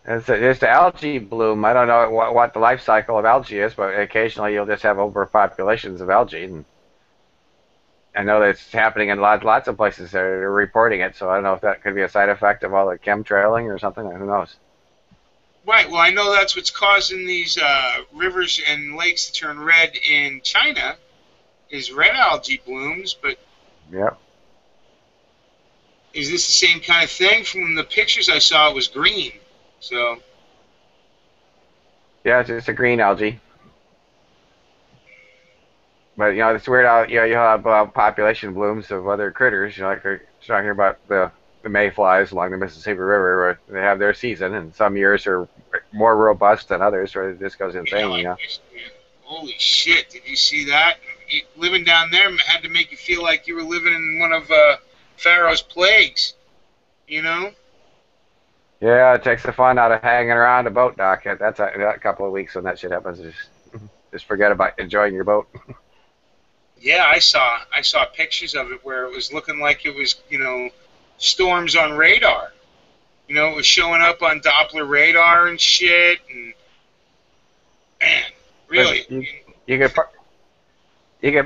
It's the algae bloom. I don't know what the life cycle of algae is, but occasionally you'll just have overpopulations of algae. And I know that it's happening in lots of places that are reporting it, so I don't know if that could be a side effect of all the chemtrailing or something. Who knows? Right. Well, I know that's what's causing these rivers and lakes to turn red in China, is red algae blooms. But yep. Is this the same kind of thing? From the pictures I saw, it was green. So. Yeah, it's just a green algae. But, you know, it's weird how, you know, you have population blooms of other critters. You know, like you're talking about the mayflies along the Mississippi River, where they have their season, and some years are more robust than others, where it just goes insane, you know. Holy shit, did you see that? Living down there had to make you feel like you were living in one of Pharaoh's plagues, you know? Yeah, it takes the fun out of hanging around a boat dock. That's a couple of weeks when that shit happens. Just forget about enjoying your boat. Yeah, I saw pictures of it where it was looking like it was, you know, storms on radar. You know, it was showing up on Doppler radar and shit. And man, really, you could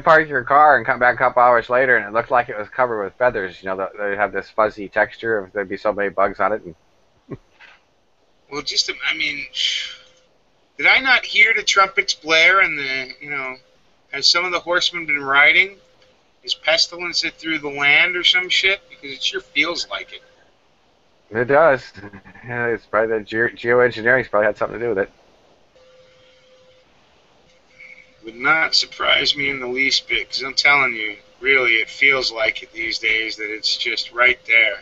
park your car and come back a couple hours later, and it looked like it was covered with feathers. You know, they have this fuzzy texture. There'd be so many bugs on it. And well, I mean, did I not hear the trumpets blare and the, you know, has some of the horsemen been riding? Is pestilence it through the land or some shit? Because it sure feels like it. It does. Yeah, it's probably the geoengineering's probably had something to do with it. Would not surprise me in the least bit, because I'm telling you, really, it feels like it these days, that it's just right there.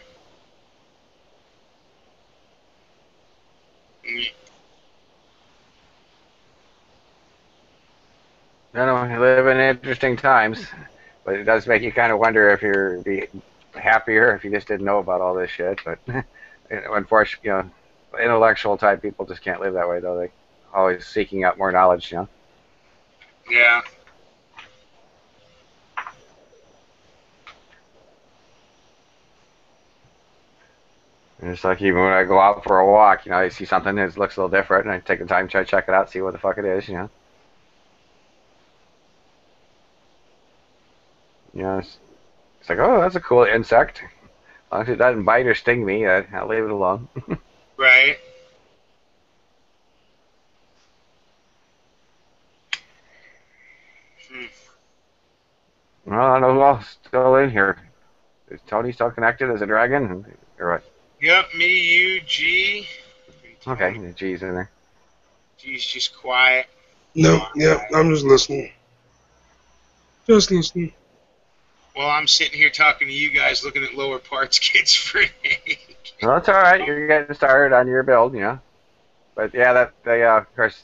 I know we live in interesting times, but it does make you kind of wonder if you'd be happier if you just didn't know about all this shit. But unfortunately, you know, intellectual type people just can't live that way, though. They're always seeking out more knowledge, you know. Yeah. And it's like even when I go out for a walk, you know, I see something that looks a little different, and I take the time to try to check it out, see what the fuck it is, you know. You know, it's like, oh, that's a cool insect. As long as it doesn't bite or sting me, I'll leave it alone. Right. Well, I don't know who else is still in here. Is Tony still connected as a dragon? Or what? Yep, me, you, G. Okay, the G's in there. G's just quiet. No, yeah, I'm just listening. Just listening. Well, I'm sitting here talking to you guys, looking at lower parts kits for Nate. Well, that's all right. You're getting started on your build, you know. But yeah, of course,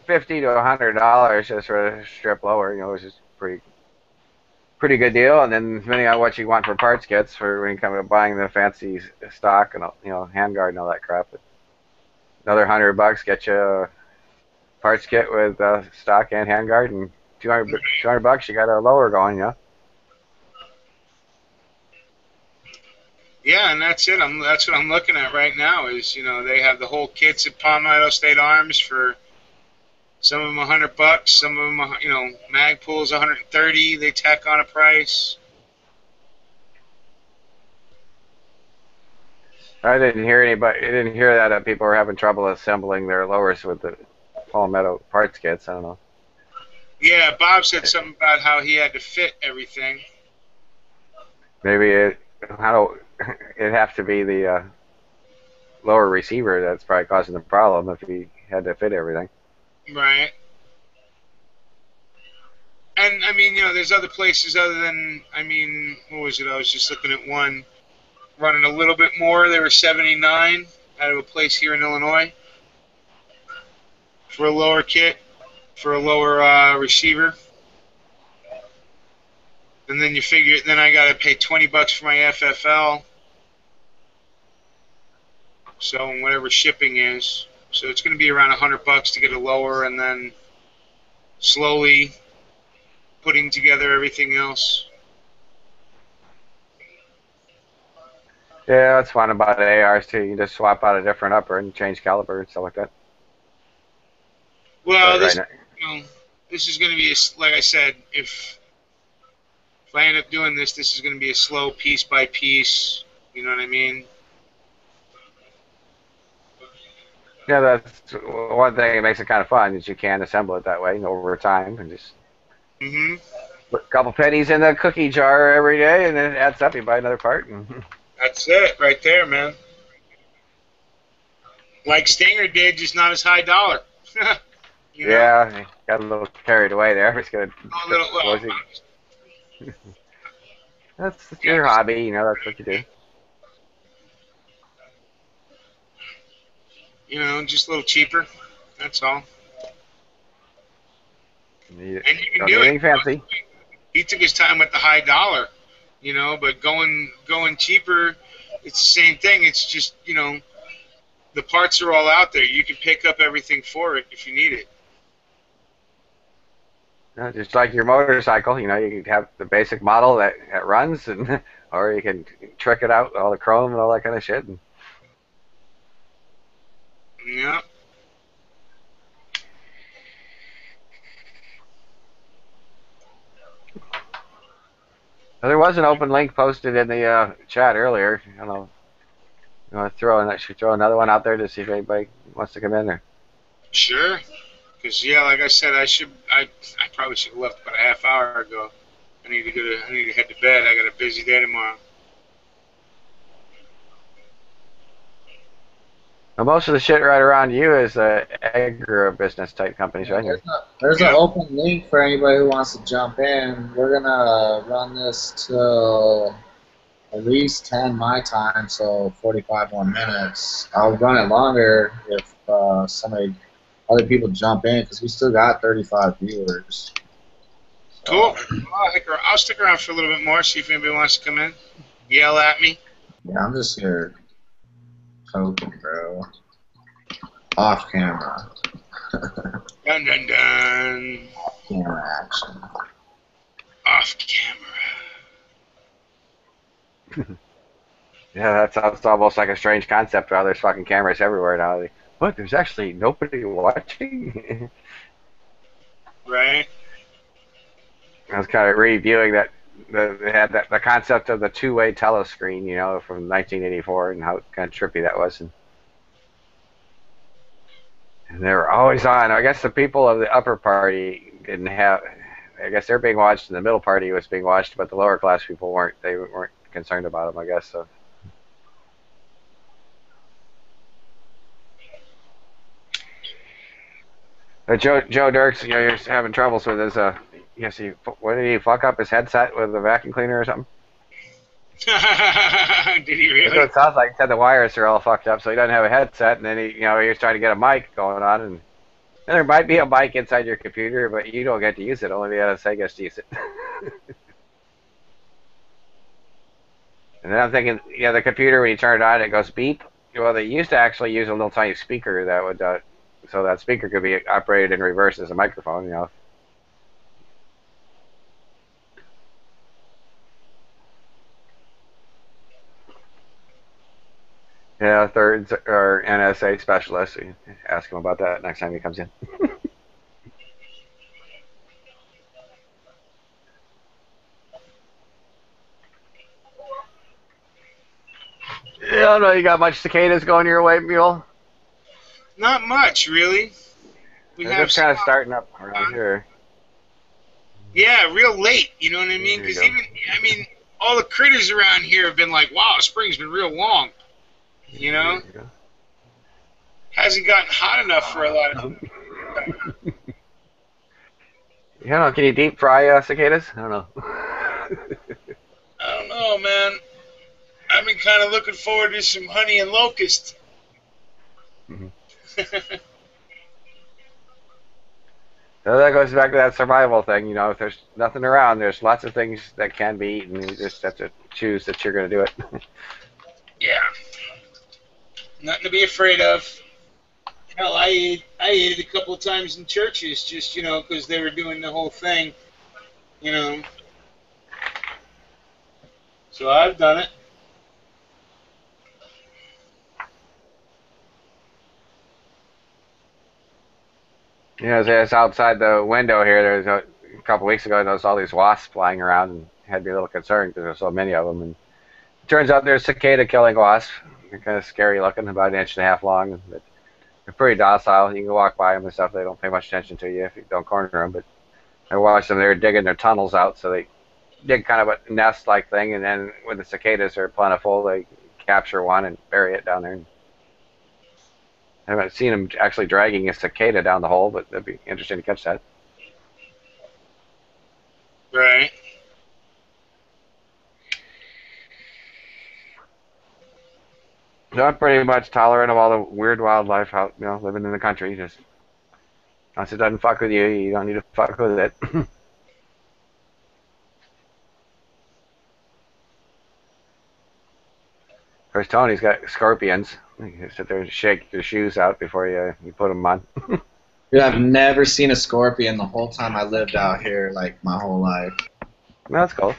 $50 to $100 just for a strip lower, you know, which is pretty good deal. And then depending on what you want for parts kits for when you come to buying the fancy stock and, you know, handguard and all that crap. But another $100 get you a parts kit with stock and handguard, and $200 you got a lower going, you know. Yeah, and that's it. That's what I'm looking at right now. Is, you know, they have the whole kits at Palmetto State Arms for some of them $100, some of them, you know, Magpool's $130. They tack on a price. I didn't hear that people were having trouble assembling their lowers with the Palmetto parts kits. I don't know. Yeah, Bob said something about how he had to fit everything. Maybe it'd have to be the lower receiver that's probably causing the problem if he had to fit everything. Right. And I mean, there's other places other than, what was it? I was just looking at one running a little bit more. They were 79 out of a place here in Illinois for a lower kit, for a lower receiver. And then you figure, then I got to pay $20 for my FFL. So whatever shipping is, so it's going to be around $100 to get a lower, and then slowly putting together everything else. Yeah, that's fun about ARs too. You just swap out a different upper and change caliber and stuff like that. Well, this is going to be, like I said, if I end up doing this is going to be a slow piece by piece. You know what I mean? Yeah, that's one thing that makes it kind of fun is you can assemble it that way over time and just put a couple pennies in the cookie jar every day, and then it adds up. You buy another part. And that's it right there, man. Like Stinger did, just not as high dollar. Yeah, he got a little carried away there. It's good. That's your hobby, that's what you do. Just a little cheaper. That's all. And you can do it. Fancy. He took his time with the high dollar, but going cheaper, it's the same thing. It's just, the parts are all out there. You can pick up everything for it if you need it. Just like your motorcycle, you can have the basic model that runs, and or you can trick it out, all the chrome and all that kind of shit. Yeah. There was an open link posted in the chat earlier. I don't know. You want to throw another one out there to see if anybody wants to come in there? Sure. Because like I said, I probably should have left about a half hour ago. I need to head to bed. I got a busy day tomorrow. Well, most of the shit right around you is agribusiness type companies, right? There's an open link for anybody who wants to jump in. We're gonna run this till at least 10 my time, so 45 more minutes. I'll run it longer if other people jump in, because we still got 35 viewers. So. Cool. I'll stick around for a little bit more, see if anybody wants to come in. Yell at me. Yeah, I'm just here poking, bro. Off camera. Dun dun dun. Camera action. Off camera. Yeah, that's almost like a strange concept. How there's fucking cameras everywhere now. What? There's actually nobody watching? Right. I was kind of reviewing that. They had the concept of the two-way telescreen, from 1984, and how kind of trippy that was. And they were always on. I guess the people of the upper party didn't have. I guess they're being watched, and the middle party was being watched, but the lower class people weren't. They weren't concerned about them, I guess. So. Joe Dirks, you're having troubles with his. What did he fuck up his headset with the vacuum cleaner or something? Did he really? That's what it sounds like. He said the wires are all fucked up, so he doesn't have a headset, and then he was trying to get a mic going on, and there might be a mic inside your computer, but you don't get to use it. Only the NSA gets to use it. And then I'm thinking, the computer, when you turn it on, it goes beep. Well, they used to actually use a little tiny speaker that would, so that speaker could be operated in reverse as a microphone, Yeah, thirds or NSA specialist. Ask him about that next time he comes in. I don't know. You got much cicadas going your way, Mule? Not much, really. They're just kind of starting up around here. Yeah, real late. You know what I mean? Because all the critters around here have been like, wow, spring's been real long. You know? Hasn't gotten hot enough for a lot of them. You know, can you deep fry cicadas? I don't know. I don't know, man. I've been kind of looking forward to some honey and locust. Mm-hmm. So that goes back to that survival thing. You know, if there's nothing around, there's lots of things that can be eaten. You just have to choose that you're going to do it. Yeah. Nothing to be afraid of. Hell, I ate it a couple of times in churches, just, you know, because they were doing the whole thing, you know. So I've done it. You know, it's outside the window here. There's a couple weeks ago, I noticed all these wasps flying around and had me a little concerned because there's so many of them. And it turns out there's cicada killing wasps. They're kind of scary looking, about 1.5 inches long. But they're pretty docile. You can walk by them and stuff. They don't pay much attention to you if you don't corner them. But I watched them. They were digging their tunnels out, so they dig kind of a nest-like thing. And then when the cicadas are plentiful, they capture one and bury it down there. I haven't seen them actually dragging a cicada down the hole, but that'd be interesting to catch that. Right. So I'm pretty much tolerant of all the weird wildlife out, you know, living in the country. Just once it doesn't fuck with you, you don't need to fuck with it. Of course, Tony's got scorpions. You sit there and shake your shoes out before you put them on. Dude, I've never seen a scorpion the whole time I lived out here, like my whole life. That's cool.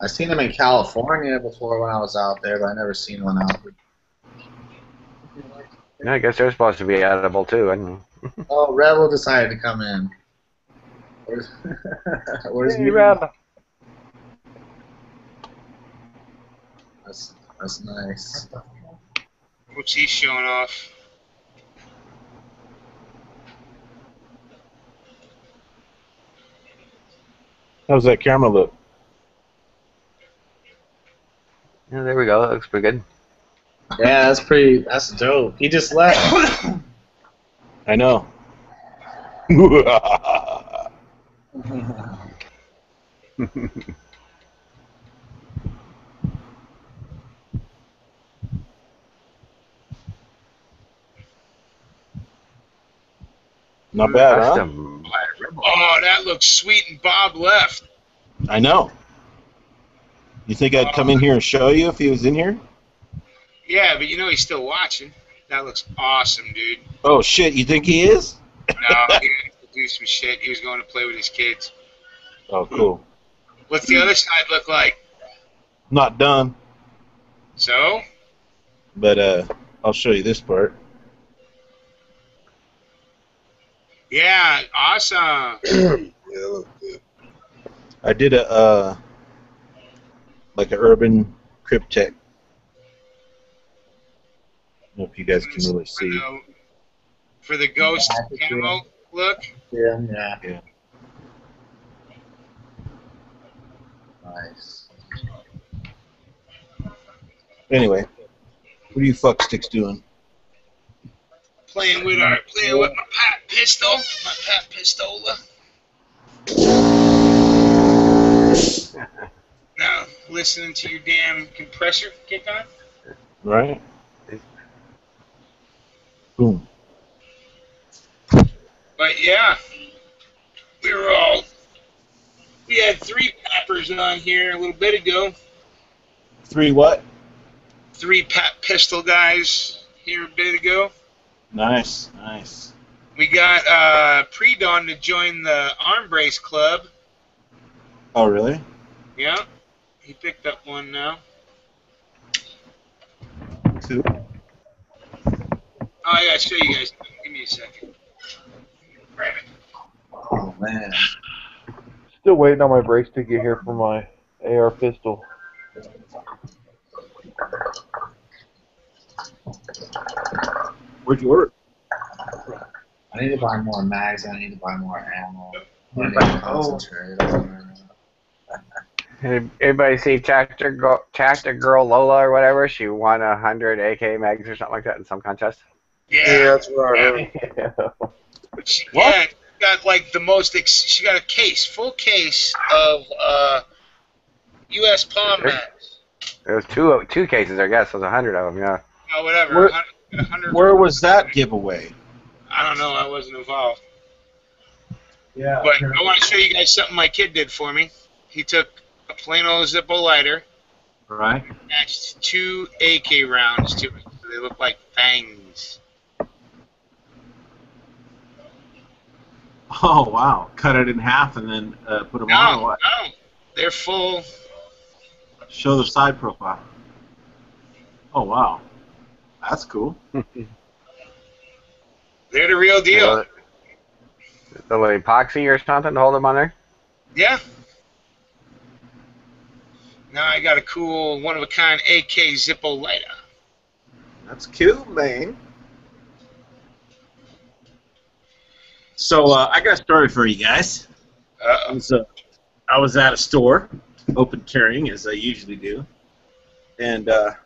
I've seen them in California before when I was out there, but I never seen one out here. Yeah, I guess they're supposed to be edible too. I don't know. Oh, Rebel decided to come in. Where's Hey, Rebel. That's nice. What's he showing off? How's that camera look? Yeah, there we go. That looks pretty good. Yeah, that's dope. He just left. I know. Not bad, huh? Oh, that looks sweet, and Bob left. I know. You think I'd come in here and show you if he was in here? Yeah, but you know he's still watching. That looks awesome, dude. Oh, shit. You think he is? No, he had to do some shit. He was going to play with his kids. Oh, cool. What's the other side look like? Not done. So? But I'll show you this part. Yeah, awesome. Yeah, that looks good. I did a like an urban cryptech. I don't know if you guys can really see. For the ghost camo look? Yeah. Yeah. Nice. Anyway, what are you fucksticks doing? Playing with my Pat pistol, my Pat Pistola. Now, listening to your damn compressor kick on. Right? Boom. But yeah, we had 3 Pappers on here a little bit ago. 3 what? 3 Pat Pistol guys here a bit ago. Nice, nice. We got Pre-Dawn to join the Arm Brace Club. Oh, really? Yeah, he picked up one now. 2. Oh, I gotta show you guys. Give me a second. Grab it. Oh man. Still waiting on my brakes to get here for my AR pistol. Where'd you work? I need to buy more mags. I need to buy more ammo. Concentrate on Anybody see Tactic Girl Lola or whatever? She won 100 AK mags or something like that in some contest. Yeah, that's what I heard. Yeah, got like the most. She got a full case of U.S. palm mags. There was two cases, I guess. There was 100 of them. Yeah. Oh, whatever. 100. Where was that giveaway? I don't know. I wasn't involved. Yeah. But I want to show you guys something my kid did for me. He took a plain old Zippo lighter. Right. Attached 2 AK rounds to it. So they look like fangs. Oh wow! Cut it in half and then put them on. Or what? No, they're full. Show the side profile. Oh wow, that's cool. They're the real deal. The epoxy or something to hold them on there? Yeah. Now I got a cool one-of-a-kind AK Zippo lighter. That's cool, man. So I got a story for you guys. I was at a store, open carrying as I usually do, and this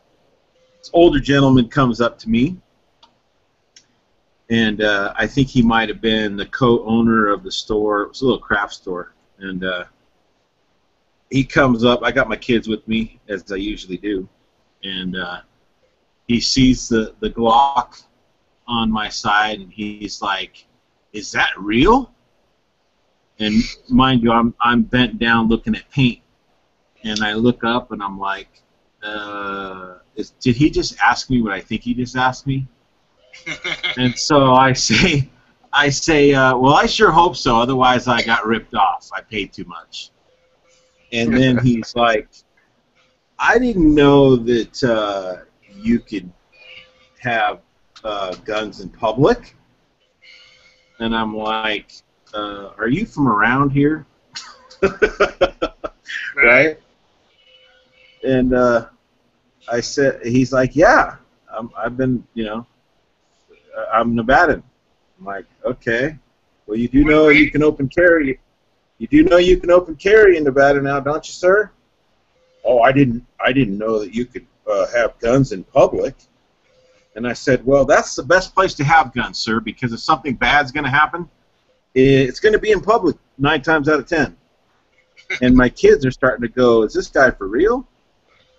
older gentleman comes up to me, and I think he might have been the co-owner of the store. It was a little craft store, and he comes up. I got my kids with me as I usually do, and he sees the Glock on my side, and he's like, "Is that real?" And mind you, I'm bent down looking at paint, and I look up and I'm like, "Did he just ask me what I think he just asked me?" And so I say, "Well, I sure hope so. Otherwise, I got ripped off. I paid too much." And then he's like, "I didn't know that you could have guns in public." And I'm like, "Are you from around here?" Right? And I said, he's like, "Yeah, I've been, I'm Nevadan." I'm like, "Okay, well, you do know you can open carry. You do know you can open carry in Nevada now, don't you, sir?" "Oh, I didn't know that you could have guns in public." And I said, "Well, that's the best place to have guns, sir, because if something bad's going to happen, it's going to be in public 9 times out of 10. And my kids are starting to go, "Is this guy for real?"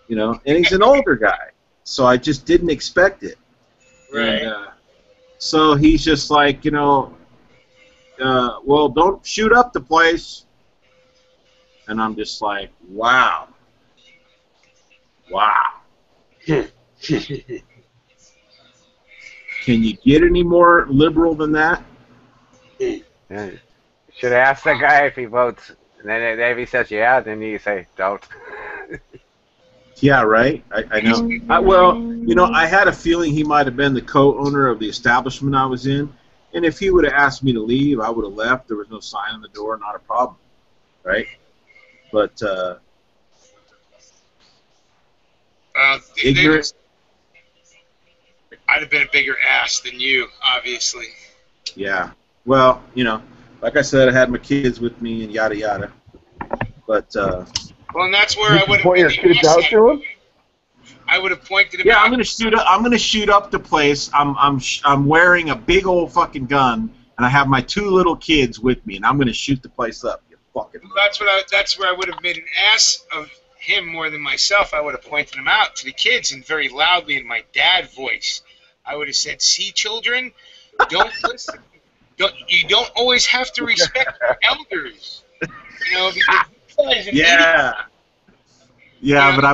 And he's an older guy, so I just didn't expect it. Right. And, so he's just like, "Well, don't shoot up the place." And I'm just like, wow. Can you get any more liberal than that? Yeah. Should ask the guy if he votes. And then if he says yeah, then you say don't. Yeah, right? I know. I had a feeling he might have been the co-owner of the establishment I was in. And if he would have asked me to leave, I would have left. There was no sign on the door, not a problem. Right? But, ignorant. I'd have been a bigger ass than you, obviously. Yeah. Well, like I said, I had my kids with me and yada yada. But well, and that's where I would have point your kids out to him. I would have pointed him. Yeah, out. I'm gonna shoot up the place. I'm wearing a big old fucking gun, and I have my 2 little kids with me, and I'm gonna shoot the place up. You fucking. Well, that's where I would have made an ass of him more than myself. I would have pointed him out to the kids and very loudly in my dad voice. I would have said, "See, children, don't listen. You don't always have to respect your elders. Because yeah. Yeah, but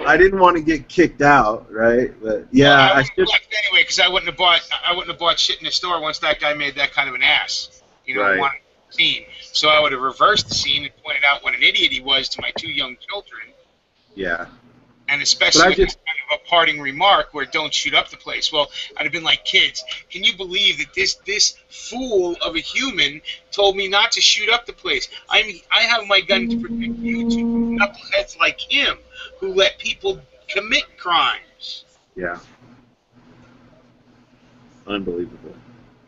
I didn't want to get kicked out, right? But yeah, I should anyway, because I wouldn't have bought shit in the store once that guy made that kind of an ass. Right. Wanted the scene. So I would have reversed the scene and pointed out what an idiot he was to my 2 young children. Yeah. And especially with this kind of a parting remark where "don't shoot up the place." Well, I'd have been like, "Kids, can you believe that this fool of a human told me not to shoot up the place? I have my gun to protect you two knuckleheads like him who let people commit crimes." Yeah. Unbelievable.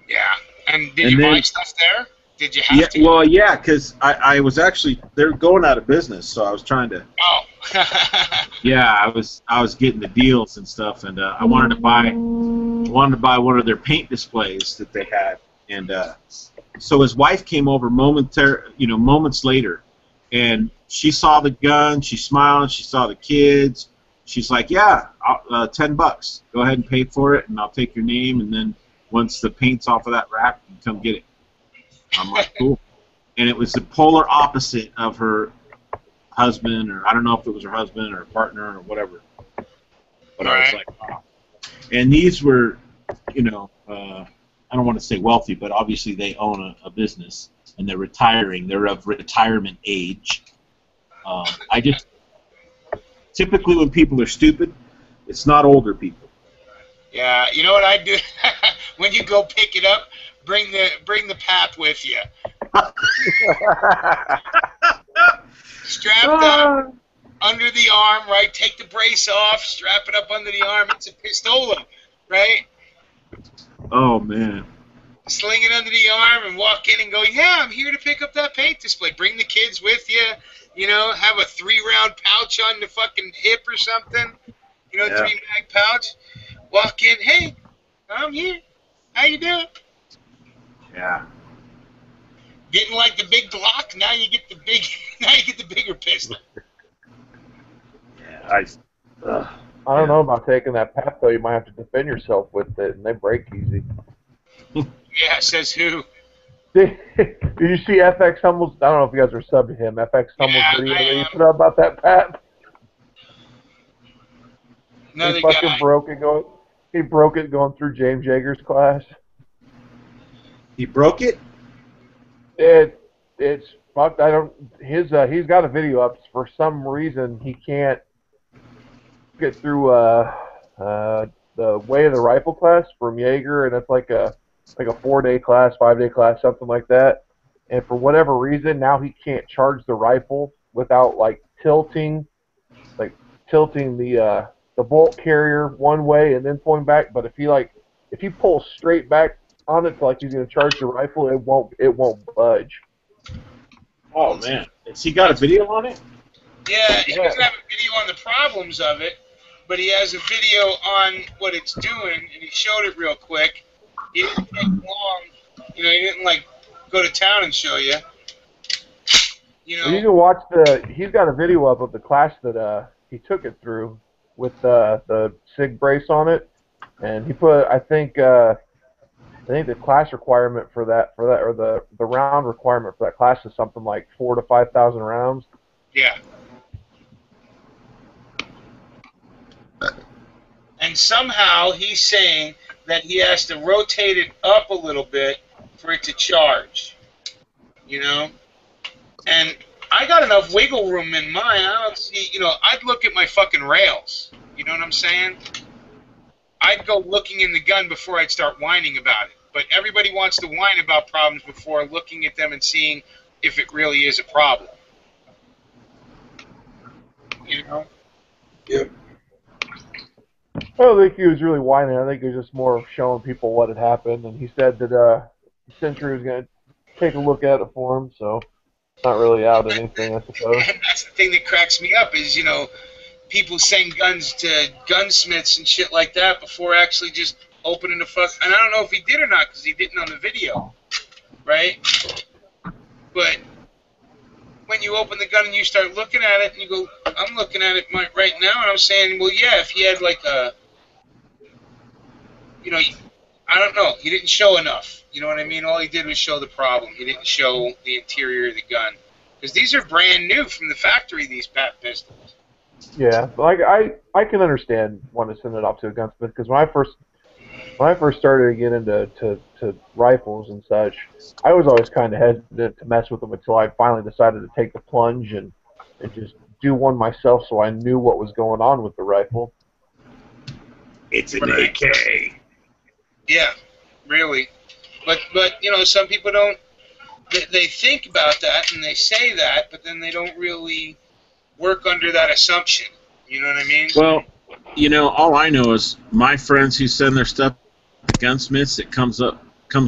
Yeah. And did you buy stuff there? Did you have to? Well, yeah, because I was actually, they're going out of business, they're going out of business, so I was trying to. Oh. Yeah, I was getting the deals and stuff, and I wanted to buy one of their paint displays that they had, and so his wife came over moments later, and she saw the gun, she smiled, she saw the kids, she's like, yeah, $10, go ahead and pay for it, and I'll take your name, and then once the paint's off of that rack, you come get it. I'm like, cool. And it was the polar opposite of her husband, or I don't know if it was her husband or her partner or whatever. But I was like, wow. And these were, I don't want to say wealthy, but obviously they own a business, and they're retiring. They're of retirement age. Typically when people are stupid, it's not older people. Yeah, you know what I do? When you go pick it up, bring the pap with you. Strapped up under the arm, right? Take the brace off, strap it up under the arm. It's a pistola, right? Oh, man. Sling it under the arm and walk in and go, yeah, I'm here to pick up that paint display. Bring the kids with you, have a 3-round pouch on the fucking hip or something. 3-mag pouch. Walk in, hey, I'm here. How you doing? Yeah. Getting like the big Glock, now you get the bigger pistol. Yeah, I don't know about taking that path though. You might have to defend yourself with it, and they break easy. Yeah, says who? Did you see FX Hummel's? I don't know if you guys are subbed to him. FX Hummel's video that he put up about that path. Another He fucking guy. He broke it going through James Yeager's class. He broke it? It's fucked. He's got a video up. For some reason he can't get through the Way of the Rifle class from Yeager, and it's like a 4-day class, 5-day class, something like that. And for whatever reason, now he can't charge the rifle without tilting the bolt carrier one way and then pulling back. But if he pulls straight back on it like he's gonna charge the rifle, it won't budge. Oh man, has he got a video on it? Yeah, he doesn't have a video on the problems of it, but he has a video on what it's doing, and he showed it real quick. He didn't take long. He didn't go to town and show you. Well, you can watch he's got a video up of the class that he took it through with the SIG brace on it, and he put I think the class requirement for that or the round requirement for that class is something like 4,000 to 5,000 rounds. Yeah. And somehow he's saying that he has to rotate it up a little bit for it to charge. And I got enough wiggle room in mine. I don't see, I'd look at my fucking rails. You know what I'm saying? I'd go looking in the gun before I'd start whining about it. But everybody wants to whine about problems before looking at them and seeing if it really is a problem. Yep. I don't think he was really whining. I think it was just more showing people what had happened. And he said that Century was going to take a look at it for him, so it's not really out anything, I suppose. And that's the thing that cracks me up is, people send guns to gunsmiths and shit like that before actually just opening the fuck. And I don't know if he did or not because he didn't on the video, right? But when you open the gun and you start looking at it and you go, I'm looking at it right now and I'm saying, well, yeah, if he had I don't know. He didn't show enough. You know what I mean? All he did was show the problem. He didn't show the interior of the gun. Because these are brand new from the factory, these PAP pistols. Yeah, but I can understand wanting to send it off to a gunsmith because when I first started to get into to rifles and such, I was always kind of hesitant to mess with them until I finally decided to take the plunge and just do one myself so I knew what was going on with the rifle. It's an AK. Yeah, really. But some people don't. They think about that and they say that, but then they don't really work under that assumption. You know what I mean? Well, all I know is my friends who send their stuff to gunsmiths, it comes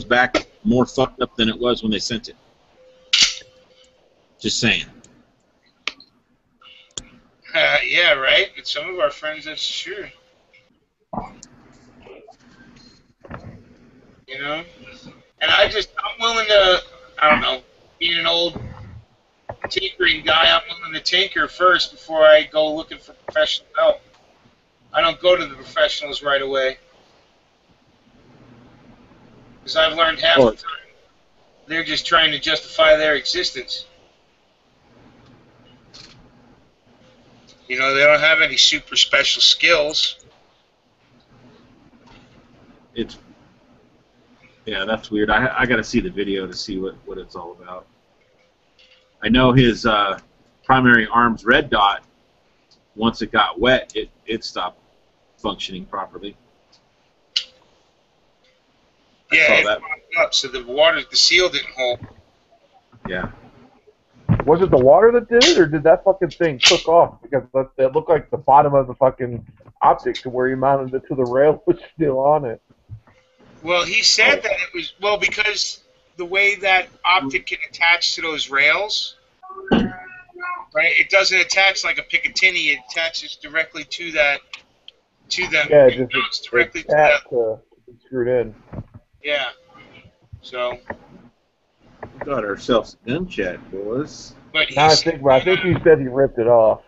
back more fucked up than it was when they sent it. Just saying. Yeah, right. With some of our friends, that's true. You know, and I'm willing to, I don't know, being an old tinkering guy, I'm willing to tinker first before I go looking for professional help. I don't go to the professionals right away. Because I've learned half the time they're just trying to justify their existence. You know, they don't have any super special skills. Yeah, that's weird. I got to see the video to see what it's all about. I know his primary arm's red dot, once it got wet, it stopped functioning properly. Yeah, it fogged up, so the seal didn't hold. Yeah. Was it the water that did it, or did that fucking thing cook off? Because it looked like the bottom of the fucking optic to where you mounted it to the rail was still on it. Well, he said that it was, well, because the way that optic can attach to those rails, right, it doesn't attach like a Picatinny, it attaches directly to that, to them. Yeah, it goes directly to that. Screwed in. Yeah. So. We got ourselves a gun chat, boys. But I think he said he ripped it off.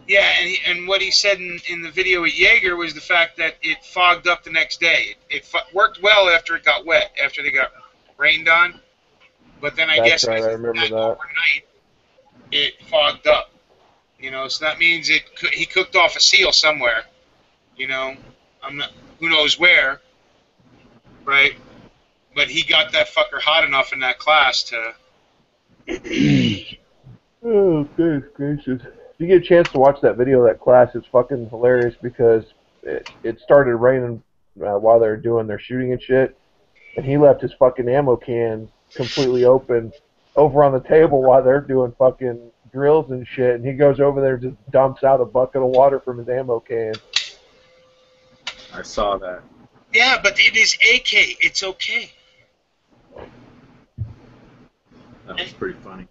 Yeah, and what he said in the video with Jaeger was the fact that it fogged up the next day. It worked well after it got wet, after they got rained on. But then I guess right, I remember that. Overnight, it fogged up. You know, so that means he cooked off a seal somewhere. You know, who knows where, right? But he got that fucker hot enough in that class to. Oh, goodness gracious. If you get a chance to watch that video of that class, it's fucking hilarious because it started raining while they were doing their shooting and shit, and he left his fucking ammo can completely open over on the table while they're doing fucking drills and shit, and he goes over there and just dumps out a bucket of water from his ammo can. I saw that. Yeah, but it is AK. It's okay. That was pretty funny.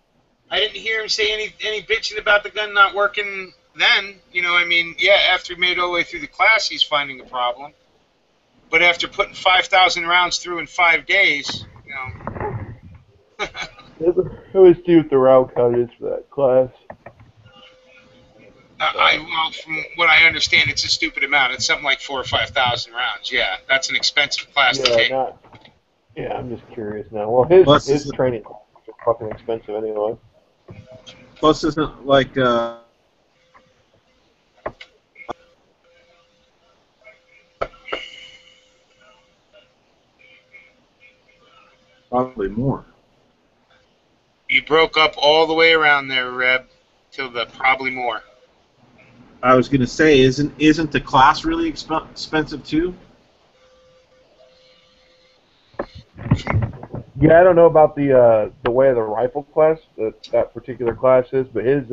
I didn't hear him say any bitching about the gun not working then. You know, I mean, yeah, after he made it all the way through the class, he's finding a problem. But after putting 5,000 rounds through in 5 days, you know. I always see what the route count is for that class. Well, from what I understand, it's a stupid amount. It's something like 4,000 or 5,000 rounds. Yeah, that's an expensive class to take. Yeah, I'm just curious now. Well, his training is fucking expensive anyway. Plus, isn't like probably more. You broke up all the way around there, Reb, till the probably more. I was gonna say, isn't the class really expensive too? Yeah, I don't know about the way the rifle class that particular class is, but his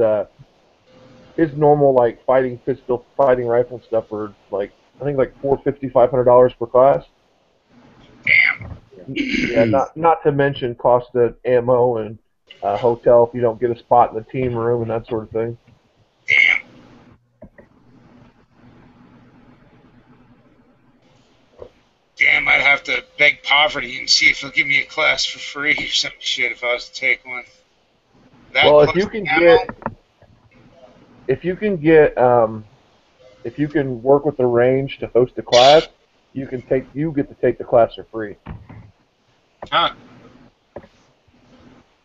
normal like fighting rifle stuff are like I think like $450-$500 per class. Damn. Yeah, not to mention cost of ammo and hotel if you don't get a spot in the team room and that sort of thing. Damn. Damn, I'd have to beg poverty and see if they'll give me a class for free or some shit if I was to take one. Well, if you can work with the range to host a class, you get to take the class for free. Huh.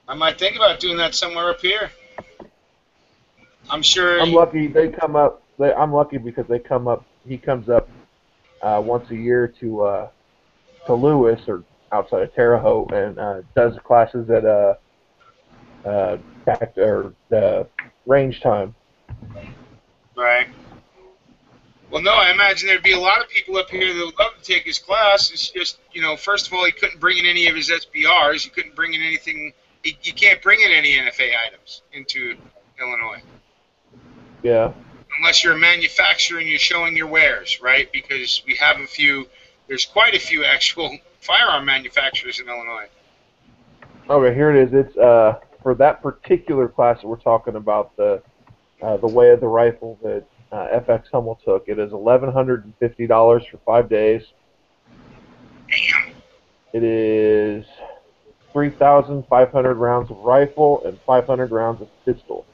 I might think about doing that somewhere up here. I'm sure. I'm lucky they come up. I'm lucky because they come up. He comes up once a year to Lewis or outside of Terre Haute and does classes at range time. Right. Well, no, I imagine there'd be a lot of people up here that would love to take his class. It's just, you know, first of all, he couldn't bring in any of his SBRs. He couldn't bring in anything. You can't bring in any NFA items into Illinois. Yeah. Unless you're a manufacturer and you're showing your wares, right? Because we have there's quite a few actual firearm manufacturers in Illinois. Okay, here it is. It's for that particular class that we're talking about, the way of the rifle that FX Hummel took. It is $1,150 for 5 days. Damn. It is 3,500 rounds of rifle and 500 rounds of pistol.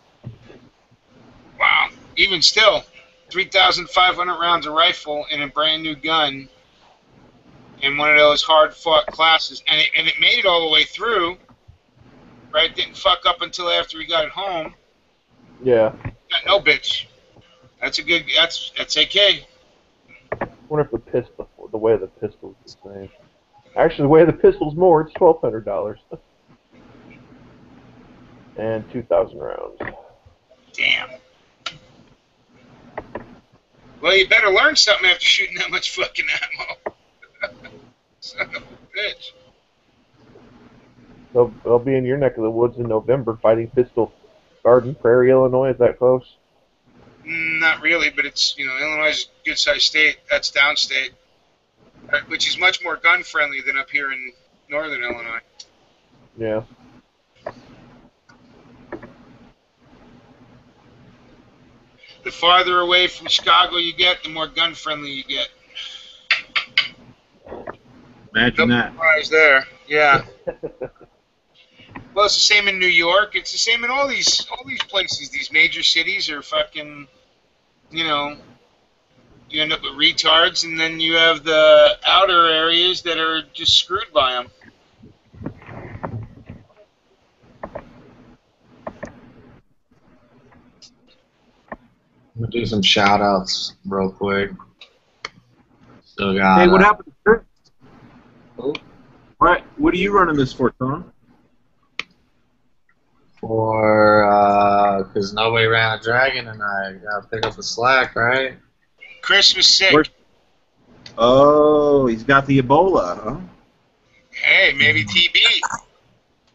Wow. Even still, 3,500 rounds of rifle in a brand new gun in one of those hard-fought classes, and it made it all the way through. Right? Didn't fuck up until after we got it home. Yeah. Got no bitch. That's a good. That's AK. I wonder if the way of the pistol is the same. Actually, the way of the pistol's more. It's $1,200 and 2,000 rounds. Damn. Well, you better learn something after shooting that much fucking ammo. Son of a bitch. They'll be in your neck of the woods in November fighting Pistol Garden, Prairie, Illinois. Is that close? Not really, but it's, Illinois is a good-sized state. That's downstate, which is much more gun-friendly than up here in northern Illinois. Yeah. The farther away from Chicago you get, the more gun-friendly you get. Imagine No that. surprise there. Yeah. Well, it's the same in New York. It's the same in all these places. These major cities are fucking, you end up with retards, and then you have the outer areas that are just screwed by them. I'm gonna do some shout outs real quick. Still got. Hey, what happened to Chris? Oh. What are you running this for, Tom? Because nobody ran a dragon and I gotta pick up the slack, right? Chris was sick. Oh, he's got the Ebola, huh? Hey, maybe TB.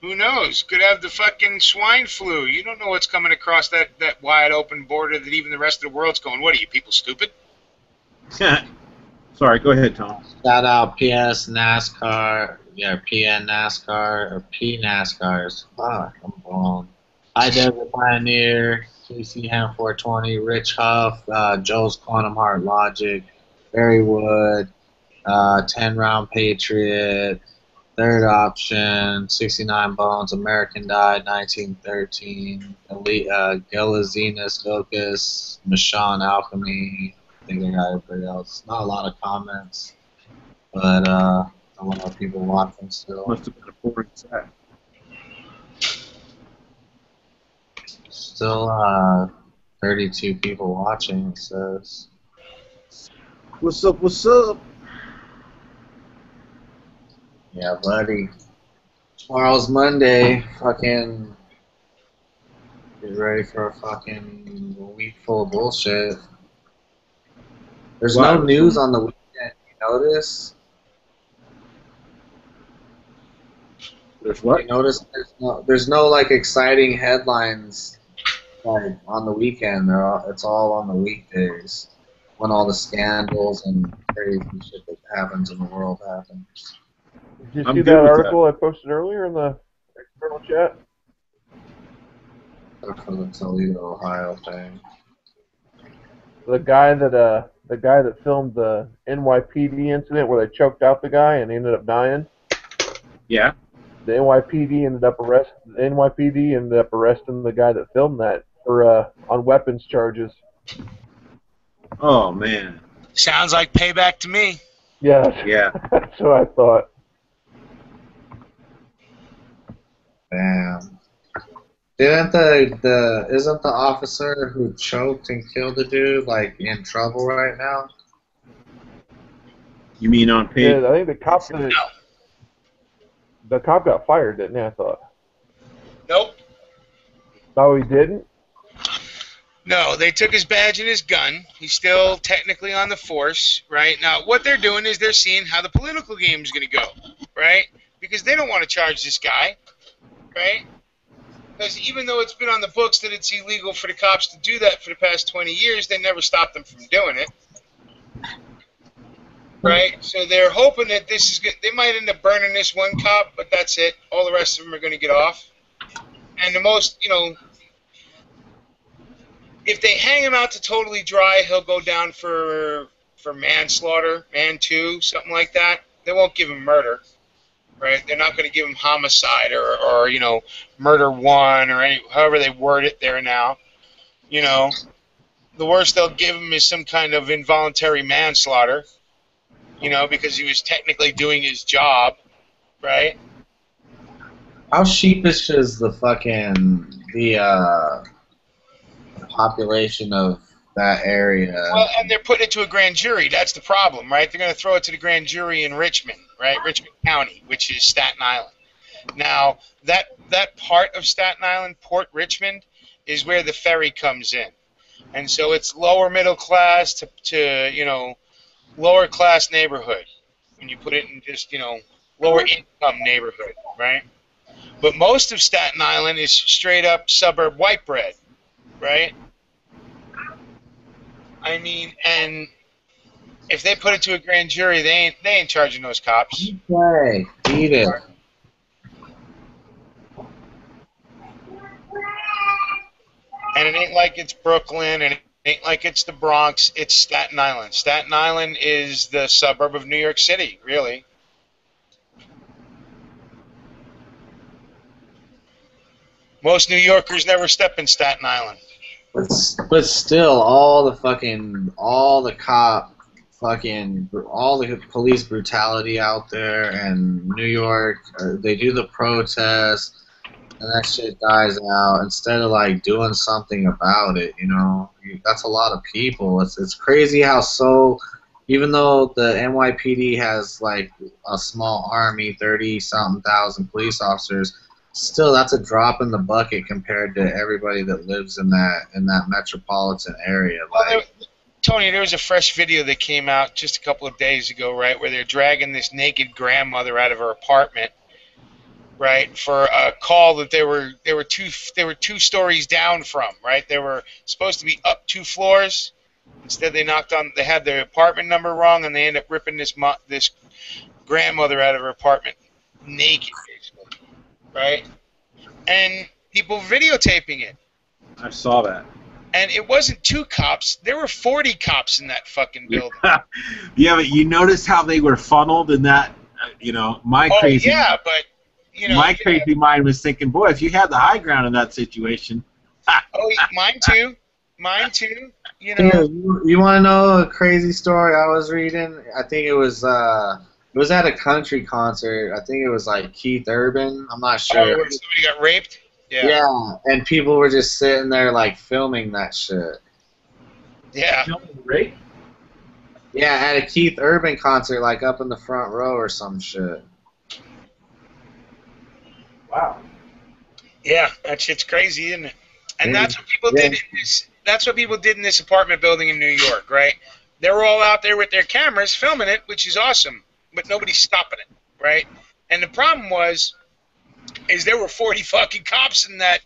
Who knows? Could have the fucking swine flu. You don't know what's coming across that wide open border that even the rest of the world's going, what are you, people stupid? Sorry, go ahead, Tom. Shout out PS NASCAR. Yeah, PN NASCAR or P NASCARs. Fuck, I'm wrong. High Desert Pioneer, KC Ham 420, Rich Huff, Joe's Quantum Heart Logic, Barry Wood, 10 Round Patriot, Third Option, 69 Bones, American Died, 1913, Elite, Gelazinus, Locus, Michonne Alchemy. I think I got everybody else. Not a lot of comments, but a lot of people watching still. Must have been a boring set. Still 32 people watching, it says. What's up, what's up? Yeah, buddy. Tomorrow's Monday. Fucking get ready for a fucking week full of bullshit. There's no news on the weekend, you notice? There's what? You notice there's no like exciting headlines like on the weekend. It's all on the weekdays when all the scandals and crazy shit that happens in the world happens. Did you see that article I posted earlier in the external chat? For the Toledo, Ohio thing. The guy that filmed the NYPD incident where they choked out the guy and he ended up dying. Yeah. The NYPD ended up arresting the guy that filmed that for on weapons charges. Oh man. Sounds like payback to me. Yeah. Yeah. That's what I thought. Damn. Isn't the officer who choked and killed the dude like in trouble right now? You mean on page? Yeah, I think the cop got fired, didn't he? I thought. Nope. No, he didn't. No, they took his badge and his gun. He's still technically on the force, right? Now, what they're doing is they're seeing how the political game is going to go, right? Because they don't want to charge this guy, right? Because even though it's been on the books that it's illegal for the cops to do that for the past 20 years, they never stopped them from doing it. right? So they're hoping that this is good. They might end up burning this one cop, but that's it. All the rest of them are going to get off. And the most, if they hang him out to totally dry, he'll go down for manslaughter, man 2, something like that. They won't give him murder, right? They're not going to give him homicide or murder 1 or however they word it there now. The worst they'll give him is some kind of involuntary manslaughter, because he was technically doing his job, right? How sheepish is the population of that area? Well, and they're putting it to a grand jury. That's the problem, right? They're going to throw it to the grand jury in Richmond, right? Richmond County, which is Staten Island. Now, that part of Staten Island, Port Richmond, is where the ferry comes in. And so it's lower middle class to lower class neighborhood when you put it in just, lower income neighborhood, right? But most of Staten Island is straight up suburb white bread, right? I mean, and if they put it to a grand jury, they ain't charging those cops. Okay, eat it. And it ain't like it's Brooklyn, and it ain't like it's the Bronx. It's Staten Island. Staten Island is the suburb of New York City, really. Most New Yorkers never step in Staten Island. But still, all the police brutality out there, and New York, they do the protests, and that shit dies out. Instead of like doing something about it, that's a lot of people. It's crazy how even though the NYPD has like a small army, 30-something thousand police officers, still that's a drop in the bucket compared to everybody that lives in that metropolitan area. Tony, there was a fresh video that came out just a couple of days ago, right, where they're dragging this naked grandmother out of her apartment, right, for a call that they were 2 stories down from, right? They were supposed to be up 2 floors. Instead, they had their apartment number wrong, and they ended up ripping this grandmother out of her apartment naked, basically, right? And people videotaping it. I saw that. And it wasn't 2 cops. There were 40 cops in that fucking building. Yeah, but you noticed how they were funneled in that, my crazy... yeah, but... my crazy mind was thinking, boy, if you had the high ground in that situation. Oh, mine too. You want to know a crazy story I was reading? I think it was at a country concert. I think it was like Keith Urban. I'm not sure. Oh, where somebody got raped? Yeah, and people were just sitting there like filming that shit. Yeah. Rape? Yeah, at a Keith Urban concert, like up in the front row or some shit. Wow. Yeah, that shit's crazy, isn't it? And that's what people did in this. That's what people did in this apartment building in New York, right? They were all out there with their cameras filming it, which is awesome, but nobody's stopping it, right? And the problem is there were 40 fucking cops in that,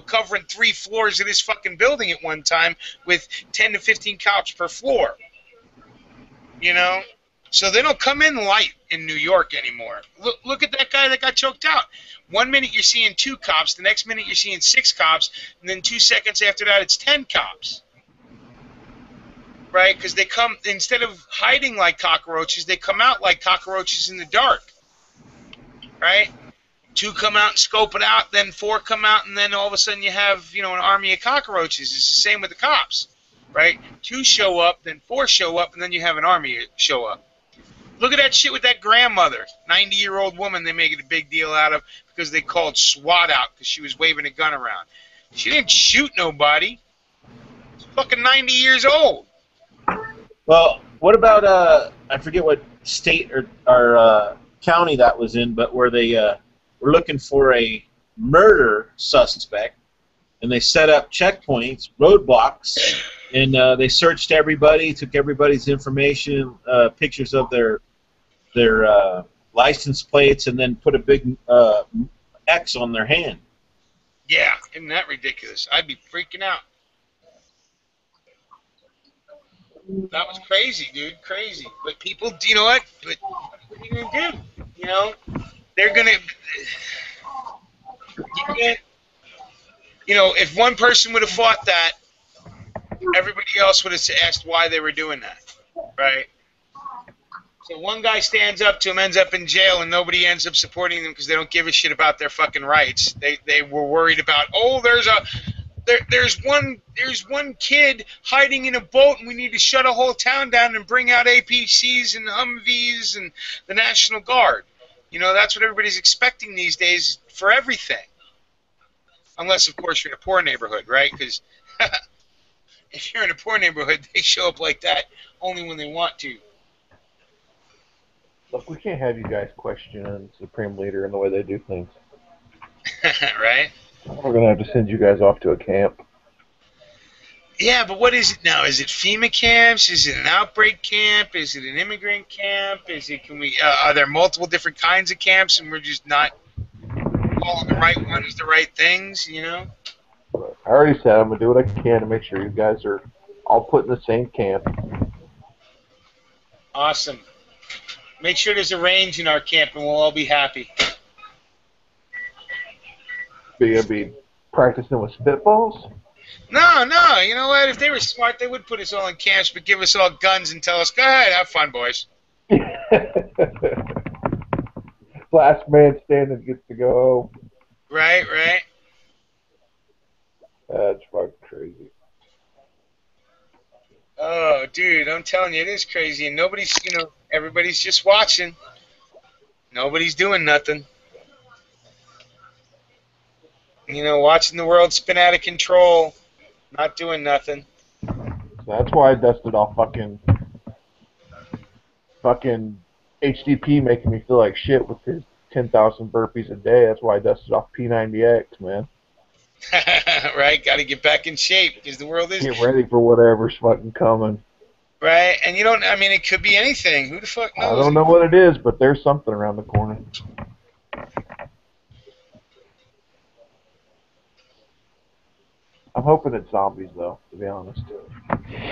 covering 3 floors of this fucking building at one time with 10 to 15 cops per floor. So they don't come in light in New York anymore. Look at that guy that got choked out. 1 minute you're seeing 2 cops, the next minute you're seeing 6 cops, and then 2 seconds after that it's 10 cops. Right? Because they come, instead of hiding like cockroaches, they come out like cockroaches in the dark. Right? 2 come out and scope it out, then 4 come out, and then all of a sudden you have, an army of cockroaches. It's the same with the cops. Right? 2 show up, then 4 show up, and then you have an army show up. Look at that shit with that grandmother, 90-year-old woman they make it a big deal out of because they called SWAT out because she was waving a gun around. She didn't shoot nobody. She's fucking 90 years old. Well, what about, I forget what state or county that was in, but where they were looking for a murder suspect, and they set up checkpoints, roadblocks, and they searched everybody, took everybody's information, pictures of their license plates, and then put a big X on their hand. Yeah, isn't that ridiculous? I'd be freaking out. That was crazy, dude. Crazy. But people, you know what? But what are you gonna do? You know, they're gonna. You can't. You know, if one person would have fought that, everybody else would have asked why they were doing that, right? So one guy stands up to him, ends up in jail, and nobody ends up supporting them because they don't give a shit about their fucking rights. They were worried about, oh, there's one kid hiding in a boat, and we need to shut a whole town down and bring out APCs and Humvees and the National Guard. You know, that's what everybody's expecting these days for everything. Unless, of course, you're in a poor neighborhood, right? Because if you're in a poor neighborhood, they show up like that only when they want to. Look, we can't have you guys questioning Supreme Leader and the way they do things. Right? We're going to have to send you guys off to a camp. Yeah, but what is it now? Is it FEMA camps? Is it an outbreak camp? Is it an immigrant camp? Is it? Are there multiple different kinds of camps, and we're just not calling the right ones the right things? You know. I already said I'm going to do what I can to make sure you guys are all put in the same camp. Awesome. Make sure there's a range in our camp, and we'll all be happy. Are you going to be practicing with spitballs? No. You know what? If they were smart, they would put us all in camps, but give us all guns and tell us, go ahead, have fun, boys. Last man standing gets to go home. Right. That's fucking crazy. Oh, dude, I'm telling you, it is crazy, and nobody's, everybody's just watching. Nobody's doing nothing. Watching the world spin out of control, not doing nothing. That's why I dusted off fucking HDP making me feel like shit with his 10,000 burpees a day. That's why I dusted off P90X, man. Right, got to get back in shape because the world is. Get ready for whatever's fucking coming. Right, and it could be anything. Who the fuck knows? I don't know what it is, but there's something around the corner. I'm hoping it's zombies, though, to be honest.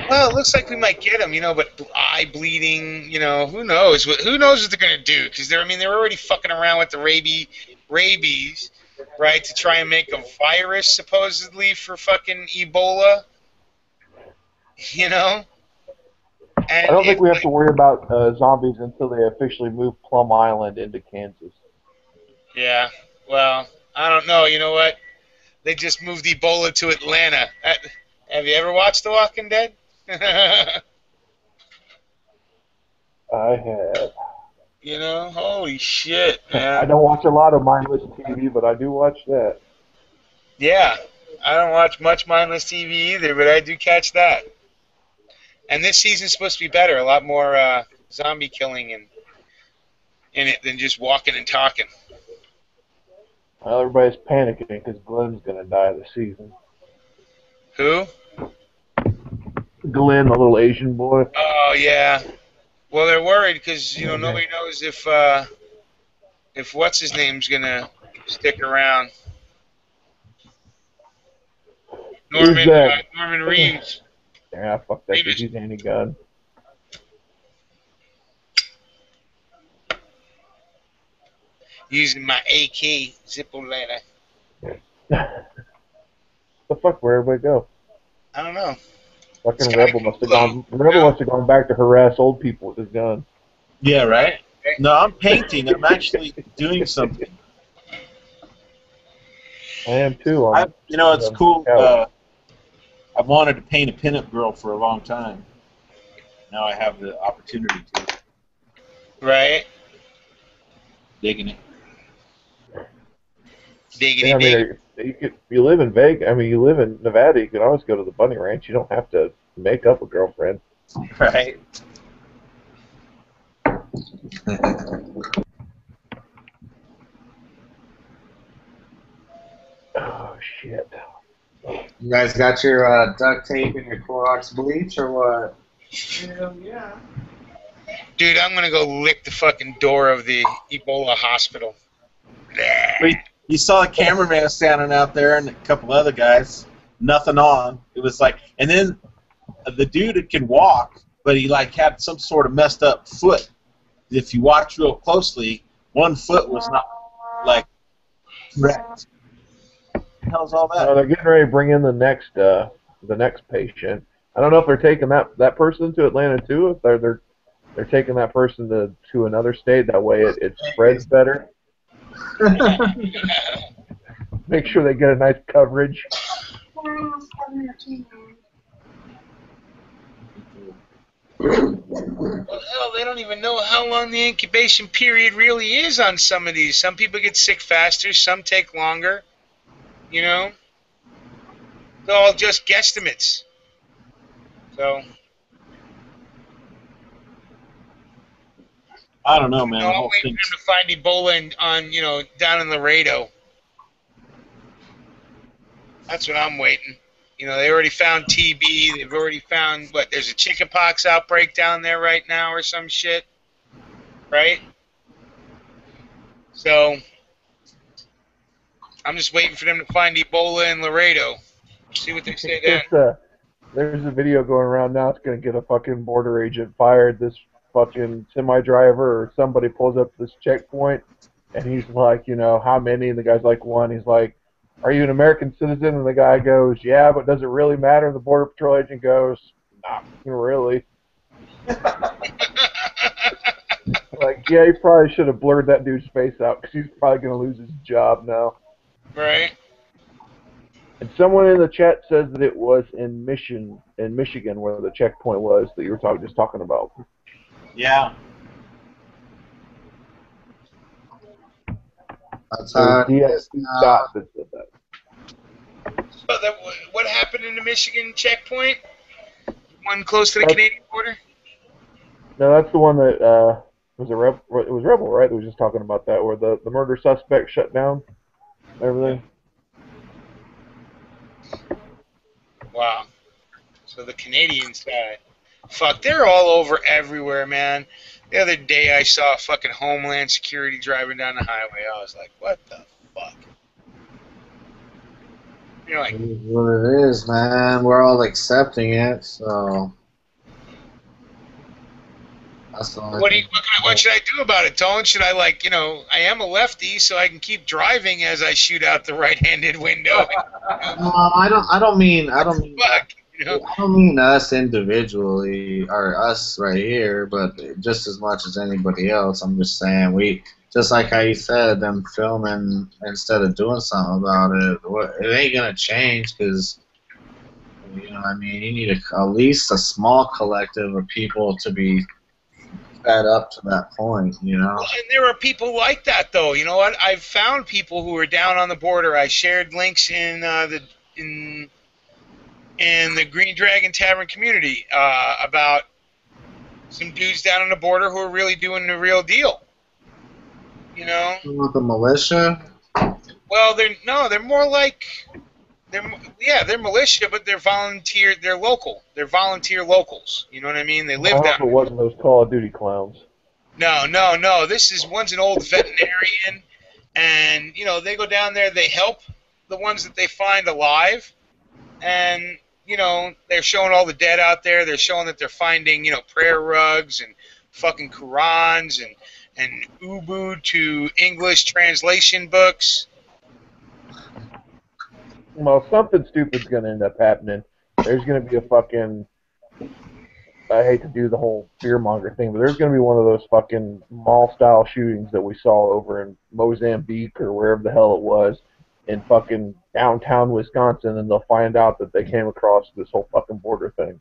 Well, it looks like we might get them, but eye bleeding, who knows? Who knows what they're going to do? Because they're already fucking around with the rabies, right, to try and make a virus, supposedly, for fucking Ebola. And I don't think we have to worry about zombies until they officially move Plum Island into Kansas. Yeah, well, I don't know. You know what? They just moved Ebola to Atlanta. Have you ever watched The Walking Dead? I have. Holy shit, man. I don't watch a lot of mindless TV, but I do watch that. Yeah, I don't watch much mindless TV either, but I do catch that. And this season's supposed to be better, a lot more zombie killing in it than just walking and talking. Well, everybody's panicking because Glenn's going to die this season. Who? Glenn, the little Asian boy. Oh, yeah. Well, they're worried because, nobody knows if what's-his-name's going to stick around. Norman Reeves. Yeah, fuck that because he's anti-gun. Using my AK Zippo ladder. The fuck, where everybody go? I don't know. Fucking Rebel must have gone. Rebel must have gone back to harass old people with his gun. Yeah, right. No, I'm painting. I'm actually doing something. I am too. It's cool. I've wanted to paint a pinup girl for a long time. Now I have the opportunity to. Right. Digging it. Diggity. You live in Vegas. You live in Nevada. You can always go to the bunny ranch. You don't have to make up a girlfriend. Right. Oh shit. You guys got your duct tape and your Clorox bleach or what? Hell yeah. Dude, I'm gonna go lick the fucking door of the Ebola hospital. You saw a cameraman standing out there and a couple other guys, nothing on. It was like, and then the dude that can walk but he like had some sort of messed up foot. If you watch real closely, one foot was not like correct. What the hell's all that? They're getting ready to bring in the next patient. I don't know if they're taking that person to Atlanta too. If they're taking that person to another state. That way it spreads better. Make sure they get a nice coverage. Well, hell, they don't even know how long the incubation period really is on some of these. Some people get sick faster, some take longer. You know? They're all just guesstimates. So, I don't know, man. I'm waiting for them to find Ebola down in Laredo. That's what I'm waiting. You know, they already found TB. They've already found, there's a chickenpox outbreak down there right now or some shit. Right? So, I'm just waiting for them to find Ebola in Laredo. See what they say then. There's a video going around now. It's going to get a fucking border agent fired. This fucking semi-driver or somebody pulls up this checkpoint, and he's like, how many? And the guy's like, 1. He's like, are you an American citizen? And the guy goes, yeah, but does it really matter? And the Border Patrol agent goes, not really. Like, yeah, he probably should have blurred that dude's face out because he's probably going to lose his job now. Right. And someone in the chat says that it was in Michigan where the checkpoint was that you were just talking about. Yeah. That's how it is now. That said that. So what happened in the Michigan checkpoint? One close to the Canadian border? No, that's the one that was a Rebel. It was Rebel, right? That was just talking about that, where the murder suspect shut down everything. Wow. So the Canadian side. Fuck, they're all over everywhere, man. The other day I saw fucking Homeland Security driving down the highway. I was like, what the fuck? You're like, It is what it is, man. We're all accepting it, so that's the only what should I do about it, Tone? Should I I am a lefty, so I can keep driving as I shoot out the right-handed window. No, I don't mean fuck, I don't mean us individually or us right here, but just as much as anybody else. I'm just saying just like how you said, them filming instead of doing something about it. It ain't gonna change because you need at least a small collective of people to be fed up to that point. Well, and there are people like that, though. You know what? I've found people who are down on the border. I shared links in the Green Dragon Tavern community about some dudes down on the border who are really doing the real deal. With the militia? Well, they're more like they're militia, but they're volunteer. They're local. They're volunteer locals. You know what I mean? They live I down. hope it wasn't those Call of Duty clowns. No. One's an old veterinarian, and they go down there. They help the ones that they find alive, and they're showing all the dead out there. They're showing that they're finding prayer rugs and fucking Qurans and Ubu to English translation books. Well, something stupid's going to end up happening. There's going to be a fucking... I hate to do the whole fear-monger thing, but there's going to be one of those fucking mall-style shootings that we saw over in Mozambique or wherever the hell it was in fucking downtown Wisconsin, and they'll find out that they came across this whole fucking border thing.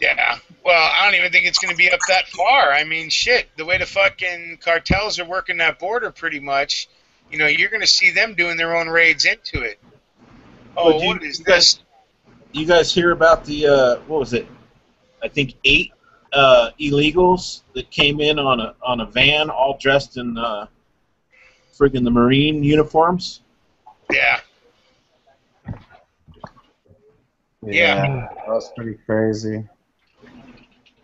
Yeah. Well, I don't even think it's going to be up that far. I mean, shit, the way the fucking cartels are working that border pretty much, you're going to see them doing their own raids into it. Oh, what is this? You guys hear about the, what was it? I think 8 illegals that came in on a van all dressed in friggin' the Marine uniforms? Yeah. Yeah. That's pretty crazy.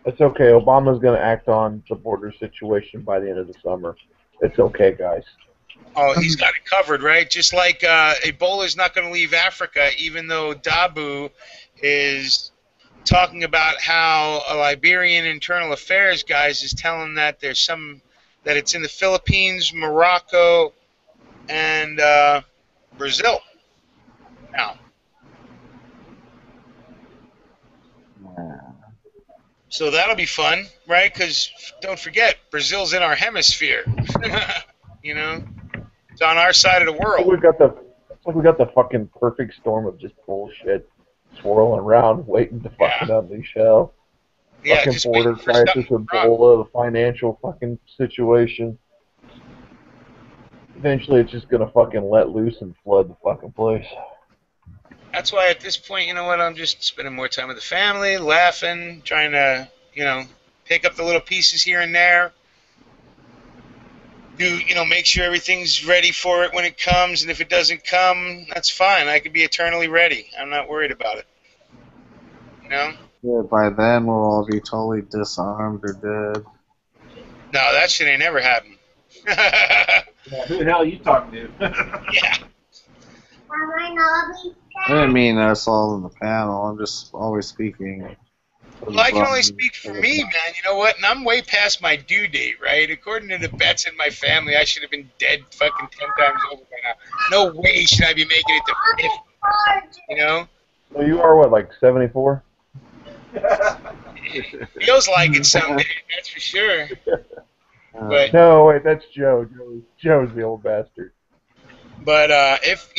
It's okay. Obama's going to act on the border situation by the end of the summer. It's okay, guys. Oh, he's got it covered, right? Just like Ebola's not going to leave Africa, even though Dabu is talking about how a Liberian internal affairs guys is telling that that it's in the Philippines, Morocco, and Brazil now. So that'll be fun, right? Because don't forget, Brazil's in our hemisphere. You know, it's on our side of the world. We got the fucking perfect storm of just bullshit swirling around, waiting to fucking unleash hell. Yeah, fucking border crisis, Ebola, the financial fucking situation. Eventually, it's just gonna fucking let loose and flood the fucking place. That's why at this point, you know what, I'm just spending more time with the family, laughing, trying to, you know, pick up the little pieces here and there. Make sure everything's ready for it when it comes, and if it doesn't come, that's fine. I could be eternally ready. I'm not worried about it. You know? Yeah, by then we'll all be totally disarmed or dead. No, that shit ain't never happened. Who the hell are you talking to? Yeah. I didn't mean us all in the panel. I'm just always speaking. Well, I can only speak for me, man. You know what? And I'm way past my due date, right? According to the bets in my family, I should have been dead fucking 10 times over by now. No way should I be making it to 50. You know? Well, you are what, like 74? Feels like it someday, that's for sure. But no, wait, that's Joe. Joe's the old bastard. But if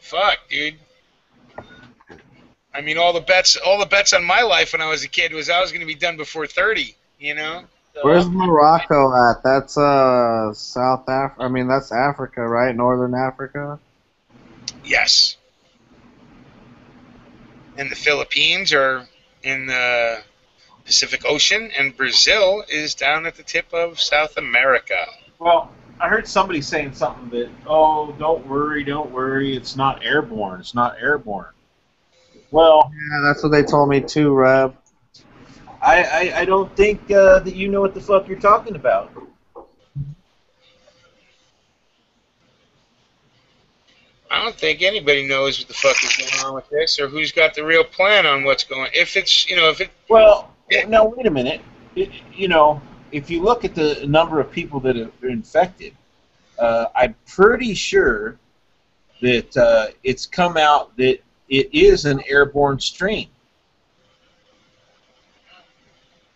fuck, dude. I mean, all the bets on my life when I was a kid was I was going to be done before 30. You know. So, where's Morocco at? That's South Africa. I mean, that's Africa, right? Northern Africa. Yes. And the Philippines are in the Pacific Ocean, and Brazil is down at the tip of South America. Well, I heard somebody saying something that, oh, don't worry, it's not airborne. Well, yeah, that's what they told me too, Reb. I don't think that you know what the fuck you're talking about. I don't think anybody knows what the fuck is going on with this, or who's got the real plan on what's going. Well, now wait a minute. If you look at the number of people that are infected, I'm pretty sure that it's come out that it is an airborne strain.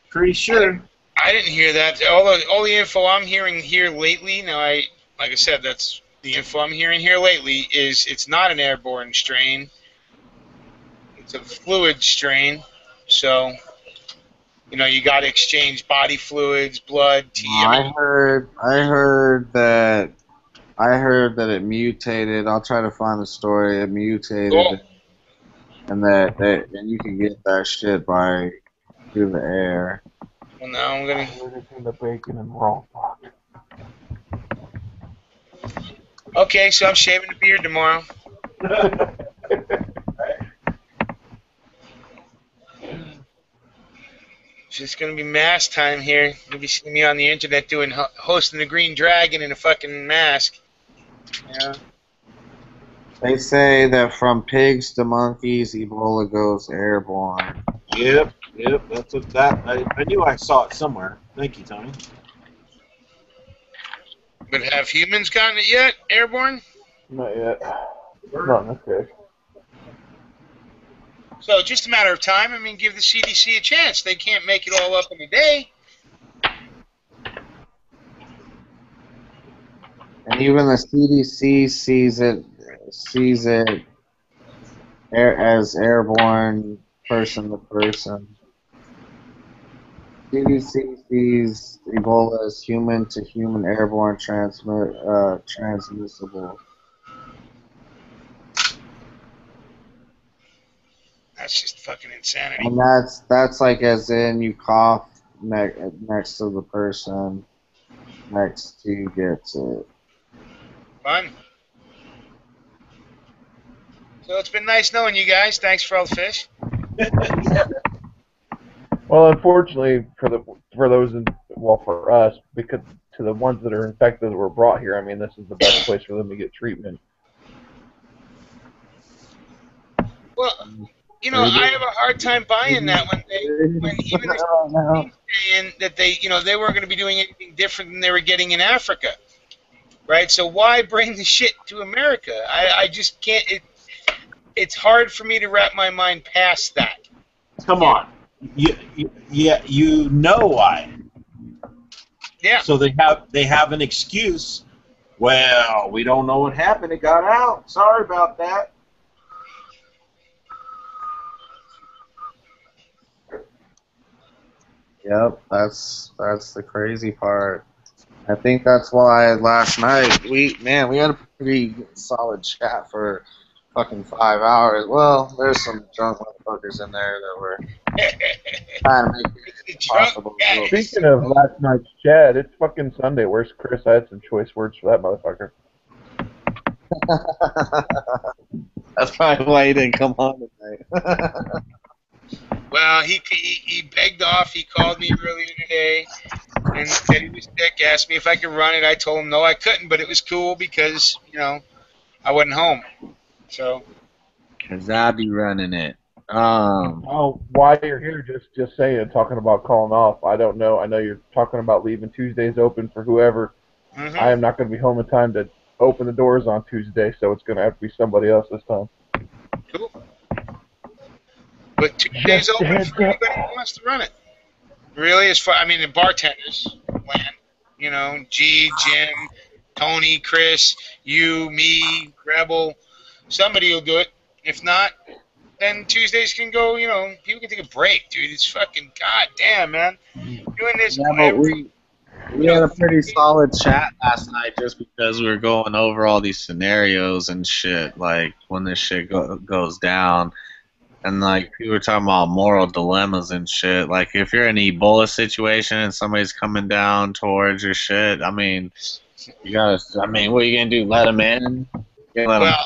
Pretty sure. I didn't hear that. All the info I'm hearing here lately. Now, like I said, that's the info I'm hearing here lately. Is it's not an airborne strain. It's a fluid strain. So, you got to exchange body fluids, blood, I heard that it mutated. I'll try to find the story. It mutated. Cool. And and you can get that shit through the air. Well, now I'm gonna. The bacon and raw. Okay, so I'm shaving the beard tomorrow. It's just gonna be mask time here. You'll be seeing me on the internet hosting the Green Dragon in a fucking mask. Yeah. They say that from pigs to monkeys, Ebola goes airborne. Yep, that's what I knew I saw it somewhere. Thank you, Tony. But have humans gotten it yet, airborne? Not yet. Not in this case. So just a matter of time. I mean, give the CDC a chance. They can't make it all up in a day. And even the CDC sees it as airborne person to person. CDC sees Ebola as human to human airborne transmissible. That's just fucking insanity. And that's like as in you cough next to the person next to you gets it. Fun. So it's been nice knowing you guys. Thanks for all the fish. Well, unfortunately for us, because to the ones that are infected that were brought here, I mean, this is the best place for them to get treatment. Well, you know, I have a hard time buying that when even the saying that they, you know, they weren't going to be doing anything different than they were getting in Africa, right? So why bring the shit to America? I just can't. It's hard for me to wrap my mind past that. Come on, you know why? Yeah. So they have an excuse. Well, we don't know what happened. It got out. Sorry about that. Yep, that's the crazy part. I think that's why last night we had a pretty solid chat for fucking 5 hours. Well, there's some drunk motherfuckers in there that were trying to make it possible. Speaking of last night's chat, it's fucking Sunday. Where's Chris? I had some choice words for that motherfucker. That's probably why he didn't come on tonight. Well, he begged off. He called me earlier today and said he was sick. Asked me if I could run it. I told him no, I couldn't, but it was cool because, you know, I wasn't home. So. Cause I'd be running it. Oh, why you're here? Just saying, talking about calling off. I don't know. I know you're talking about leaving Tuesdays open for whoever. Mm-hmm. I am not going to be home in time to open the doors on Tuesday, so it's going to have to be somebody else this time. Cool. But Tuesday's open for anybody who wants to run it. Really, as far, I mean, the bartenders, land, you know, G, Jim, Tony, Chris, you, me, Rebel, somebody will do it. If not, then Tuesdays can go, you know, people can take a break, dude. It's fucking goddamn, man. Doing this we had a pretty solid chat last night just because we were going over all these scenarios and shit, like when this shit goes down. And, like, people were talking about moral dilemmas and shit. Like, if you're in an Ebola situation and somebody's coming down towards your shit, I mean, you gotta, I mean, what are you gonna do, let them in? Well,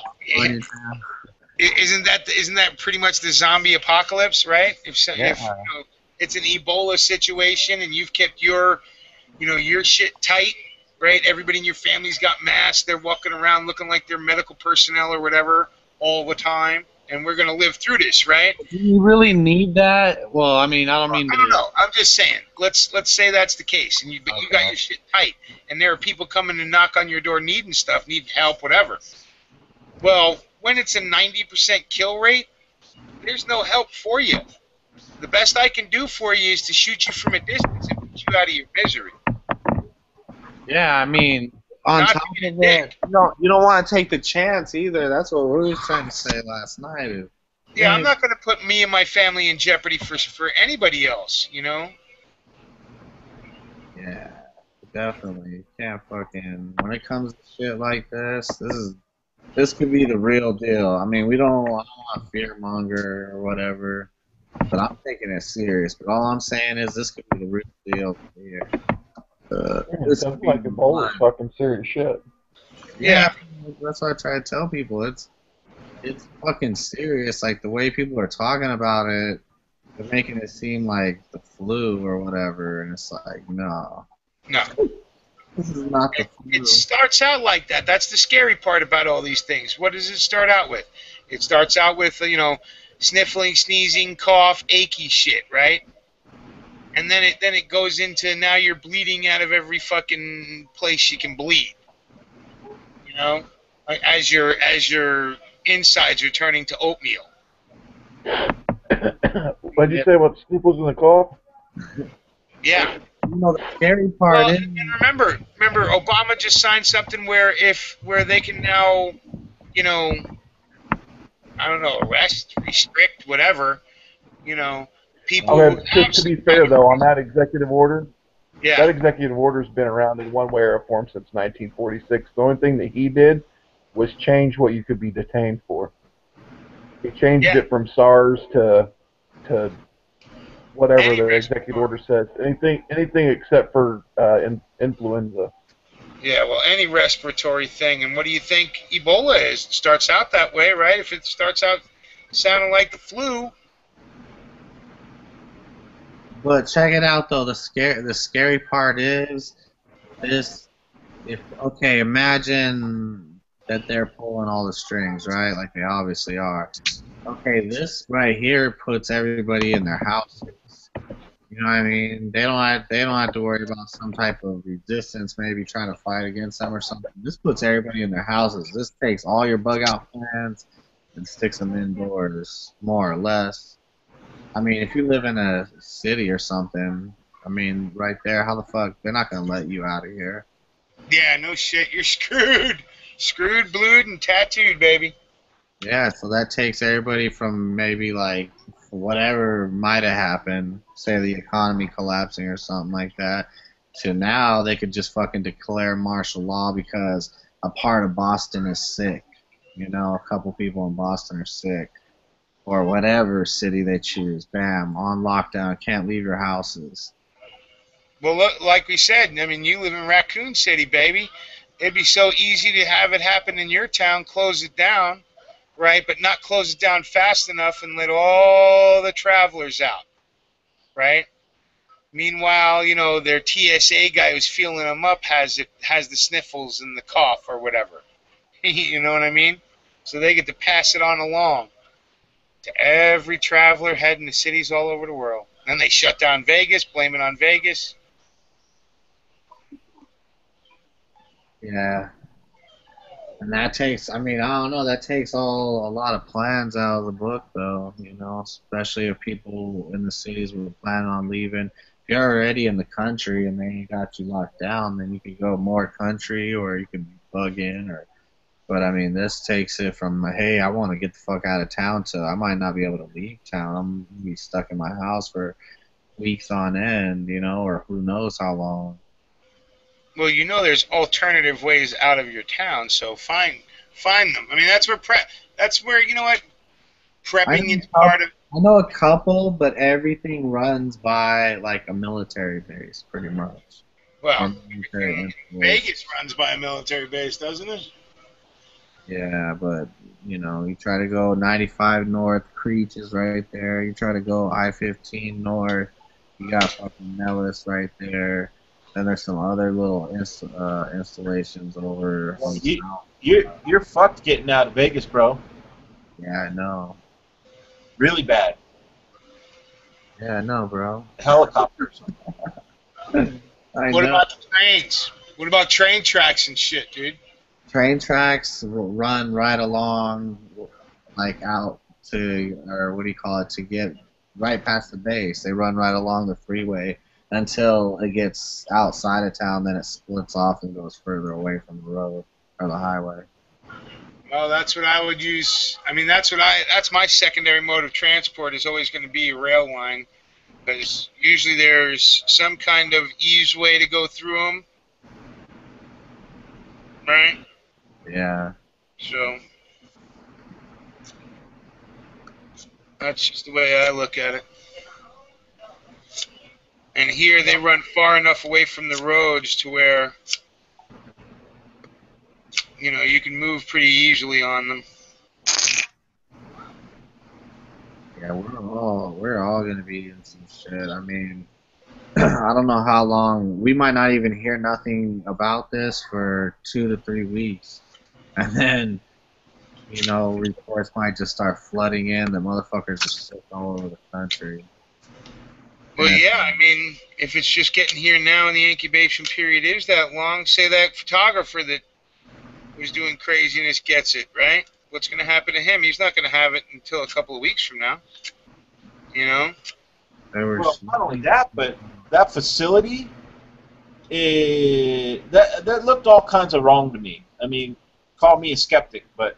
isn't that pretty much the zombie apocalypse, right? If you know, it's an Ebola situation and you've kept your, you know, your shit tight, right? Everybody in your family's got masks. They're walking around looking like they're medical personnel or whatever all the time. And we're going to live through this, right? Do you really need that? Well, I mean, I don't mean to... I don't know. I'm just saying. Let's say that's the case. And you got your shit tight. And there are people coming to knock on your door needing stuff, needing help, whatever. Well, when it's a 90% kill rate, there's no help for you. The best I can do for you is to shoot you from a distance and put you out of your misery. Yeah, I mean... On top of that, you don't want to take the chance either. That's what we were trying to say last night. Yeah, I'm not going to put me and my family in jeopardy for anybody else, you know? Yeah, definitely. You can't fucking... When it comes to shit like this could be the real deal. I mean, I don't want to fearmonger or whatever, but I'm taking it serious. But all I'm saying is this could be the real deal here. It sounds like Ebola's fucking serious shit. Yeah. That's what I try to tell people. It's fucking serious. Like, the way people are talking about it, they're making it seem like the flu or whatever, and it's like, no. No. This is not the flu. It starts out like that. That's the scary part about all these things. What does it start out with? It starts out with, you know, sniffling, sneezing, cough, achy shit, right? And then it goes into now you're bleeding out of every fucking place you can bleed. You know, as your insides are turning to oatmeal. What'd you say about sniffles in the cough? Yeah. You know, the scary part is... And remember, Obama just signed something where they can now, you know, I don't know, arrest, restrict, whatever, you know. People to be fair, though, on that executive order, yeah. That executive order's been around in one way or form since 1946. The only thing that he did was change what you could be detained for. He changed it from SARS to whatever the executive order says. Anything except for influenza. Yeah, well, any respiratory thing. And what do you think Ebola is? It starts out that way, right? If it starts out sounding like the flu. But check it out, though. The scary part is this. Imagine that they're pulling all the strings, right? Like they obviously are. Okay, this right here puts everybody in their houses. You know what I mean? They don't have to worry about some type of resistance, maybe trying to fight against them or something. This puts everybody in their houses. This takes all your bug out plans and sticks them indoors, more or less. I mean, if you live in a city or something, I mean, right there, how the fuck, they're not gonna let you out of here. Yeah, no shit. You're screwed. Screwed, blued, and tattooed, baby. Yeah, so that takes everybody from maybe like whatever might have happened, say the economy collapsing or something like that, to now they could just fucking declare martial law because a part of Boston is sick. You know, a couple people in Boston are sick. Or whatever city they choose. Bam, on lockdown, can't leave your houses. Well, look, like we said, I mean, you live in Raccoon City, baby. It'd be so easy to have it happen in your town, close it down, right? But not close it down fast enough and let all the travelers out, right? Meanwhile, you know, their TSA guy who's feeling them up has the sniffles and the cough or whatever. You know what I mean? So they get to pass it on along to every traveler heading to cities all over the world. Then they shut down Vegas, blame it on Vegas. Yeah. And that takes, I mean, I don't know, that takes a lot of plans out of the book, though, you know, especially if people in the cities were planning on leaving. If you're already in the country and they got you locked down, then you could go more country or you could bug in. But, I mean, this takes it from, hey, I want to get the fuck out of town to I might not be able to leave town. I'm going to be stuck in my house for weeks on end, you know, or who knows how long. Well, you know, there's alternative ways out of your town, so find them. I mean, that's where you know what, prepping is part of. I know a couple, but everything runs by like a military base, pretty much. Well, Vegas runs by a military base, doesn't it? Yeah, but you know, you try to go 95 north, Creech is right there. You try to go I-15 north, you got fucking Nellis right there. Then there's some other little installations over on the south. You're fucked getting out of Vegas, bro. Yeah, I know. Really bad. Yeah, I know, bro. Helicopters. What about the trains? What about train tracks and shit, dude? Train tracks run right along, like out to, or what do you call it, to get right past the base. They run right along the freeway until it gets outside of town, then it splits off and goes further away from the road or the highway. Well, that's what I would use. I mean, that's my secondary mode of transport is always going to be a rail line, because usually there's some kind of ease way to go through them, right? Yeah. So that's just the way I look at it. And here they run far enough away from the roads to where, you know, you can move pretty easily on them. Yeah, we're all gonna be in some shit. I mean, I don't know how long. We might not even hear nothing about this for 2 to 3 weeks, and then, you know, reports might just start flooding in. The motherfuckers are sick all over the country. Well, yeah, I mean, if it's just getting here now and the incubation period is that long, say that photographer that was doing craziness gets it, right? What's going to happen to him? He's not going to have it until a couple of weeks from now, you know? Well, not only that, but that facility, that looked all kinds of wrong to me. I mean, call me a skeptic, but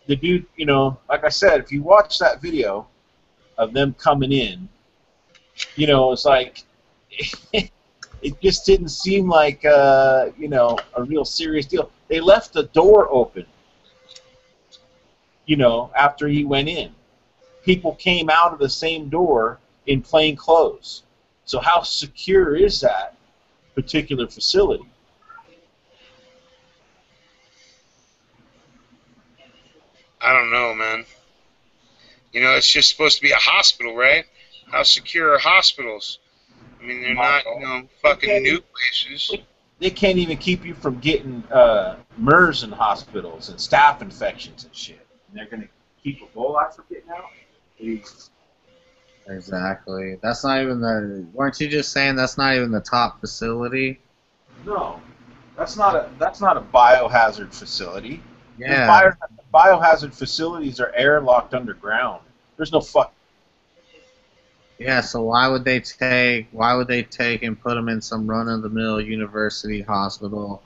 the dude, you know, like I said, if you watch that video of them coming in, you know, it's like it just didn't seem like you know, a real serious deal. They left the door open, you know, after he went in. People came out of the same door in plain clothes. So how secure is that particular facility? I don't know, man. You know, it's just supposed to be a hospital, right? How secure are hospitals? I mean, they're not, you know, fucking new places. They can't even keep you from getting MERS in hospitals and staph infections and shit. And they're going to keep Ebola from getting out. Exactly. That's not even the. Weren't you just saying that's not even the top facility? No, that's not a biohazard facility. Yeah. Biohazard facilities are airlocked underground. There's no fuck. Yeah. So why would they take and put them in some run-of-the-mill university hospital?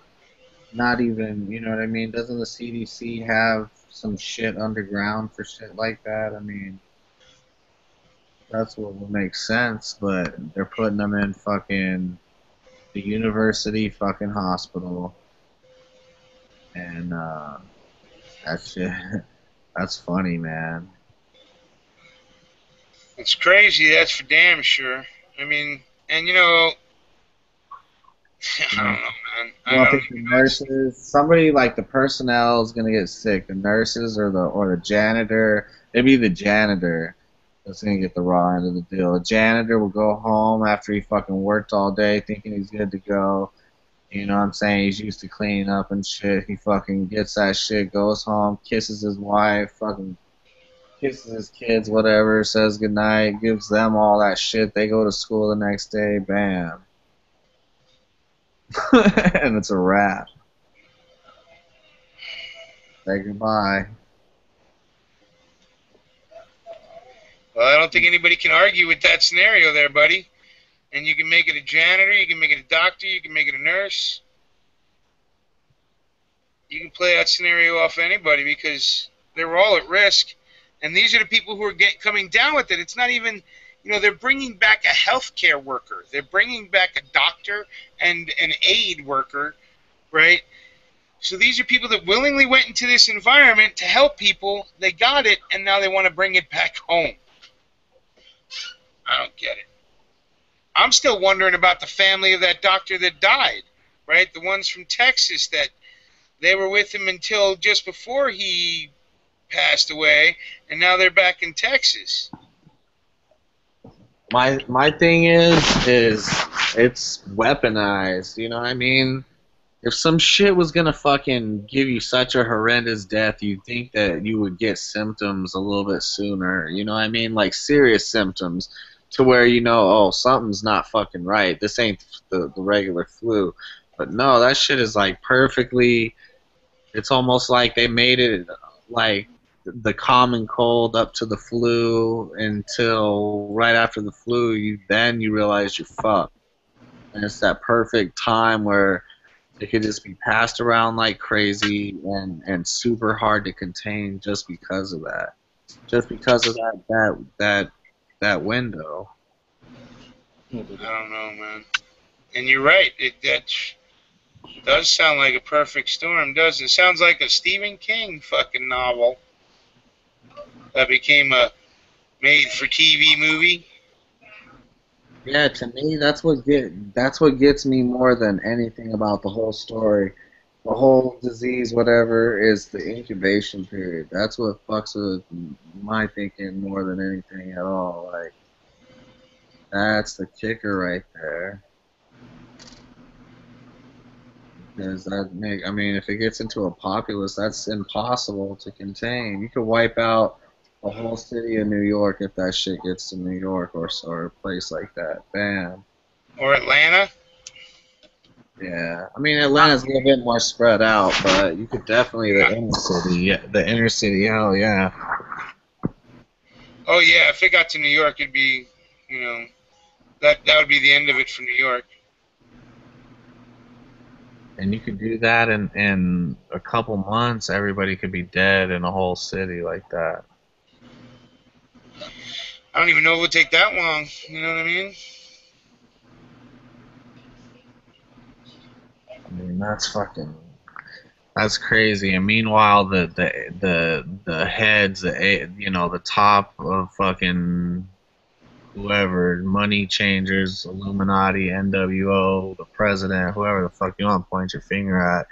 Not even, you know what I mean? Doesn't the CDC have some shit underground for shit like that? I mean, that's what would make sense, but they're putting them in fucking the university fucking hospital. And, that shit, that's funny, man. It's crazy, that's for damn sure. I mean, and you know, I don't know, man. I don't think the nurses, somebody like the personnel is gonna get sick. The nurses or the janitor, maybe the janitor that's gonna get the raw end of the deal. The janitor will go home after he fucking worked all day thinking he's good to go. You know what I'm saying? He's used to cleaning up and shit. He fucking gets that shit, goes home, kisses his wife, fucking kisses his kids, whatever, says goodnight, gives them all that shit. They go to school the next day, bam. And it's a wrap. Say goodbye. Well, I don't think anybody can argue with that scenario there, buddy. And you can make it a janitor, you can make it a doctor, you can make it a nurse. You can play that scenario off anybody because they're all at risk. And these are the people who are coming down with it. It's not even, you know, they're bringing back a healthcare worker. They're bringing back a doctor and an aid worker, right? So these are people that willingly went into this environment to help people. They got it, and now they want to bring it back home. I don't get it. I'm still wondering about the family of that doctor that died, right? The ones from Texas that they were with him until just before he passed away, and now they're back in Texas. My thing is it's weaponized, you know what I mean? If some shit was gonna fucking give you such a horrendous death, you'd think that you would get symptoms a little bit sooner, you know what I mean? Like serious symptoms to where you know, oh, something's not fucking right. This ain't the regular flu. But no, that shit is like perfectly, it's almost like they made it like the common cold up to the flu until right after the flu, then you realize you're fucked. And it's that perfect time where it could just be passed around like crazy and super hard to contain just because of that. Just because of that window. I don't know, man. And you're right. That does sound like a perfect storm, doesn't it? Sounds like a Stephen King fucking novel that became a made-for-TV movie. Yeah, to me, that's what gets me more than anything about the whole story. The whole disease, whatever, is the incubation period. That's what fucks with my thinking more than anything at all. Like, that's the kicker right there. Because I mean, if it gets into a populace, that's impossible to contain. You could wipe out the whole city of New York if that shit gets to New York or a place like that. Bam. Or Atlanta. Yeah, I mean Atlanta's a little bit more spread out, but you could definitely the inner city, hell yeah. Oh yeah, if it got to New York, it'd be, you know, that would be the end of it for New York. And you could do that in a couple months. Everybody could be dead in a whole city like that. I don't even know if it would take that long. You know what I mean? I mean, that's crazy. And meanwhile, the heads, the top of fucking whoever, money changers, Illuminati, NWO, the president, whoever the fuck you want to point your finger at,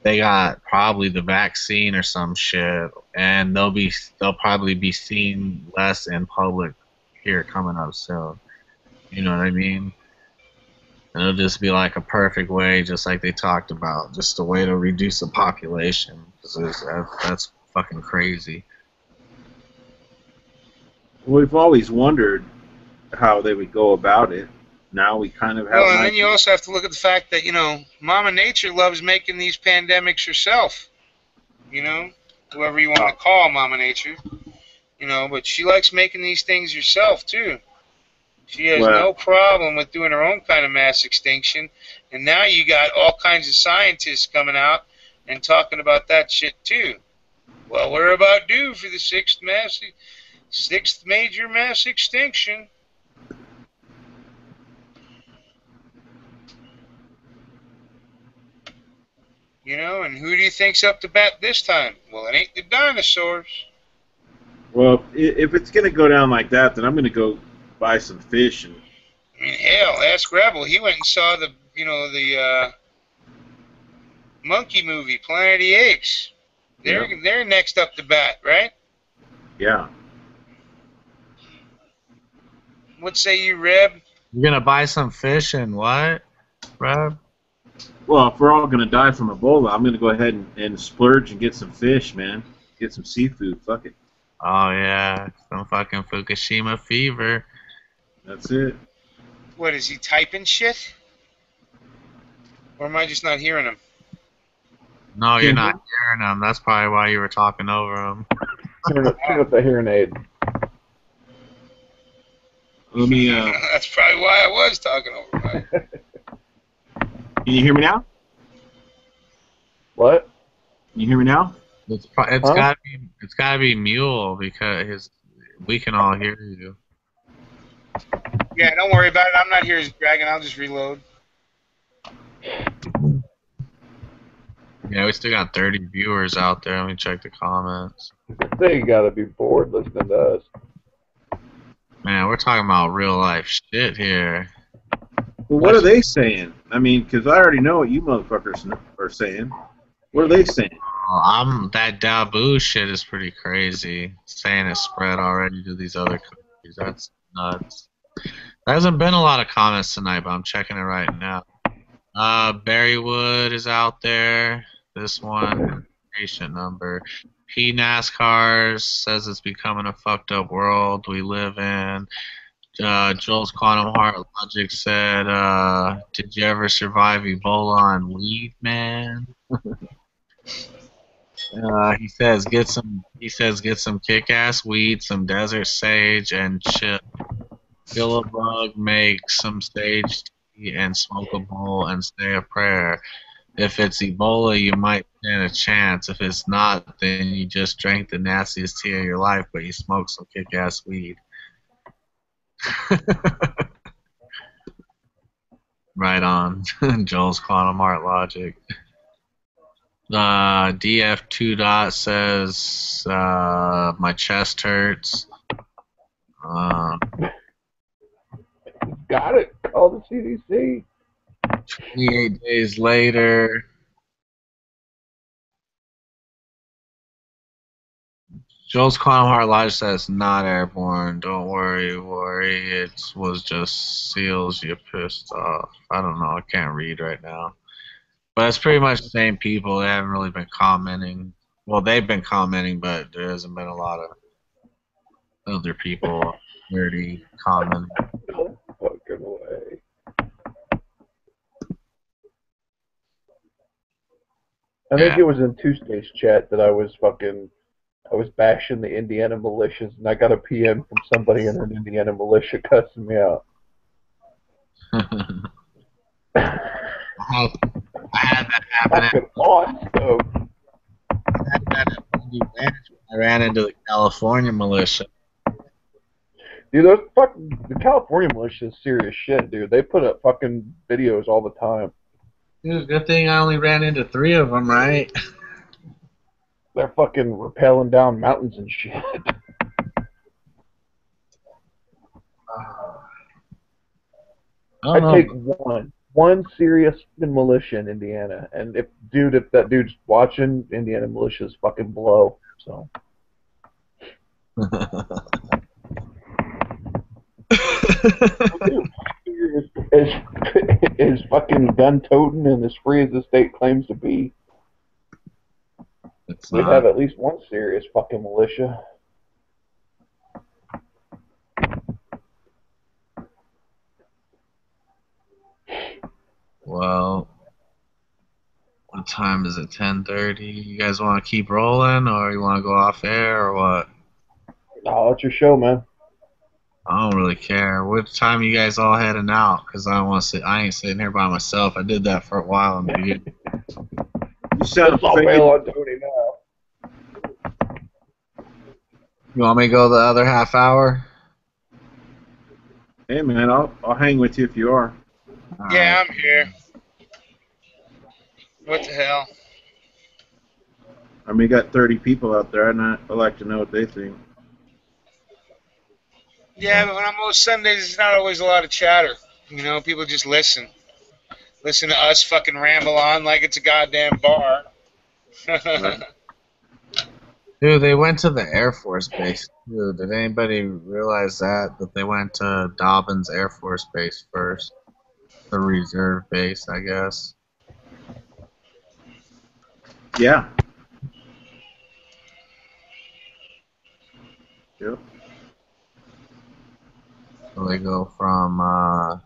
they got probably the vaccine or some shit, and they'll probably be seen less in public here coming up soon. You know what I mean? And it'll just be like a perfect way, just like they talked about, just a way to reduce the population. 'Cause that's fucking crazy. We've always wondered how they would go about it. Now we kind of have. Well, and then you also have to look at the fact that, you know, Mama Nature loves making these pandemics herself. You know, whoever you want to call Mama Nature. You know, but she likes making these things herself, too. She has no problem with doing her own kind of mass extinction. And now you got all kinds of scientists coming out and talking about that shit, too. Well, we're about due for the sixth major mass extinction. You know, and who do you think's up to bat this time? Well, it ain't the dinosaurs. Well, if it's going to go down like that, then I'm going to go buy some fish. And I mean, hell, ask Rebel. He went and saw the, you know, the monkey movie, Planet of the Apes. They're next up to bat, right? Yeah. What say you, Reb? You're gonna buy some fish and what, Reb? Well, if we're all going to die from Ebola, I'm going to go ahead and splurge and get some fish, man. Get some seafood. Fuck it. Oh, yeah. Some fucking Fukushima fever. That's it. What, is he typing shit? Or am I just not hearing him? No, you're not hearing him. That's probably why you were talking over him. Turn up the hearing aid. Let me, That's probably why I was talking over him. Can you hear me now? What? Can you hear me now? It's gotta be Mule because we can all hear you. Yeah, don't worry about it. I'm not here as Dragon. I'll just reload. Yeah, we still got 30 viewers out there. Let me check the comments. They gotta be bored listening to us. Man, we're talking about real life shit here. Well, what are they saying? I mean, because I already know what you motherfuckers are saying. What are they saying? That Dabu shit is pretty crazy. Saying it spread already to these other countries. That's nuts. There hasn't been a lot of comments tonight, but I'm checking it right now. Berrywood is out there. This one, patient number. P NASCAR says it's becoming a fucked up world we live in. Joel's Quantum Heart Logic said, did you ever survive Ebola on weed, man? He says get some kick-ass weed, some desert sage, and chill. Kill a bug, make some sage tea, and smoke a bowl, and say a prayer. If it's Ebola, you might stand a chance. If it's not, then you just drank the nastiest tea of your life, but you smoked some kick-ass weed. Right on. Joel's Quantum Art Logic. DF2 Dot says my chest hurts. Got it. Call the CDC. 28 days later. Joel's Quantum Heart Logic says not airborne. Don't worry. It was just seals you pissed off. I don't know. I can't read right now. But it's pretty much the same people. They haven't really been commenting. Well, they've been commenting, but there hasn't been a lot of other people nerdy commenting. No fucking way. I think it was in Tuesday's chat that I was bashing the Indiana militias, and I got a PM from somebody in an Indiana militia cussing me out. I had that happen. I had that at Bundy Ranch when I ran into the California militia. Dude, the California militia is serious shit, dude. They put up fucking videos all the time. Dude, good thing I only ran into 3 of them, right? They're fucking rappelling down mountains and shit. I'd take one serious militia in Indiana, and if that dude's watching, Indiana militia's fucking blow. So. Is fucking gun toting and as free as the state claims to be. We have at least one serious fucking militia. time is it? 10:30. You guys want to keep rolling, or you want to go off air, or what? Oh, it's your show, man. I don't really care. What time you guys all heading out? Cause I don't want to sit. I ain't sitting here by myself. I did that for a while in the beginning. You sound Let's all bail on Tony now. You want me to go the other half hour? Hey man, I'll hang with you if you are. Yeah, I'm here. What the hell? I mean, you got 30 people out there, and I'd like to know what they think. Yeah, but on most Sundays, it's not always a lot of chatter. You know, people just listen. Listen to us fucking ramble on like it's a goddamn bar. Dude, they went to the Air Force Base. Dude, did anybody realize that they went to Dobbins Air Force Base first? The reserve base, I guess. Yeah. Yep. So they go from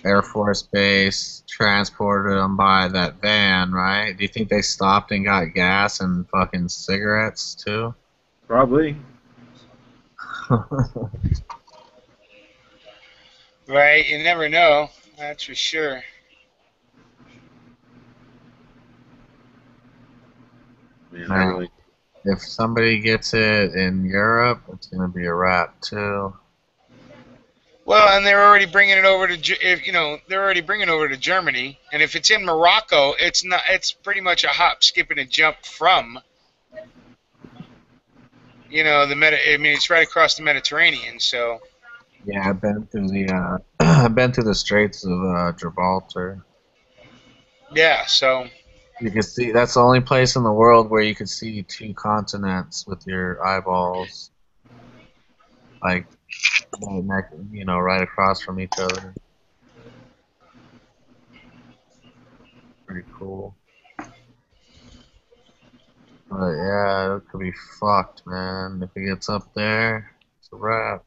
Air Force Base, transported them by that van, right? Do you think they stopped and got gas and fucking cigarettes too? Probably. Right, you never know. That's for sure. Man, if somebody gets it in Europe, it's gonna be a wrap too. Well, and they're already bringing it over to, they're already bringing it over to Germany, and if it's in Morocco, it's not. It's pretty much a hop, skip, and a jump from, I mean, it's right across the Mediterranean, so. Yeah, I've been through the I've been through the Straits of Gibraltar. Yeah, so. You can see that's the only place in the world where you can see two continents with your eyeballs, like right across from each other. Pretty cool. But yeah, it could be fucked, man. If it gets up there, it's a wrap.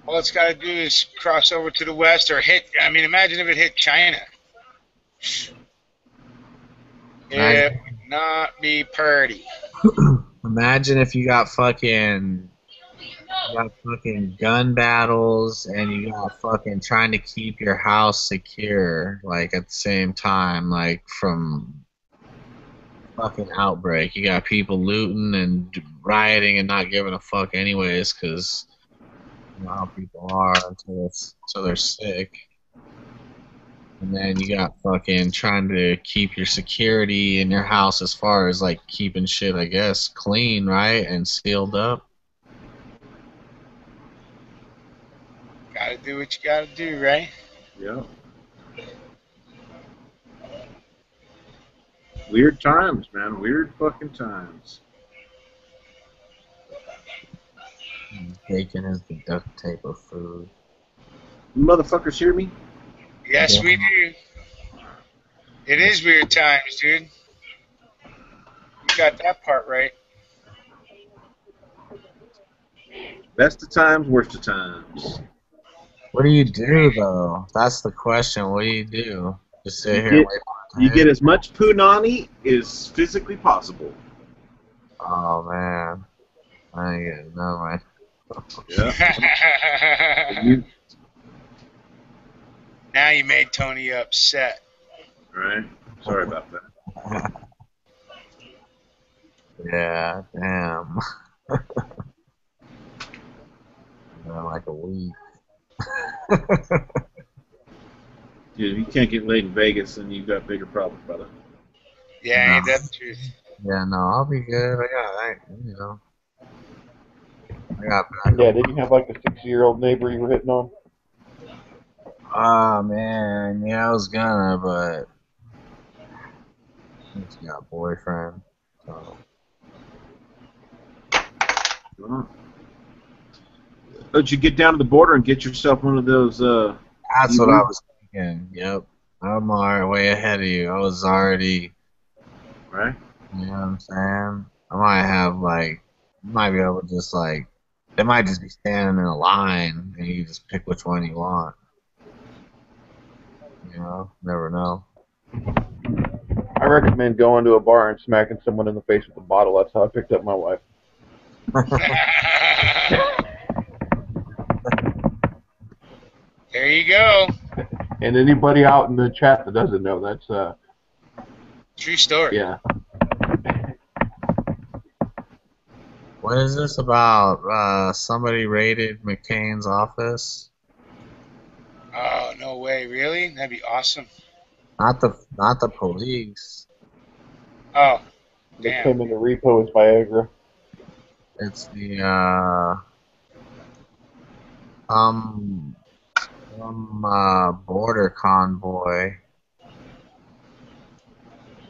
All it's got to do is cross over to the west or hit. I mean, imagine if it hit China. It would not be pretty. Imagine if you got fucking gun battles and you got fucking trying to keep your house secure, like at the same time, like from fucking outbreak. You got people looting and rioting and not giving a fuck anyways, because you know how people are until they're sick. And then you got fucking trying to keep your security in your house as far as like keeping shit, I guess, clean, right? And sealed up. Gotta do what you gotta do, right? Yeah. Weird times, man. Weird fucking times. Bacon is the duct tape of food. You motherfuckers hear me? Yes, we do. It is weird times, dude. You got that part right. Best of times, worst of times. What do you do, though? That's the question. What do you do? Just sit here and wait for it? You get as much punani as physically possible. Oh, man. I ain't getting none of my... Yeah. Now you made Tony upset. Right. Sorry about that. Yeah, damn. Like a week. Dude, if you can't get laid in Vegas, then you've got bigger problems, brother. Yeah, ain't that the truth? Yeah, no, I'll be good. I got Yeah, did you have like a 60-year-old neighbor you were hitting on? Oh, man. Yeah, I was gonna, but she's got a boyfriend, so. Did you get down to the border and get yourself one of those? That's what I was thinking. Yep, I'm way ahead of you. I was already. Right. You know what I'm saying? I might be able to just they might just be standing in a line and you just pick which one you want. You know, never know. I recommend going to a bar and smacking someone in the face with a bottle. That's how I picked up my wife. There you go. And anybody out in the chat that doesn't know, that's True story. yeah. What is this about? Somebody raided McCain's office? Oh, no way. Really? That'd be awesome. Not the police. Oh, They damn. came in to repo his Viagra. It's the some border convoy.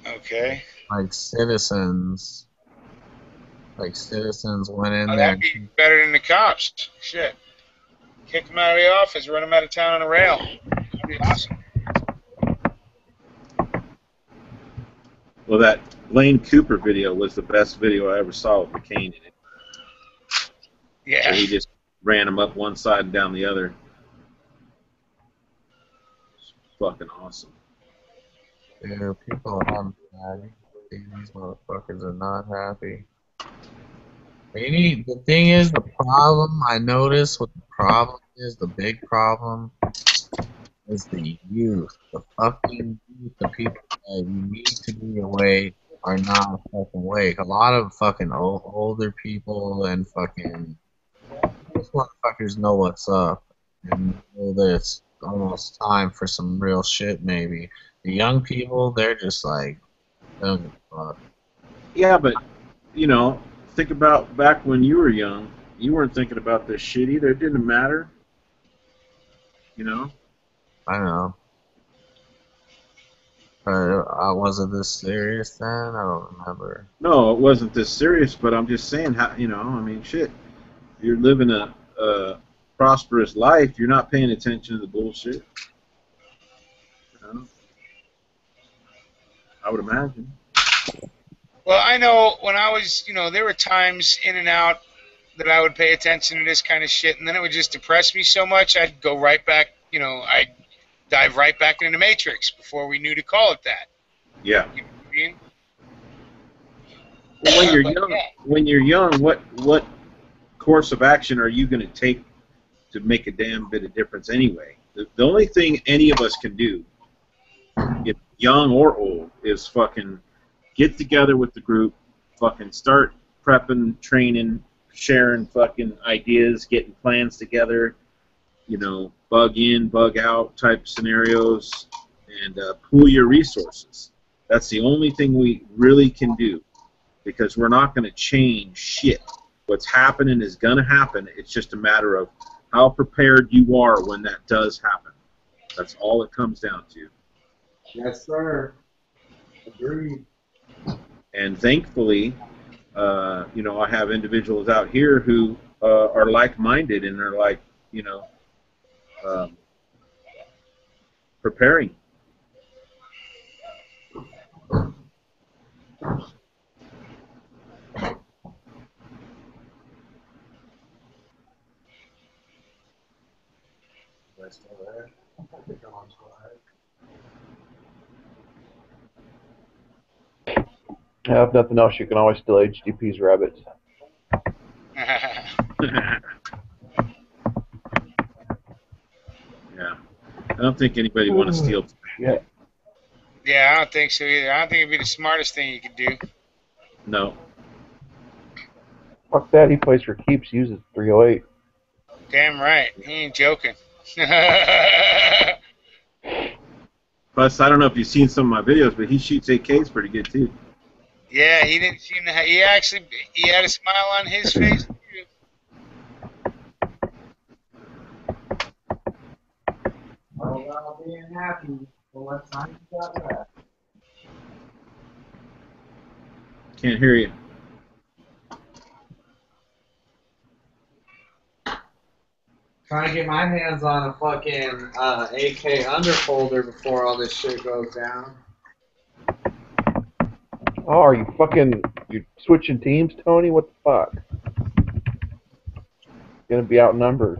Okay. Like citizens went in Oh, there. that'd be better than the cops. Shit. Kick them out of the office, run them out of town on a rail. That'd be awesome. Well, that Lane Cooper video was the best video I ever saw with McCain in it. Yeah. So he just ran him up one side and down the other. It's fucking awesome. Yeah, people are unhappy. These motherfuckers are not happy. The thing is, the problem I notice what the problem is, the big problem is the youth. The fucking youth, the people that need to be awake are not fucking awake. A lot of fucking older people and fucking those motherfuckers know what's up and know that it's almost time for some real shit. Maybe the young people, they're just like, don't give a fuck. Yeah, but you know, think about back when you were young. You weren't thinking about this shit either. It didn't matter. You know. I know. Was it this serious then? I don't remember. No, it wasn't this serious. But I'm just saying, how you know? I mean, shit. You're living a prosperous life. You're not paying attention to the bullshit. You know? I would imagine. Well, I know when I was, there were times in and out that I would pay attention to this kind of shit, and then it would just depress me so much, I'd go right back, I'd dive right back into the Matrix before we knew to call it that. Yeah. You know what I mean? Well, when you're young, what course of action are you going to take to make a damn bit of difference anyway? The only thing any of us can do, if young or old, is fucking get together with the group, fucking start prepping, training, sharing fucking ideas, getting plans together, bug in, bug out type scenarios, and pool your resources. That's the only thing we really can do, because we're not going to change shit. What's happening is going to happen. It's just a matter of how prepared you are when that does happen. That's all it comes down to. Yes, sir. Agreed. And thankfully, I have individuals out here who are like-minded and are like, preparing. Yeah, if nothing else, you can always steal HDP's rabbits. Yeah. I don't think anybody want to steal. Yeah. Yeah, I don't think so either. I don't think it'd be the smartest thing you could do. No. Fuck that. He plays for keeps, uses 308. Damn right. He ain't joking. Plus, I don't know if you've seen some of my videos, but he shoots AKs pretty good too. Yeah, he didn't seem to he had a smile on his face too. Oh, well, being happy. Well, what time you got left? Can't hear you. Trying to get my hands on a fucking AK underfolder before all this shit goes down. Oh, are you switching teams, Tony? What the fuck? Gonna be outnumbered.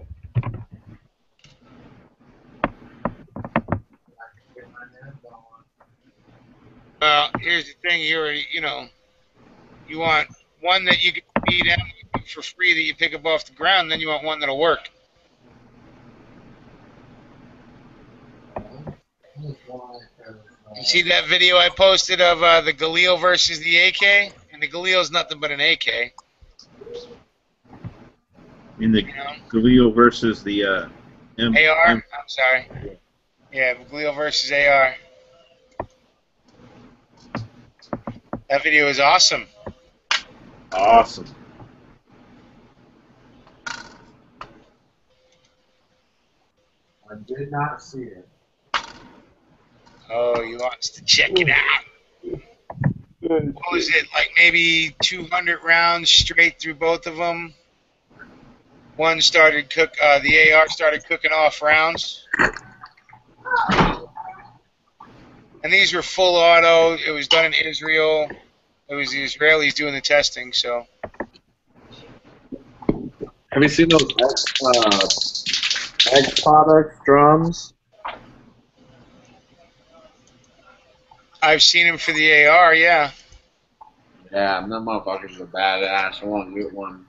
Well, here's the thing. You want one that you can feed out for free that you pick up off the ground. Then you want one that'll work. You see that video I posted of the Galil versus the AK? And the Galil's nothing but an AK. In the Galil versus the AR? I'm sorry. Yeah, Galil versus AR. That video is awesome. Awesome. I did not see it. Oh, he wants to check it out. What was it, like maybe 200 rounds straight through both of them? One started the AR started cooking off rounds. And these were full auto. It was done in Israel. It was the Israelis doing the testing, so. Have you seen those egg products drums? I've seen them for the AR, yeah. Yeah, them motherfuckers are badass. I want to get one.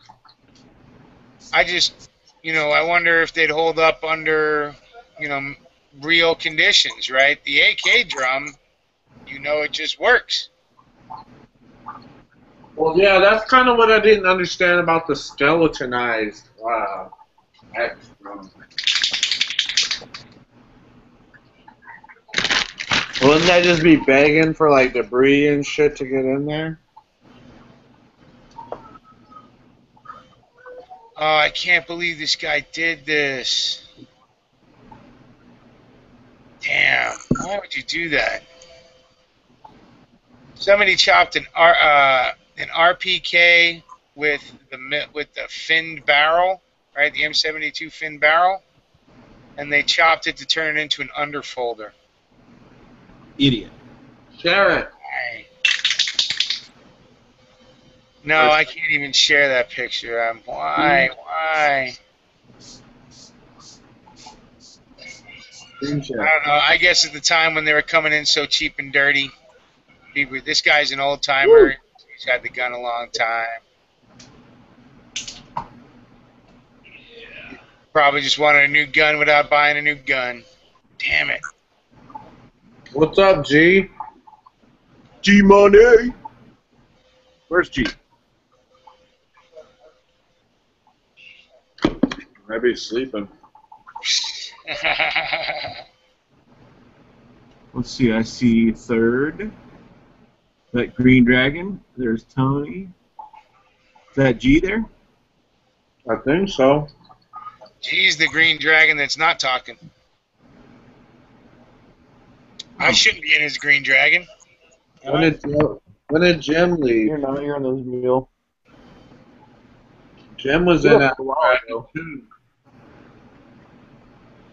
I just, I wonder if they'd hold up under, real conditions, right? The AK drum, it just works. Well, yeah, that's kind of what I didn't understand about the skeletonized X drum. Wouldn't that just be begging for like debris and shit to get in there? Oh, I can't believe this guy did this. Damn, why would you do that? Somebody chopped an RPK with the finned barrel, right? The M72 finned barrel, and they chopped it to turn it into an underfolder. Idiot. Share it. No, I can't even share that picture. Why? I don't know. I guess at the time when they were coming in so cheap and dirty, this guy's an old timer. He's had the gun a long time. Probably just wanted a new gun without buying a new gun. Damn it. What's up, G? G Money. Where's G? Maybe he's sleeping. Let's see. I see third. That Green Dragon. There's Tony. Is that G there? I think so. G's the Green Dragon that's not talking. I shouldn't be in his Green Dragon. When did Jim leave? You're not. You're on those mule. Jim was in that.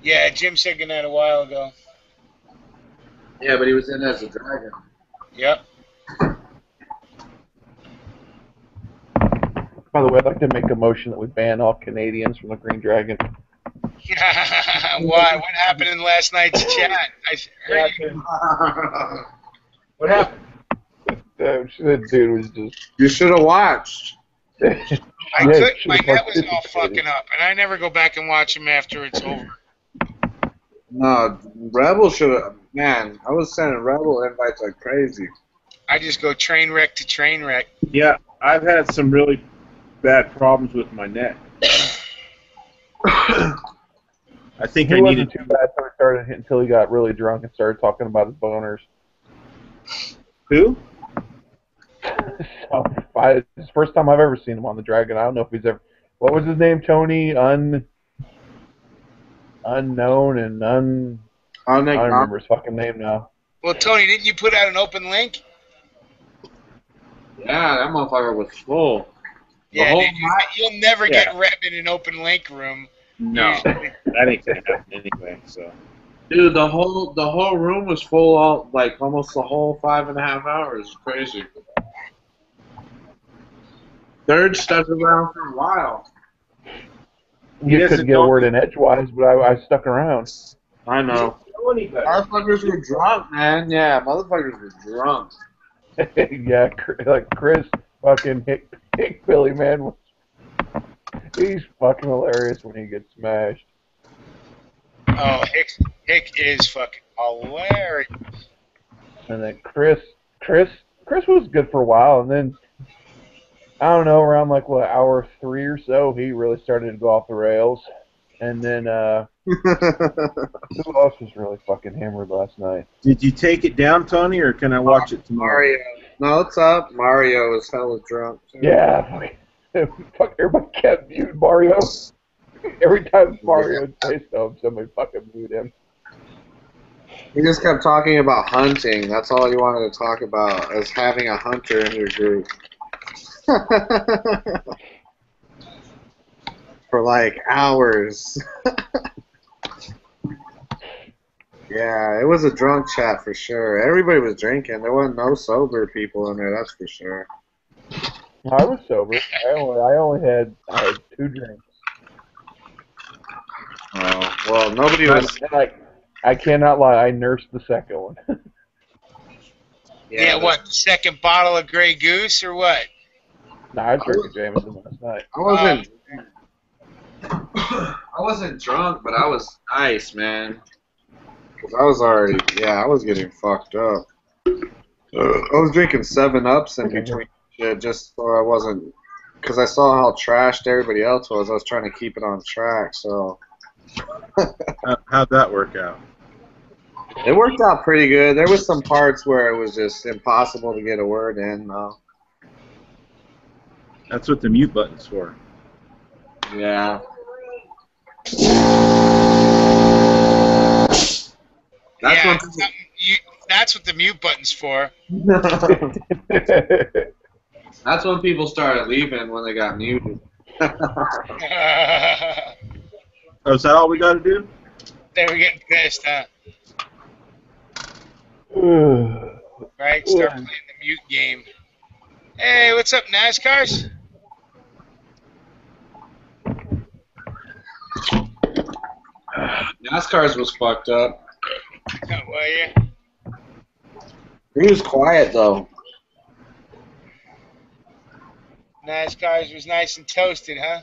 Yeah, Jim said goodnight a while ago. Yeah, but he was in as a dragon. Yep. By the way, I'd like to make a motion that we ban all Canadians from the Green Dragon. Why? What happened in last night's chat? I heard you. What happened? That dude was just. You should have watched. I couldn't. My net was all fucking up, and I never go back and watch them after it's over. No, Rebel should have. Man, I was sending Rebel invites like crazy. I just go train wreck to train wreck. Yeah, I've had some really bad problems with my net. I think He I wasn't needed too bad until he got really drunk and started talking about his boners. Who? So, it's the first time I've ever seen him on the Dragon. I don't know if he's ever. What was his name? Tony Unknown and I don't remember his fucking name now. Well, Tony, didn't you put out an open link? Yeah, that motherfucker was full. Yeah, dude, you'll never get Reb in an open link room. No, that ain't gonna happen anyway. So, dude, the whole room was full, almost the whole 5.5 hours. It's crazy. Third stuck around for a while. You couldn't get a word in edgewise, but I stuck around. I know. Motherfuckers were drunk, man. Yeah, motherfuckers were drunk. Yeah, like Chris fucking Hick Billy, man. He's fucking hilarious when he gets smashed. Oh, Hick is fucking hilarious. And then Chris was good for a while, and then I don't know, around like hour 3 or so, he really started to go off the rails. And then who else was really fucking hammered last night? Did you take it down, Tony, or can I watch it tomorrow? Mario. No, it's up. Mario was hella drunk. Too. Yeah, fuck, everybody kept muting Mario. Every time Mario would say something, somebody fucking mute him. He just kept talking about hunting. That's all he wanted to talk about, as having a hunter in your group. For like hours. Yeah, it was a drunk chat for sure. Everybody was drinking. There wasn't no sober people in there, that's for sure. I was sober. I had 2 drinks. Oh, well, nobody was. I cannot lie. I nursed the second one. Yeah, what? Second bottle of Grey Goose or what? No, I drank a Jameson last night. I wasn't drunk, but I was nice, man. Cause I was already, I was getting fucked up. I was drinking 7-Ups in between shit just so I wasn't, cause I saw how trashed everybody else was. I was trying to keep it on track, so. How'd that work out? It worked out pretty good. There was some parts where it was just impossible to get a word in, though. That's what the mute button's for. Yeah. That's what the mute button's for. That's when people started leaving, when they got muted. Oh, is that all we got to do? They were getting pissed, huh? Right, start playing the mute game. Hey, what's up, NASCARs? NASCAR's was fucked up. Oh, well, yeah. He was quiet, though. NASCAR's was nice and toasted, huh?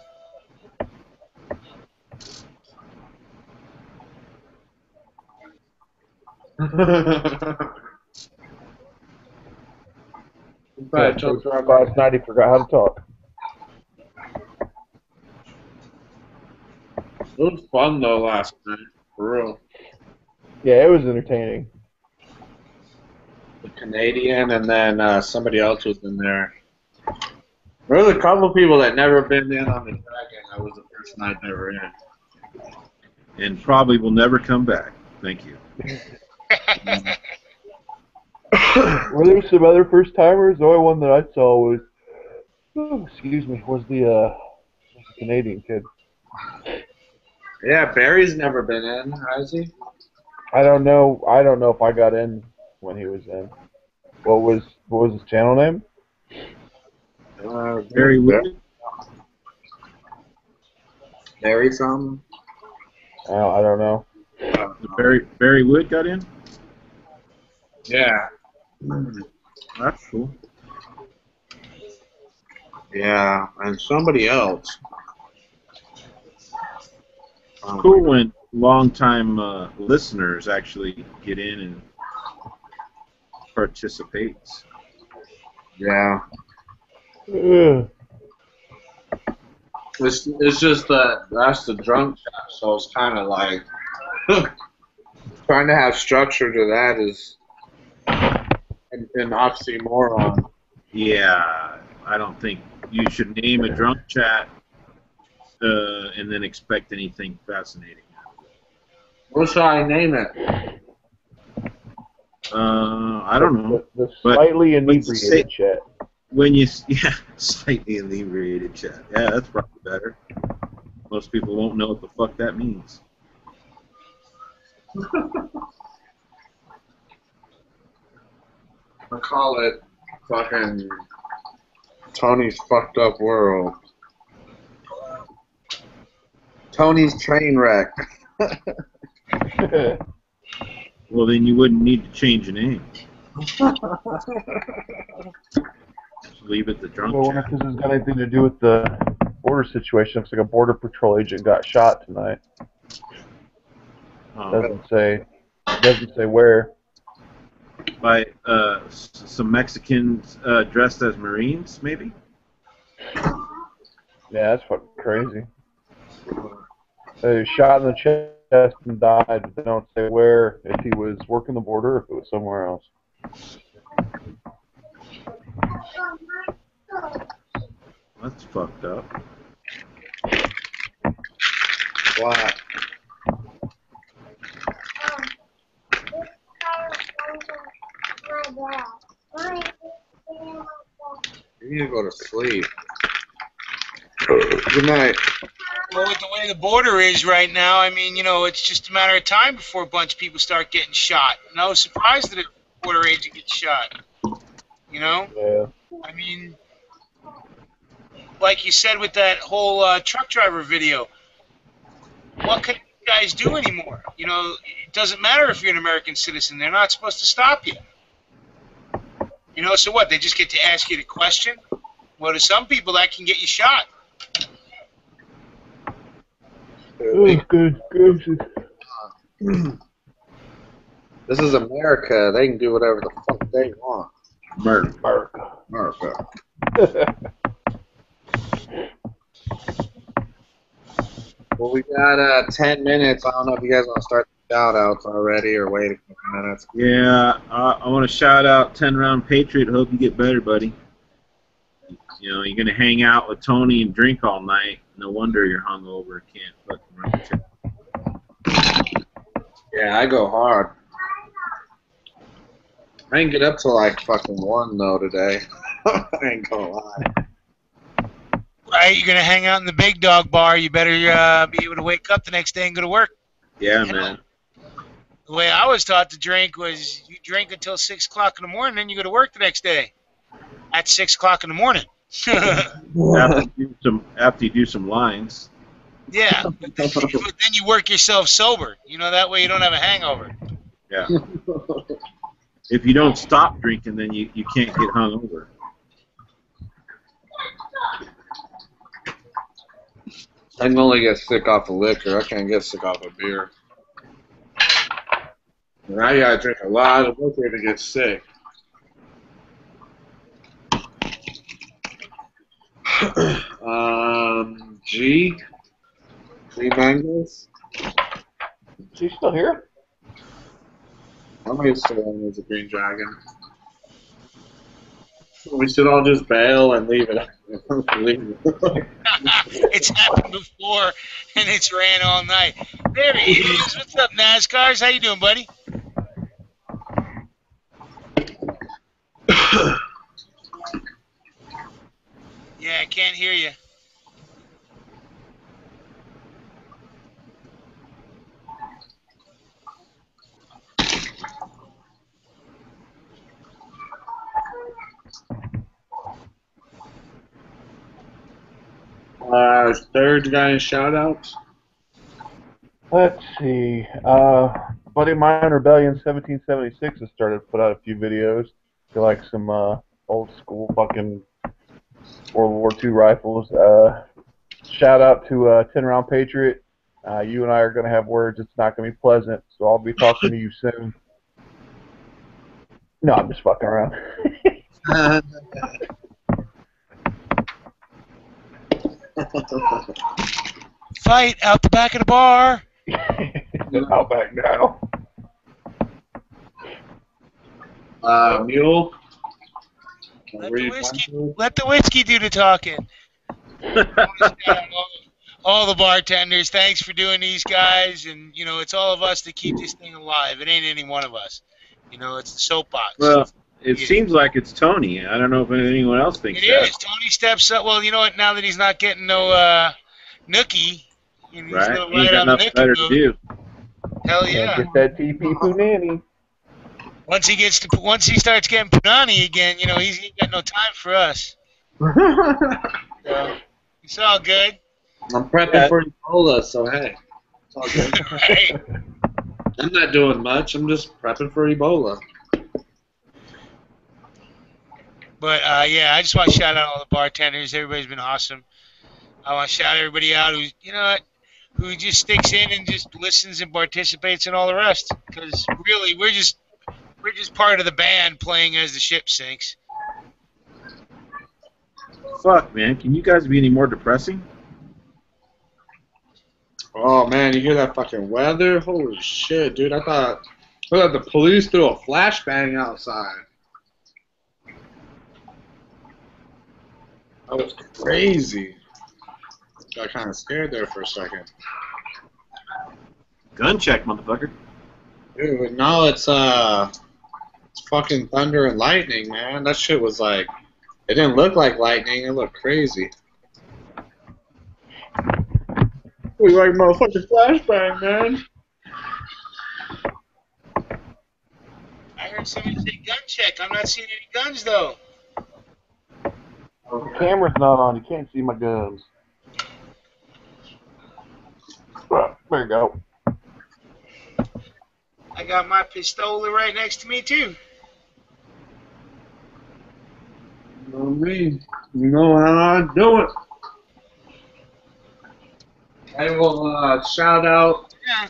Last night he forgot how to talk. It was fun, though, last night. For real. Yeah, it was entertaining. The Canadian, and then somebody else was in there. There was a couple people that never been in on the track, and that was the first night they were in. And probably will never come back. Thank you. Were there some other first timers? The only one that I saw was, was the Canadian kid. Yeah, Barry's never been in, has he? I don't know if I got in when he was in. What was his channel name? Barry Wood. Barry something? I don't know. Barry Wood got in? Yeah. That's cool. Yeah, and somebody else. It's cool when long-time listeners actually get in and participate. Yeah. It's just that's the drunk chat, so it's kind of like trying to have structure to that is an oxymoron. Yeah, I don't think you should name a drunk chat and then expect anything fascinating. What should I name it? I don't know. The slightly inebriated chat. Slightly inebriated chat. Yeah, that's probably better. Most people won't know what the fuck that means. I call it fucking Tony's fucked up world. Tony's train wreck. Well, then you wouldn't need to change your name. Just leave it the drunk Well, I wonder chat. if this has got anything to do with the border situation. Looks like a border patrol agent got shot tonight. Doesn't say where. By some Mexicans dressed as Marines, maybe? Yeah, that's fucking crazy. They shot in the chest and died, but they don't say where, if he was working the border or if it was somewhere else. That's fucked up. What? You need to go to sleep. Good night. Well, with the way the border is right now, I mean, you know, it's just a matter of time before a bunch of people start getting shot. And I was surprised that a border agent gets shot. You know? Yeah. I mean, like you said with that whole truck driver video, what can you guys do anymore? You know, it doesn't matter if you're an American citizen. They're not supposed to stop you. You know, so what? They just get to ask you the question? Well, to some people, that can get you shot. Oh, good gracious. This is America. They can do whatever the fuck they want. America. Well, we got 10 minutes. I don't know if you guys want to start the shout-outs already or wait a couple minutes. Yeah, I want to shout out 10 Round Patriot. Hope you get better, buddy. You know, you're going to hang out with Tony and drink all night. No wonder you're hungover. Can't fucking run shit. Yeah, I go hard. I didn't get up till like fucking 1 though today. I ain't gonna lie. Right? You're going to hang out in the big dog bar. You better be able to wake up the next day and go to work. Yeah, man. The way I was taught to drink was you drink until 6 o'clock in the morning, then you go to work the next day at 6 o'clock in the morning. After you do some lines. Yeah, but then you work yourself sober. You know, that way you don't have a hangover. Yeah. If you don't stop drinking, then you can't get hungover. I can only get sick off of liquor. I can't get sick off of beer. And I gotta drink a lot of liquor to get sick. G Mangoes? Is he still here? How many still is a Green Dragon? We should all just bail and leave it. It's happened before, and it's ran all night. There he is. What's up, NASCARs? How you doing, buddy? Yeah, I can't hear you. Third guy in shout-outs? Let's see. Buddy of mine, Rebellion 1776, has started to put out a few videos. They like some old school fucking World War II rifles. Shout out to 10 Round Patriot. You and I are going to have words. It's not going to be pleasant, so I'll be talking to you soon. No, I'm just fucking around. Fight out the back of the bar. Out back now. Mule? Let the whiskey do the talking. All the bartenders, thanks for doing these guys, and you know it's all of us that keep this thing alive. It ain't any one of us. You know, it's the soapbox. Well, it seems like it's Tony. I don't know if anyone else thinks It that. is. Tony steps up. Well, you know what? Now that he's not getting no nookie, he's Right? gonna He ain't got nothing better to do. Hell yeah! Get that TP Punani. Once he starts getting punani again, you know he's ain't got no time for us. So, it's all good. I'm prepping for Ebola, so hey. It's all good. Right. I'm not doing much. I'm just prepping for Ebola. But yeah, I just want to shout out all the bartenders. Everybody's been awesome. I want to shout everybody out who's, you know what, who just sticks in and just listens and participates and all the rest. Because really, we're just part of the band playing as the ship sinks. Fuck, man. Can you guys be any more depressing? Oh man, you hear that fucking weather? Holy shit, dude! I thought the police threw a flashbang outside. That was crazy. Got kind of scared there for a second. Gun check, motherfucker. Dude, no, it's fucking thunder and lightning, man. That shit was like, it didn't look like lightning. It looked crazy. It was like motherfucking flashbang, man. I heard somebody say gun check. I'm not seeing any guns though. The camera's not on. You can't see my guns. There you go. I got my pistola right next to me too. You know me. You know how I do it. I will shout out. Yeah.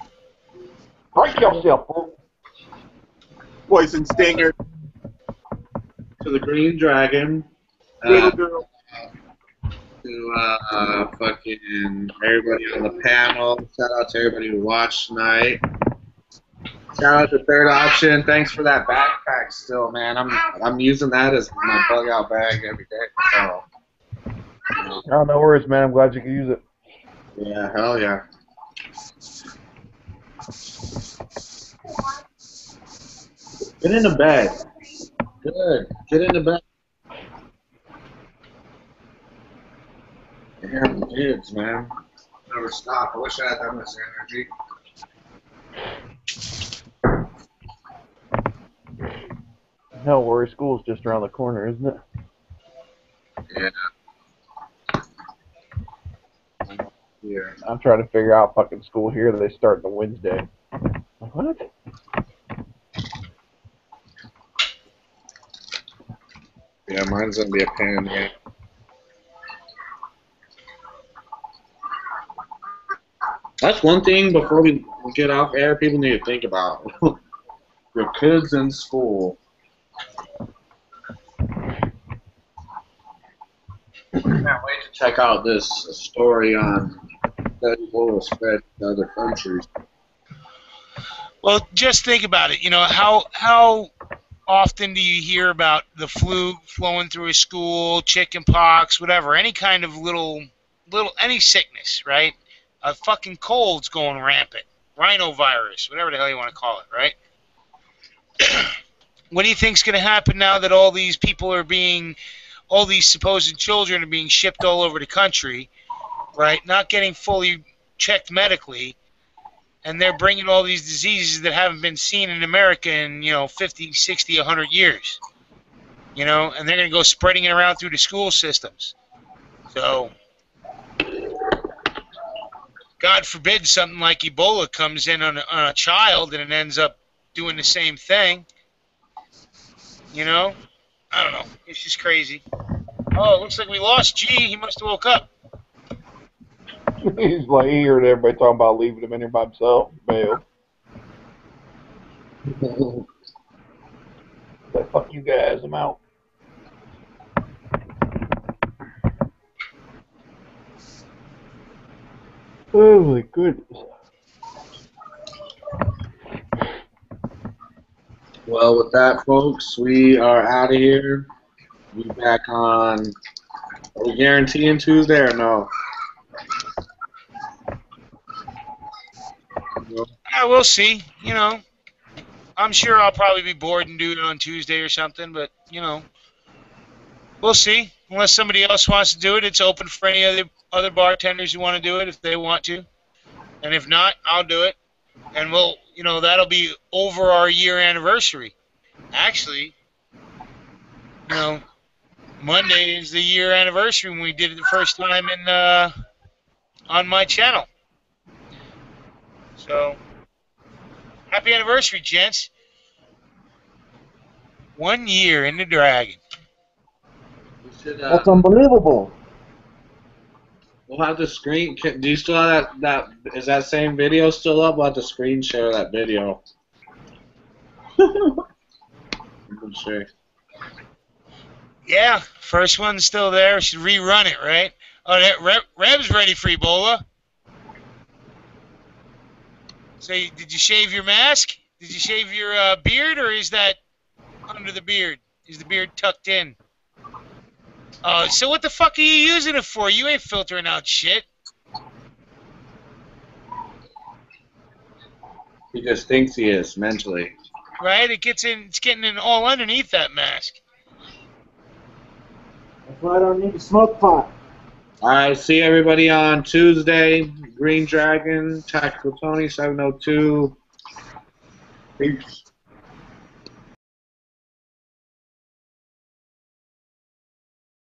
Break yourself, fool. Poison stinger. To the Green Dragon. Little girl. To fucking everybody on the panel. Shout out to everybody who watched tonight. Shout out to Third Option. Thanks for that backpack still, man. I'm using that as my bug out bag every day. So, Oh, no worries, man. I'm glad you could use it. yeah, hell yeah. Get in the bed. Good. Get in the bed. Damn kids, man. Never stop. I wish I had that much energy. No worries. School's just around the corner, isn't it? Yeah. Yeah. I'm trying to figure out fucking school here. They start on Wednesday. Like, what? Yeah, mine's gonna be a pain in the ass. That's one thing before we get off air people need to think about. Your kids in school. I can't wait to check out this story on that Ebola spread to other countries. Well, just think about it. You know, how often do you hear about the flu flowing through a school, chicken pox, whatever, any kind of little any sickness, right? A fucking cold's going rampant, rhinovirus, whatever the hell you want to call it, right? What do you think's going to happen now that all these people are being, all these supposed children are being shipped all over the country, right? Not getting fully checked medically, and they're bringing all these diseases that haven't been seen in America in, 50, 60, 100 years, and they're going to go spreading it around through the school systems. So, God forbid something like Ebola comes in on a child and it ends up doing the same thing. I don't know. It's just crazy. Oh, it looks like we lost G. He must have woke up. He's like, he heard everybody talking about leaving him in here by himself. Bail. Like, fuck you guys, I'm out. Oh my goodness. Well, with that, folks, we are out of here. We'll be back on. Are we guaranteeing Tuesday or no? Yeah, we'll see. I'm sure I'll probably be bored and do it on Tuesday or something, but, we'll see. Unless somebody else wants to do it, it's open for any other bartenders who want to do it if they want to. And if not, I'll do it. And we'll, that'll be over our year anniversary. Actually, Monday is the year anniversary when we did it the first time on my channel. So, Happy anniversary, gents. 1 year in the Dragon. That's unbelievable. We'll have the screen. Do you still have that? Is that same video still up? We'll have to screen share that video. I'm sure. Yeah, first one's still there. We should rerun it, right? Oh, Reb's ready for Ebola. So, did you shave your mask? Did you shave your beard, or is that under the beard? Is the beard tucked in? Oh, so what the fuck are you using it for? You ain't filtering out shit. He just thinks he is mentally. Right? It's getting in all underneath that mask. That's why I don't need to smoke pot. All right, see everybody on Tuesday. Green Dragon, Tactical Tony 702. Peace.